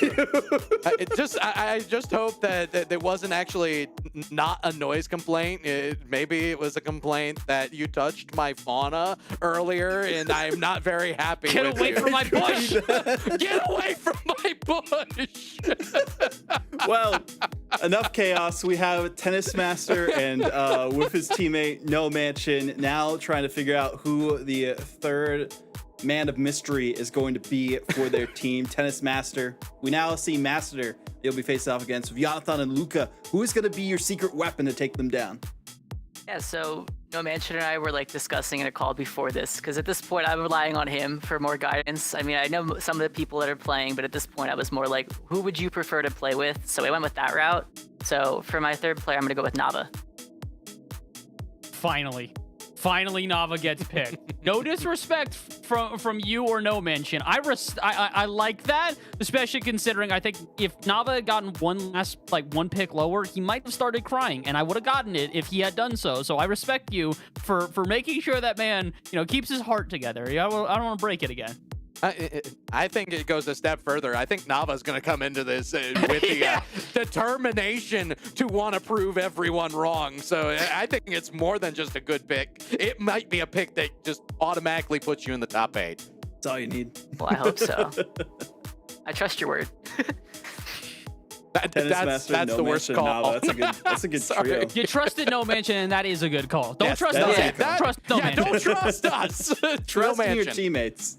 just hope that it wasn't actually not a noise complaint. Maybe it was a complaint that you touched my fauna earlier, and I'm not very happy. Get away from my bush! Get away from my bush! Well, Enough chaos. We have Tennis Master and with his teammate No Mansion now trying to figure out who the third man of mystery is going to be for their team. Tennis Master. We now see Master. They'll be facing off against Jonathan and Luca. Who is going to be your secret weapon to take them down? Yeah, so No Mansion and I were like discussing in a call before this, because at this point I'm relying on him for more guidance. I mean, I know some of the people that are playing, but at this point I was more like, who would you prefer to play with? So I went with that route. So for my third player, I'm going to go with Nava. Finally, Nava gets picked. No disrespect from you or No Mention. I like that, especially considering I think if Nava had gotten one pick lower, he might have started crying, and I would have gotten it if he had done so. So I respect you for making sure that man, keeps his heart together. I don't want to break it again. I think it goes a step further. I think Nava's going to come into this with the determination to want to prove everyone wrong. So I think it's more than just a good pick. It might be a pick that just automatically puts you in the top 8. That's all you need. Well, I hope so. I trust your word. That's the worst call. That's a good trio. You trusted No Mention, and that is a good call. Don't trust us. Trust No Mention. Don't trust us. Trust in your teammates.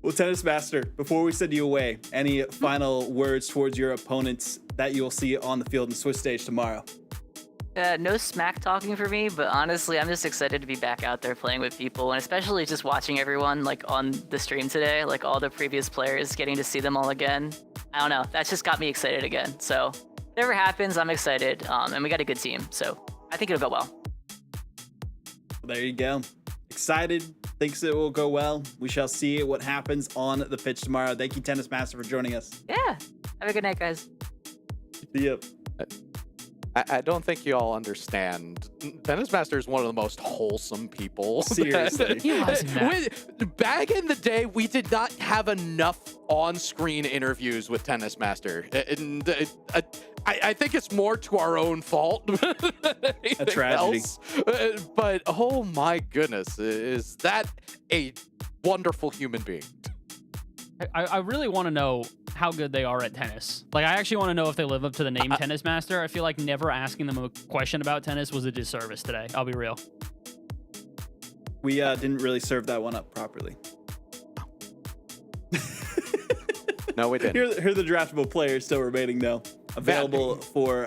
Well, Tennis Master, before we send you away, any final words towards your opponents that you'll see on the field in Swiss stage tomorrow? No smack talking for me, but honestly, I'm just excited to be back out there playing with people, and especially just watching everyone like on the stream today, like all the previous players, getting to see them all again. I don't know, that's just got me excited again. So whatever happens, I'm excited, and we got a good team, so I think it'll go well. There you go. Excited, thinks it will go well. We shall see what happens on the pitch tomorrow. Thank you, Tennis Master, for joining us. Yeah, have a good night, guys. Yep. I don't think you all understand. Tennis Master is one of the most wholesome people. Seriously. Back in the day, we did not have enough on-screen interviews with Tennis Master. And, I think it's more to our own fault. A tragedy. But oh my goodness, is that a wonderful human being? I really want to know how good they are at tennis. Like, I actually want to know if they live up to the name Tennis Master. I feel like never asking them a question about tennis was a disservice today. I'll be real. We didn't really serve that one up properly. No, we didn't. Here are the draftable players still remaining, though. Available for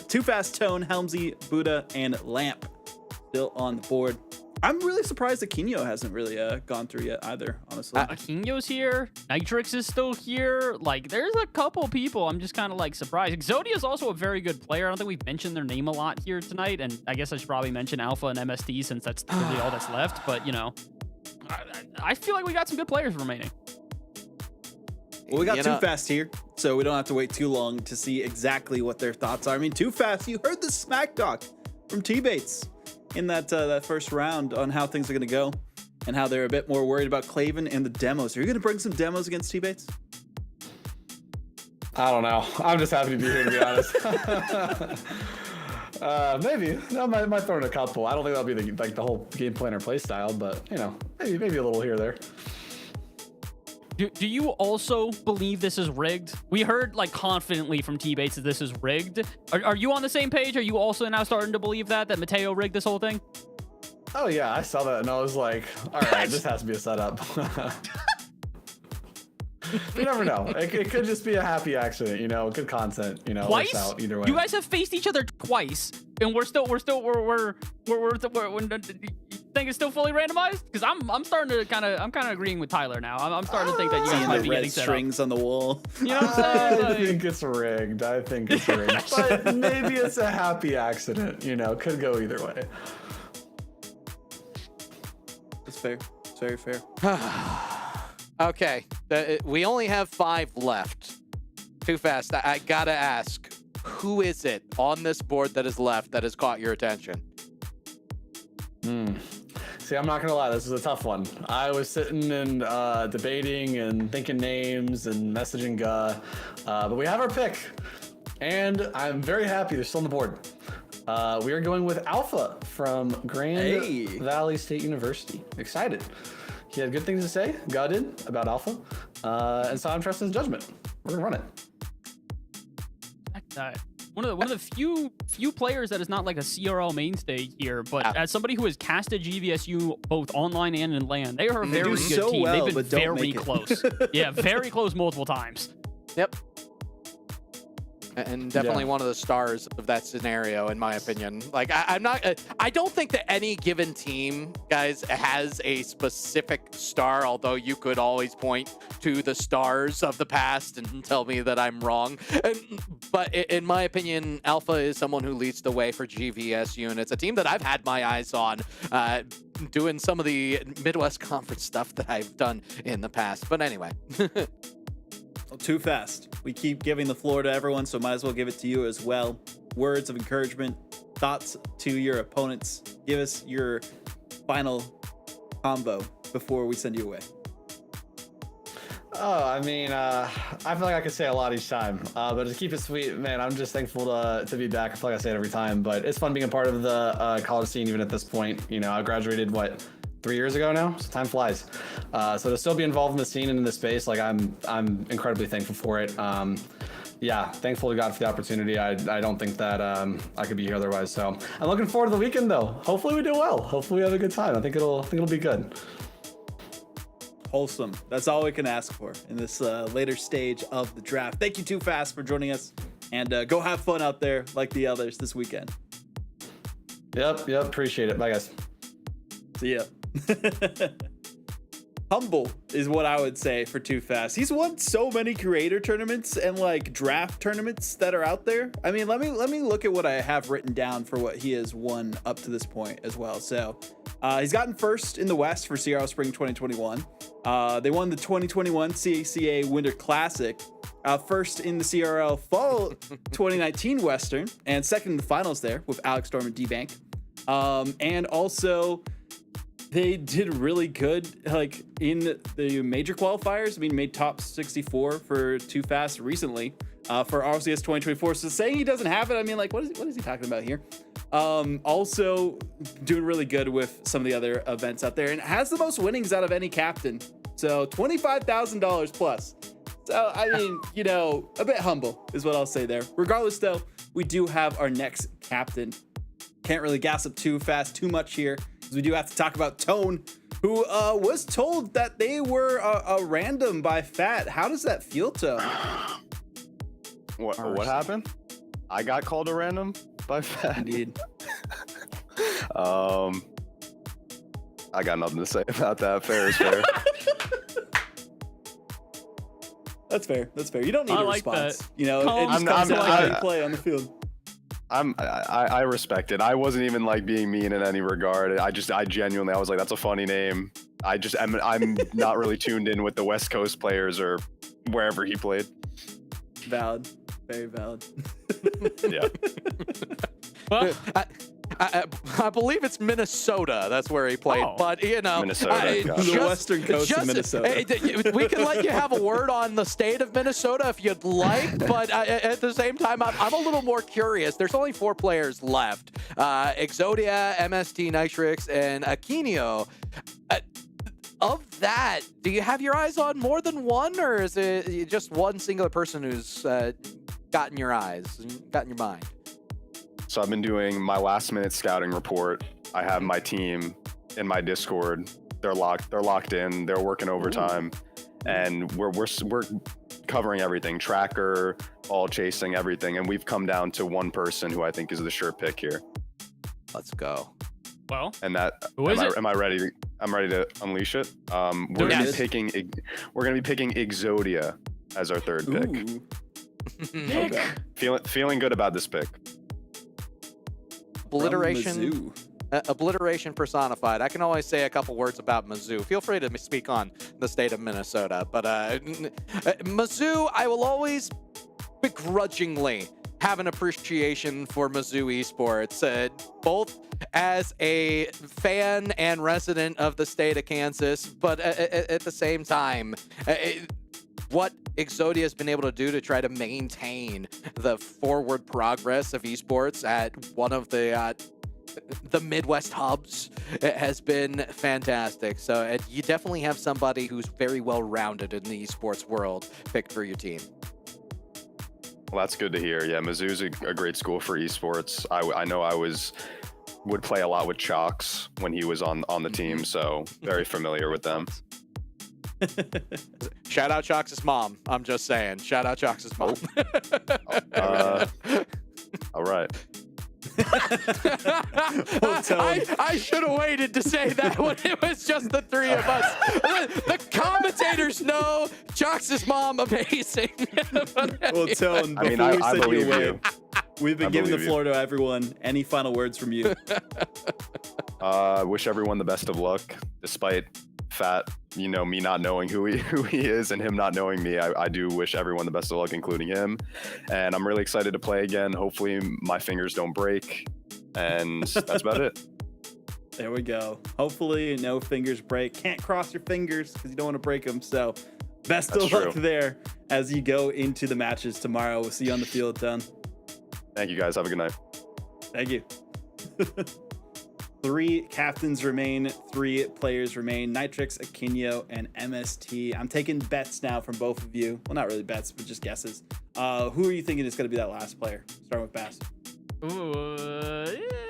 Too Fast Tone, Helmsy, Buddha, and Lamp. Still on the board. I'm really surprised Aquino hasn't really gone through yet either, honestly. Aquino's here. Nitrix is still here. Like, there's a couple people I'm just kind of like surprised. Exodia is also a very good player. I don't think we've mentioned their name a lot here tonight, and I guess I should probably mention Alpha and MSD since that's really all that's left. But, I feel like we got some good players remaining. Well, we got Too Fast here, so we don't have to wait too long to see exactly what their thoughts are. I mean, Too Fast, you heard the smack talk from T-Bates in that first round on how things are going to go and how they're a bit more worried about Claven and the demos. Are you going to bring some demos against T-Bates? I don't know. I'm just happy to be here, to be honest. Maybe. I might throw in a couple. I don't think that'll be the whole game plan or play style, but, maybe a little here or there. Do you also believe this is rigged? We heard confidently from T-Bates that this is rigged. Are you on the same page? Are you also now starting to believe that Mateo rigged this whole thing? Oh yeah, I saw that and I was like, all right, this has to be a setup. You never know. It could just be a happy accident, good content, Twice? Works out either way. You guys have faced each other twice, and we're think it's still fully randomized? Because I'm starting to kind of agreeing with Tyler now. I'm starting to think that you guys might be getting set strings on the wall. You know what I'm saying? I think it's rigged. But maybe it's a happy accident. Could go either way. That's fair. It's very fair. Okay, we only have 5 left. Too Fast. I gotta ask, who is it on this board that is left that has caught your attention? See, I'm not gonna lie, this is a tough one. I was sitting and debating and thinking names and messaging but we have our pick, and I'm very happy they're still on the board. We are going with Alpha from Grand Valley State University. Excited. He had good things to say, got in about Alpha, and so I'm trusting his judgment. We're gonna run it. one of the few players that is not like a CRL mainstay here, but as somebody who has casted GVSU both online and in LAN, they are a very good so team. well, They've been but don't very make it. close. Yeah, very close multiple times. Yep. And definitely one of the stars of that scenario, in my opinion. Like, I don't think that any given team, guys, has a specific star, although you could always point to the stars of the past and tell me that I'm wrong. But in my opinion, Alpha is someone who leads the way for GVSU, and it's a team that I've had my eyes on doing some of the Midwest Conference stuff that I've done in the past. But anyway. Too fast. We keep giving the floor to everyone, so might as well give it to you as well. Words of encouragement, thoughts to your opponents. Give us your final combo before we send you away. Oh, I mean, I feel like I could say a lot each time, but to keep it sweet, man, I'm just thankful to be back. I feel like I say it every time, but it's fun being a part of the college scene even at this point. You know, I graduated, 3 years ago now, so time flies. So to still be involved in the scene and in the space, like I'm incredibly thankful for it. Yeah, thankful to God for the opportunity. I don't think that I could be here otherwise. So I'm looking forward to the weekend though. Hopefully we do well. Hopefully we have a good time. I think it'll be good. Wholesome. That's all we can ask for in this later stage of the draft. Thank you, Too Fast, for joining us, and go have fun out there like the others this weekend. Yep. Appreciate it. Bye, guys. See ya. Humble is what I would say for Too Fast. He's won so many creator tournaments and like draft tournaments that are out there. I mean, let me look at what I have written down for what he has won up to this point as well. So he's gotten first in the West for CRL Spring 2021. They won the 2021 CACA Winter Classic, first in the CRL Fall 2019 Western, and second in the finals there with Alex Storm and D-Bank. And also they did really good like in the major qualifiers. I mean, made top 64 for Too Fast recently for RCS 2024. So saying he doesn't have it, I mean, like, what is he talking about here? Also doing really good with some of the other events out there, and has the most winnings out of any captain. So $25,000 plus. So, I mean, you know, a bit humble is what I'll say there. Regardless, though, we do have our next captain. Can't really gas up Too Fast too much here, because we do have to talk about Tone, who was told that they were a random by Fat. How does that feel, Tone? What happened? I got called a random by Fat. Indeed. I got nothing to say about that. Fair is fair. That's fair. You don't need a like response. that. You know, it just comes to how you play on the field. I respect it. I wasn't even like being mean in any regard. I genuinely, I was like, that's a funny name. I'm not really tuned in with the West Coast players or wherever he played. Valid. Very valid. Yeah. Well, I believe it's Minnesota. That's where he played. Oh. But, you know, Minnesota, the western coast of Minnesota. We can let you have a word on the state of Minnesota if you'd like. But at the same time, I'm a little more curious. There's only 4 players left. Exodia, MST Nitrix, and Aquino. Of that, do you have your eyes on more than one, or is it just one singular person who's gotten your eyes, gotten your mind? So I've been doing my last minute scouting report. I have my team in my Discord. They're locked in. They're working overtime, and we're covering everything, tracker, ball chasing, everything. And we've come down to one person who I think is the sure pick here. Let's go. Well, And that who is it? am I ready? I'm ready to unleash it. We're gonna be picking Exodia as our third pick. Okay. Feeling good about this pick. Obliteration personified. I can always say a couple words about Mizzou. Feel free to speak on the state of Minnesota. But Mizzou, I will always begrudgingly have an appreciation for Mizzou esports, both as a fan and resident of the state of Kansas, but at the same time, what Exodia has been able to do to try to maintain the forward progress of esports at one of the Midwest hubs has been fantastic. So you definitely have somebody who's very well rounded in the esports world picked for your team. Well, that's good to hear. Yeah, Mizzou's a great school for esports. I know I would play a lot with Chalks when he was on the team, so very familiar with them. Shout out Chalks' mom. I'm just saying. Shout out Chalks' mom. All right. I should have waited to say that when it was just the three of us. The commentators know Chalks' mom amazing. Well, Tone, I mean, before we I send believe away, you. we've been I giving the believe floor to everyone. Any final words from you? Wish everyone the best of luck, despite Fat, me not knowing who he is and him not knowing me. I do wish everyone the best of luck, including him. And I'm really excited to play again. Hopefully my fingers don't break. And that's about it. There we go. Hopefully no fingers break. Can't cross your fingers because you don't want to break them. So best of luck there as you go into the matches tomorrow. We'll see you on the field, Ton. Thank you, guys. Have a good night. Thank you. 3 captains remain, 3 players remain, Nitrix, Akinyo, and MST. I'm taking bets now from both of you. Well, not really bets, but just guesses. Who are you thinking is going to be that last player? Starting with Bass. Ooh,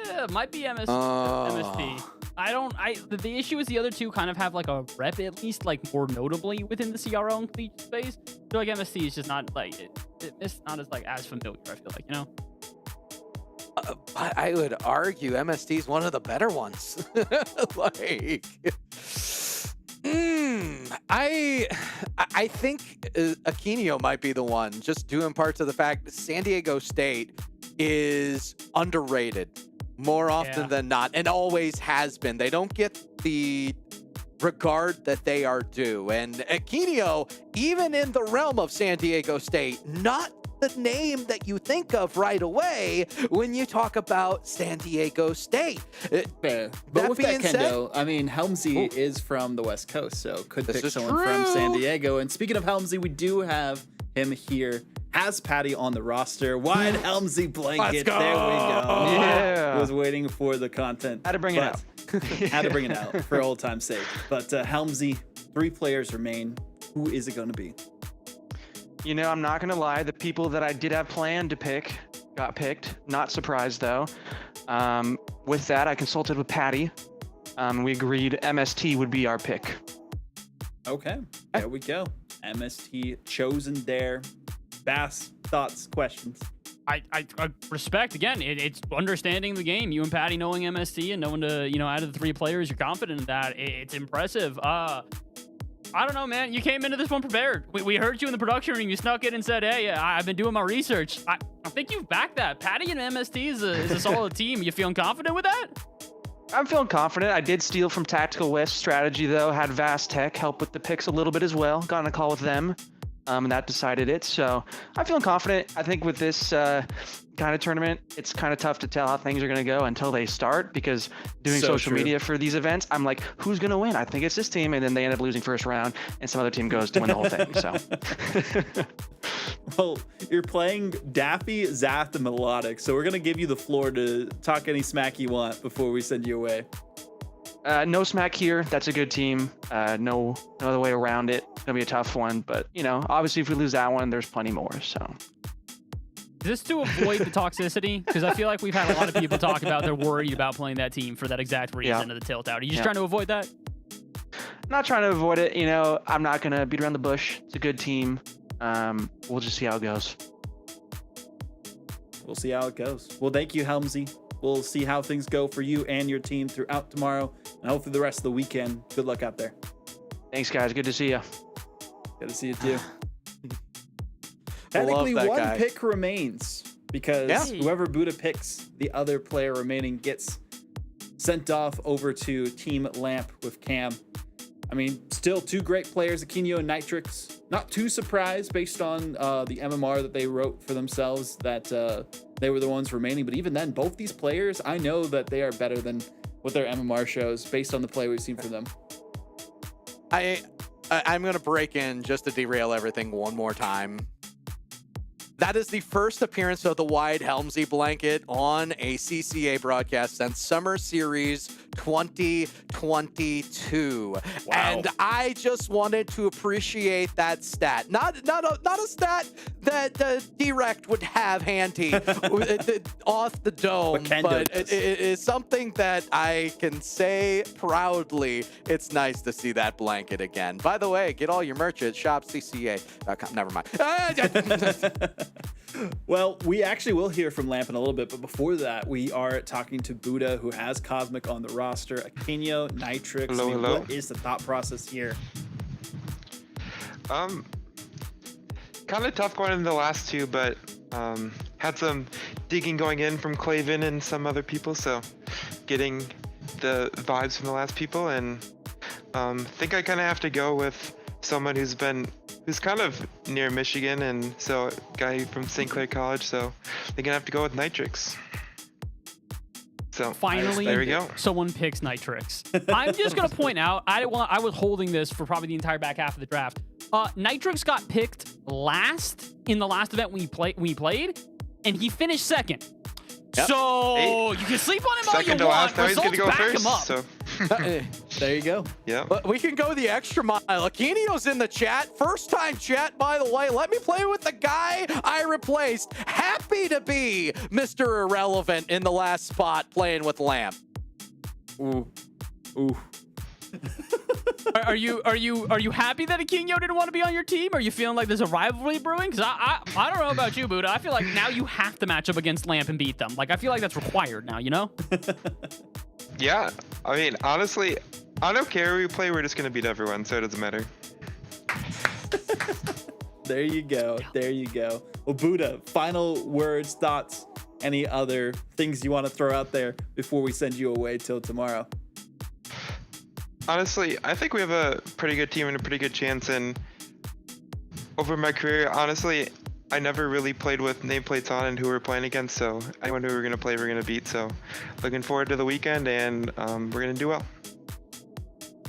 yeah, it might be MST. The issue is the other two kind of have like a rep, at least like more notably within the CRO and Cleach space. I feel like MST is just not like, it's not as like as familiar, I feel like, I would argue MST is one of the better ones. I think Akinyo might be the one, just due in part to the fact that San Diego State is underrated more often than not, and always has been. They don't get the regard that they are due. And Akinyo, even in the realm of San Diego State, not the name that you think of right away when you talk about San Diego State. Fair. But with that, Kendo, I mean, Helmsy is from the West Coast, so could pick someone from San Diego. And speaking of Helmsy, we do have him here. Has Patty on the roster. Wide Helmsy blanket. There we go. Yeah. Was waiting for the content. Had to bring it out. Had to bring it out for old time's sake. But Helmsy, 3 players remain. Who is it going to be? I'm not going to lie. The people that I did have planned to pick got picked. Not surprised, though. With that, I consulted with Patty. We agreed MST would be our pick. Okay, there we go. MST chosen there. Bass, thoughts, questions? I respect, again, it's understanding the game. You and Patty knowing MST and knowing out of the 3 players, you're confident in that. It's impressive. I don't know, man. You came into this one prepared. We heard you in the production room. You snuck in and said, hey, I've been doing my research. I think you've backed that. Patty and MST is a solid team. You feeling confident with that? I'm feeling confident. I did steal from Tactical West strategy, though. Had Vast Tech help with the picks a little bit as well. Got on a call with them, and that decided it. So I'm feeling confident. I think with this kind of tournament, it's kind of tough to tell how things are going to go until they start, because doing social media for these events, I'm like, who's going to win? I think it's this team, and then they end up losing first round, and some other team goes to win the whole thing. So, well, you're playing Daffy, Zath, and Melodic, so we're going to give you the floor to talk any smack you want before we send you away. No smack here. That's a good team. No other way around it. It's going to be a tough one, but, obviously if we lose that one, there's plenty more, so. Is this to avoid the toxicity? Because I feel like we've had a lot of people talk about they're worried about playing that team for that exact reason of the tilt out. Are you just trying to avoid that? Not trying to avoid it. I'm not going to beat around the bush. It's a good team. We'll just see how it goes. We'll see how it goes. Well, thank you, Helmsy. We'll see how things go for you and your team throughout tomorrow and hopefully the rest of the weekend. Good luck out there. Thanks, guys. Good to see you. Good to see you, too. Technically, one pick remains because whoever Buddha picks, the other player remaining gets sent off over to Team Lamp with Cam. I mean, still 2 great players, Akinyo and Nitrix. Not too surprised based on the MMR that they wrote for themselves that they were the ones remaining. But even then, both these players, I know that they are better than what their MMR shows based on the play we've seen from them. I'm going to break in just to derail everything one more time. That is the first appearance of the wide Helmsy blanket on a CCA broadcast since Summer Series 2022. And I just wanted to appreciate that stat. Not a stat that Direct would have handy off the dome, but it is something that I can say proudly. It's nice to see that blanket again. By the way, get all your merch at shopcca.com. Never mind. Well, we actually will hear from Lamp in a little bit, but before that, we are talking to Buddha, who has Cosmic on the roster, Akinyo, Nitrix. Hello. What is the thought process here? Kind of tough going into the last two, but had some digging going in from Claven and some other people, so getting the vibes from the last people, and think I kind of have to go with someone who's kind of near Michigan, and so a guy from St. Clair College, so they're gonna have to go with Nitrix. So finally, there we go. Someone picks Nitrix. I'm just gonna point out, I was holding this for probably the entire back half of the draft. Nitrix got picked last in the last event we played, and he finished second. Yep. So you can sleep on him all you Second to want. last, now he's Results gonna go back first. him up. So there you go. Yeah. But we can go the extra mile. Akinyo's in the chat. First time chat, by the way. Let me play with the guy I replaced. Happy to be Mr. Irrelevant in the last spot playing with Lamp. Ooh. Are you happy that Akinyo didn't want to be on your team? Are you feeling like there's a rivalry brewing? Because I don't know about you, Buddha. I feel like now you have to match up against Lamp and beat them. Like, I feel like that's required now, you know? yeah, I mean, honestly, I don't care who we play. We're just gonna beat everyone, so it doesn't matter. There you go. Well, Buddha, final words, thoughts, any other things you want to throw out there before we send you away till tomorrow? Honestly, I think we have a pretty good team and a pretty good chance. And over my career, honestly, I never really played with nameplates on and who we're playing against. So anyone who we're going to play, we're going to beat. So looking forward to the weekend, and we're going to do well.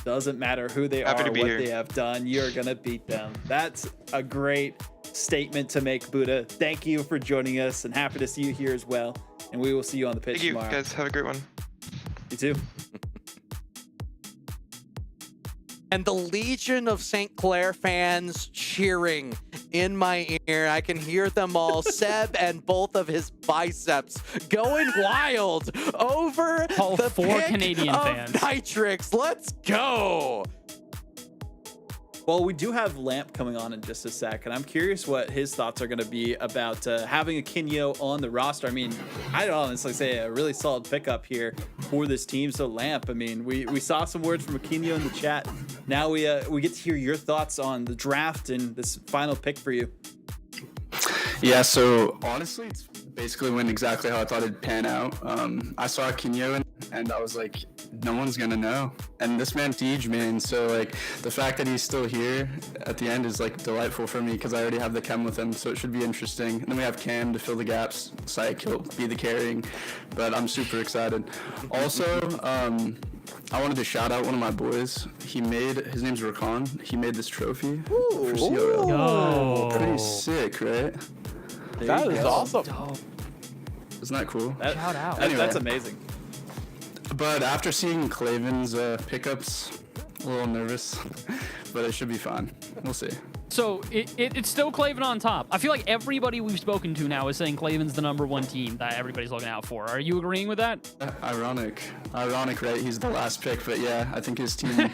Doesn't matter who they Happy are, to be what here. they have done, you're going to beat them. That's a great statement to make, Buddha. Thank you for joining us, and happy to see you here as well. And we will see you on the pitch Thank you, tomorrow. guys. Have a great one. You too. And the legion of St. Clair fans cheering in my ear. I can hear them all. Seb and both of his biceps going wild over the 4 pick Canadian of fans. Nitrix. Let's go. Well, we do have Lamp coming on in just a sec, and I'm curious what his thoughts are going to be about having Akinyo on the roster. I mean, I'd honestly say a really solid pickup here for this team. So, Lamp, I mean, we saw some words from Akinyo in the chat. Now we get to hear your thoughts on the draft and this final pick for you. Yeah, so honestly, it's basically went exactly how I thought it'd pan out. I saw Akinyo and I was like, no one's gonna know. And this man Deej, man, so like the fact that he's still here at the end is like delightful for me because I already have the chem with him, so it should be interesting. And then we have Cam to fill the gaps. Psych, he'll be the carrying, but I'm super excited. Also, I wanted to shout out one of my boys. His name's Rakan. He made this trophy for CRL. Oh. Pretty sick, right? That is awesome. Isn't that cool? Shout out. Anyway. That's amazing. But after seeing Claven's pickups, a little nervous, but it should be fine. We'll see. So it's still Claven on top. I feel like everybody we've spoken to now is saying Claven's the #1 team that everybody's looking out for. Are you agreeing with that? Ironic, right? He's the last pick, but yeah, I think his team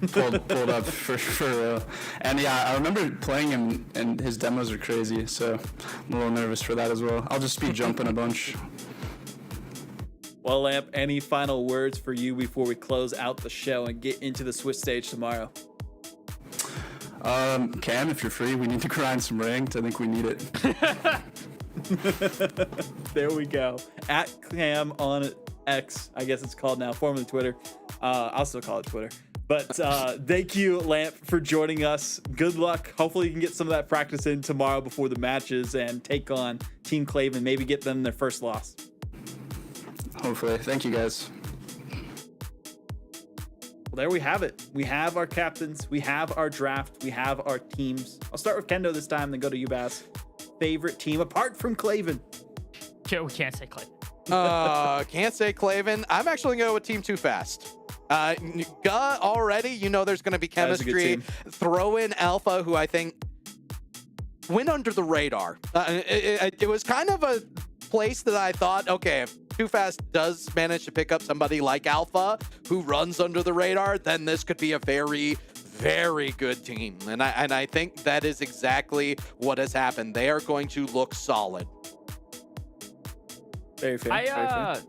pulled up for real. And yeah, I remember playing him, and his demos are crazy, so I'm a little nervous for that as well. I'll just be jumping a bunch. Well, Lamp, any final words for you before we close out the show and get into the Swiss stage tomorrow? Cam, if you're free, we need to grind some ranked. I think we need it. There we go. At Cam on X, I guess it's called now, formerly Twitter. I'll still call it Twitter. But thank you, Lamp, for joining us. Good luck. Hopefully you can get some of that practice in tomorrow before the matches and take on Team Claven, maybe get them their first loss. Hopefully. Thank you, guys. Well, there we have it. We have our captains. We have our draft. We have our teams. I'll start with Kendo this time, then go to you, Bass. Favorite team apart from Claven? We can't say Claven. Can't say Clavin. I'm actually going to go with Team Too Fast. Already, you know there's going to be That is a good chemistry. team. Throw in Alpha, who I think went under the radar. It was kind of a place that I thought, okay, if Too Fast does manage to pick up somebody like Alpha, who runs under the radar, then this could be a very, very good team. And I think that is exactly what has happened. They are going to look solid. Very fair. very fair.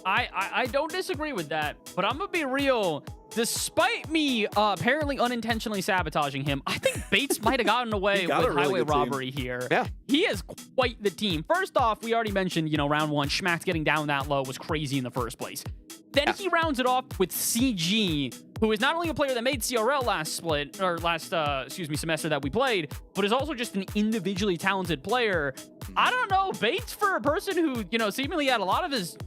I don't disagree with that, but I'm gonna be real. Despite me apparently unintentionally sabotaging him, I think Bates might have gotten away He with got a really highway good team. robbery here. Yeah. He is quite the team. First off, we already mentioned, round one, Schmack's getting down that low was crazy in the first place. Then he rounds it off with CG, who is not only a player that made CRL last semester that we played, but is also just an individually talented player. I don't know, Bates, for a person who, seemingly had a lot of his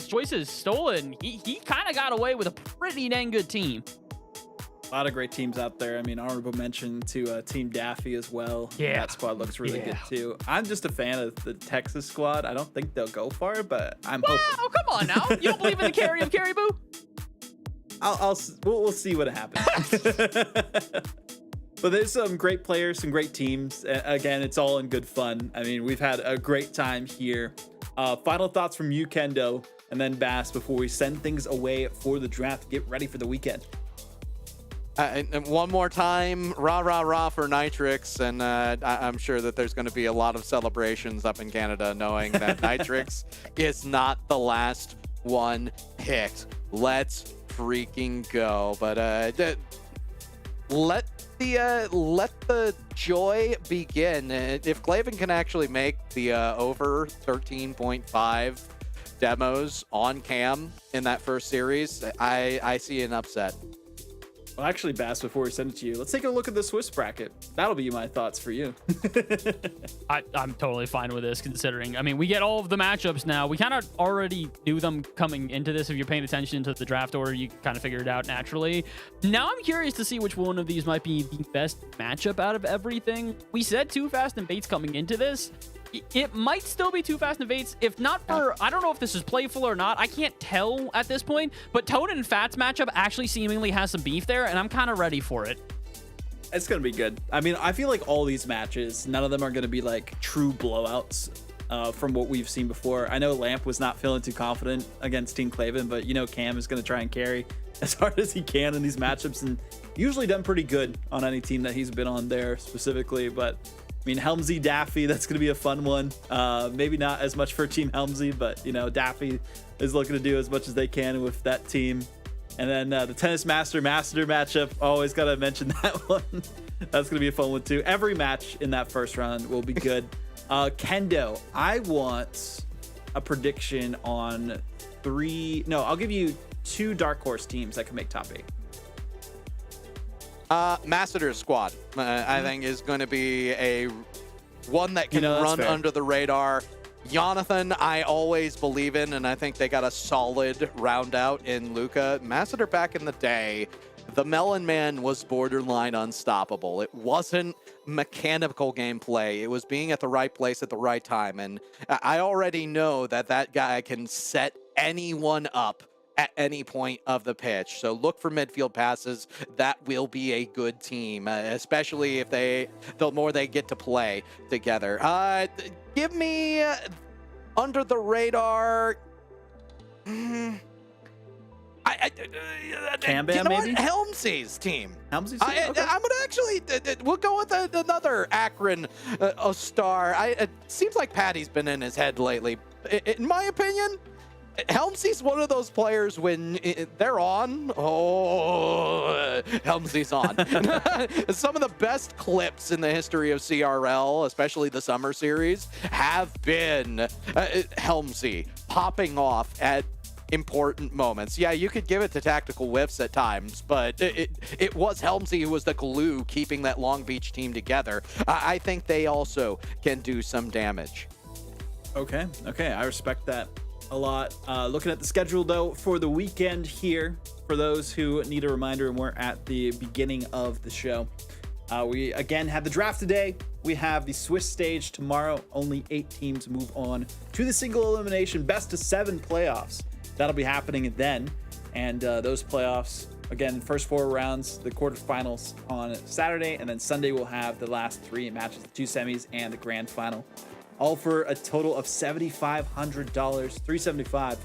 choices stolen, he kind of got away with a pretty dang good team. A lot of great teams out there. I mean, honorable mention to Team Daffy as well. Yeah. That squad looks really good too. I'm just a fan of the Texas squad. I don't think they'll go far, but I'm hoping. Oh, come on now. You don't believe in the carry of Caribou? We'll see what happens. But there's some great players, some great teams. Again, it's all in good fun. I mean, we've had a great time here. Final thoughts from you, Kendo, and then Bass before we send things away for the draft. Get ready for the weekend. And one more time, rah, rah, rah for Nitrix. And I'm sure that there's going to be a lot of celebrations up in Canada knowing that Nitrix is not the last one picked. Let's freaking go. But let the joy begin. If Clavin can actually make the over 13.5 demos on cam in that first series, I see an upset. Well, actually, Bass, before we send it to you, let's take a look at the Swiss bracket. That'll be my thoughts for you. I'm totally fine with this, considering, we get all of the matchups now. We kind of already knew them coming into this. If you're paying attention to the draft order, you kind of figured it out naturally. Now I'm curious to see which one of these might be the best matchup out of everything. We said Too Fast and Bates coming into this. It might still be Too Fast and Bates, if not for, I don't know if this is playful or not. I can't tell at this point, but Toad and Fat's matchup actually seemingly has some beef there, and I'm kind of ready for it. It's going to be good. I feel like all these matches, none of them are going to be like true blowouts from what we've seen before. I know Lamp was not feeling too confident against Team Clavin, but Cam is going to try and carry as hard as he can in these matchups, and usually done pretty good on any team that he's been on there specifically, but Helmsy, Daffy, that's going to be a fun one. Maybe not as much for Team Helmsy, but, Daffy is looking to do as much as they can with that team. And then the Tennis Master matchup, always got to mention that one. That's going to be a fun one, too. Every match in that first round will be good. Kendo, I want a prediction on I'll give you 2 Dark Horse teams that can make top 8. Masseter's squad, I think, is going to be a one that can run fair. under the radar. Jonathan, I always believe in, and I think they got a solid round out in Luca. Masseter back in the day, the Melon Man was borderline unstoppable. It wasn't mechanical gameplay. It was being at the right place at the right time. And I already know that guy can set anyone up at any point of the pitch. So look for midfield passes. That will be a good team, especially if the more they get to play together. Give me under the radar. Cam Bam, maybe? Helmsy's team. Helmsy's team? I'm gonna actually. We'll go with another Akron star. It seems like Patty's been in his head lately. In my opinion, Helmsy's one of those players when they're on. Helmsy's on. Some of the best clips in the history of CRL, especially the summer series, have been Helmsy popping off at important moments. Yeah, you could give it to tactical whiffs at times, but it was Helmsy who was the glue keeping that Long Beach team together. I think they also can do some damage. Okay, I respect that a lot. Looking at the schedule, though, for the weekend here, for those who need a reminder and we're at the beginning of the show, we again have the draft today, we have the Swiss stage tomorrow. Only 8 teams move on to the single elimination best of 7 playoffs. That'll be happening then. And those playoffs, again, first 4 rounds, the quarterfinals on Saturday, and then Sunday we'll have the last 3 matches, the 2 semis and the grand final, all for a total of $7,500, $375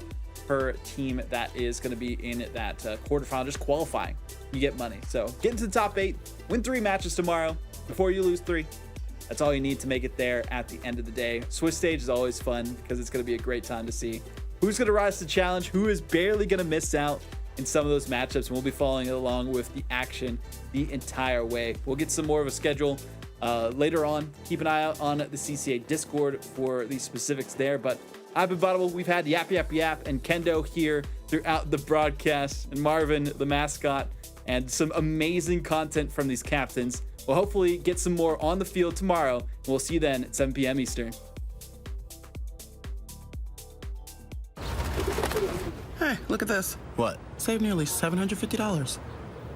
per team that is going to be in that quarterfinal, just qualifying. You get money. So get into the top 8, win 3 matches tomorrow before you lose 3. That's all you need to make it there at the end of the day. Swiss stage is always fun because it's going to be a great time to see who's going to rise to the challenge, who is barely going to miss out in some of those matchups. And we'll be following along with the action the entire way. We'll get some more of a schedule later on. Keep an eye out on the CCA Discord for the specifics there. But I've been Bottle. We've had Yap Yap Yap and Kendo here throughout the broadcast, and Marvin, the mascot, and some amazing content from these captains. We'll hopefully get some more on the field tomorrow. We'll see you then at 7 p.m. Eastern. Hey, look at this. What? Save nearly $750.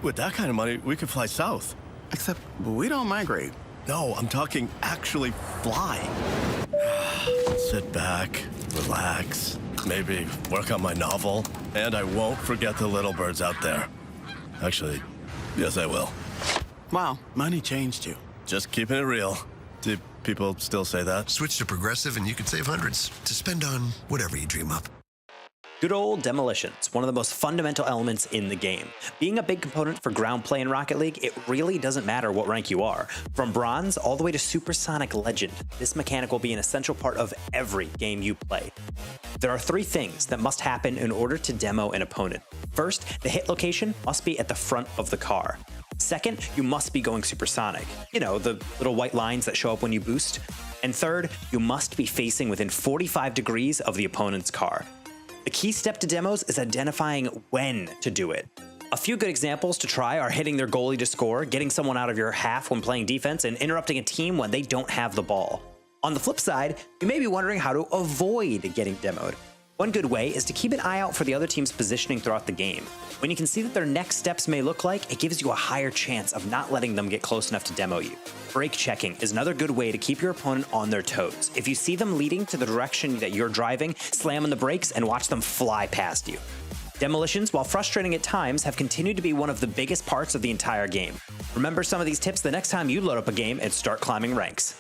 With that kind of money, we could fly south. Except we don't migrate. No, I'm talking actually fly. Sit back, relax, maybe work on my novel, and I won't forget the little birds out there. Actually, yes, I will. Wow, money changed you. Just keeping it real. Do people still say that? Switch to Progressive and you can save hundreds to spend on whatever you dream up. Good old demolitions, one of the most fundamental elements in the game. Being a big component for ground play in Rocket League, it really doesn't matter what rank you are. From bronze all the way to supersonic legend, this mechanic will be an essential part of every game you play. There are 3 things that must happen in order to demo an opponent. First, the hit location must be at the front of the car. Second, you must be going supersonic. You know, the little white lines that show up when you boost. And third, you must be facing within 45 degrees of the opponent's car. The key step to demos is identifying when to do it. A few good examples to try are hitting their goalie to score, getting someone out of your half when playing defense, and interrupting a team when they don't have the ball. On the flip side, you may be wondering how to avoid getting demoed. One good way is to keep an eye out for the other team's positioning throughout the game. When you can see what their next steps may look like, it gives you a higher chance of not letting them get close enough to demo you. Brake checking is another good way to keep your opponent on their toes. If you see them leading to the direction that you're driving, slam on the brakes and watch them fly past you. Demolitions, while frustrating at times, have continued to be one of the biggest parts of the entire game. Remember some of these tips the next time you load up a game and start climbing ranks.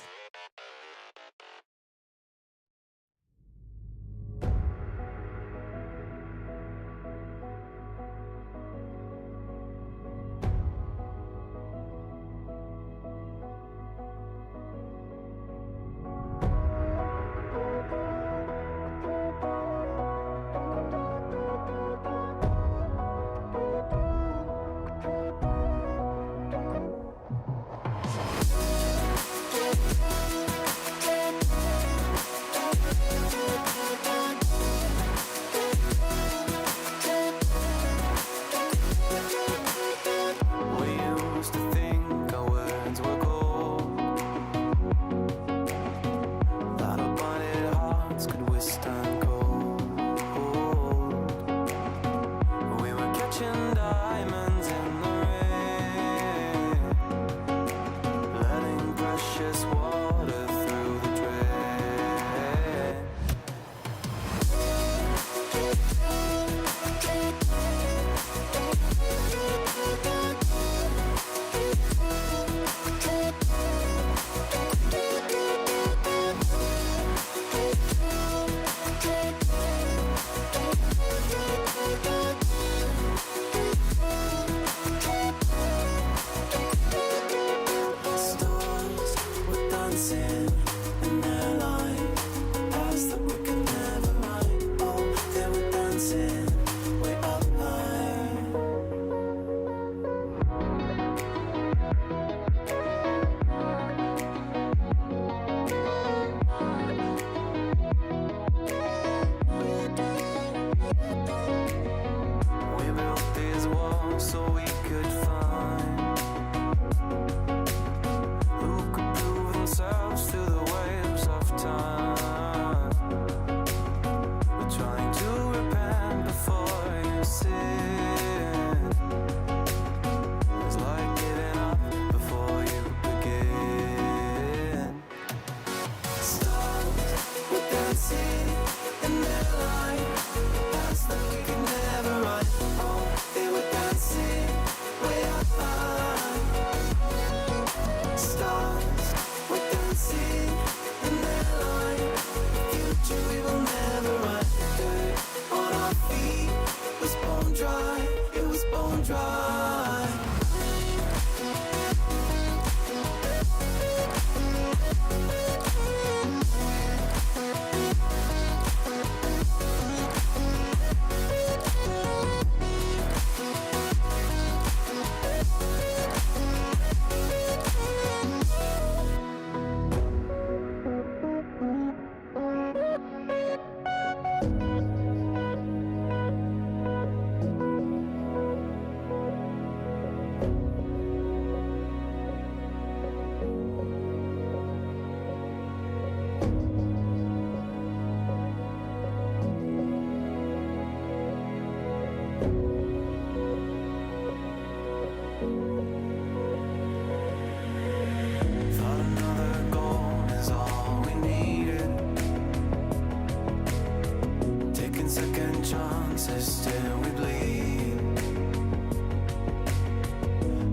exist till we bleed.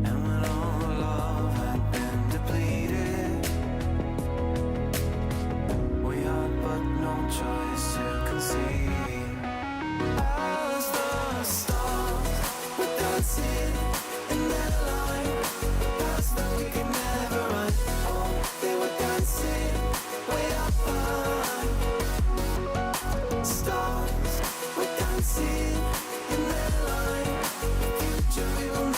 And when all love had been depleted, we had but no choice to concede. As the stars were dancing in their line, past that we could never run. Oh, they were dancing way up high. Stars were dancing in their line. Future we will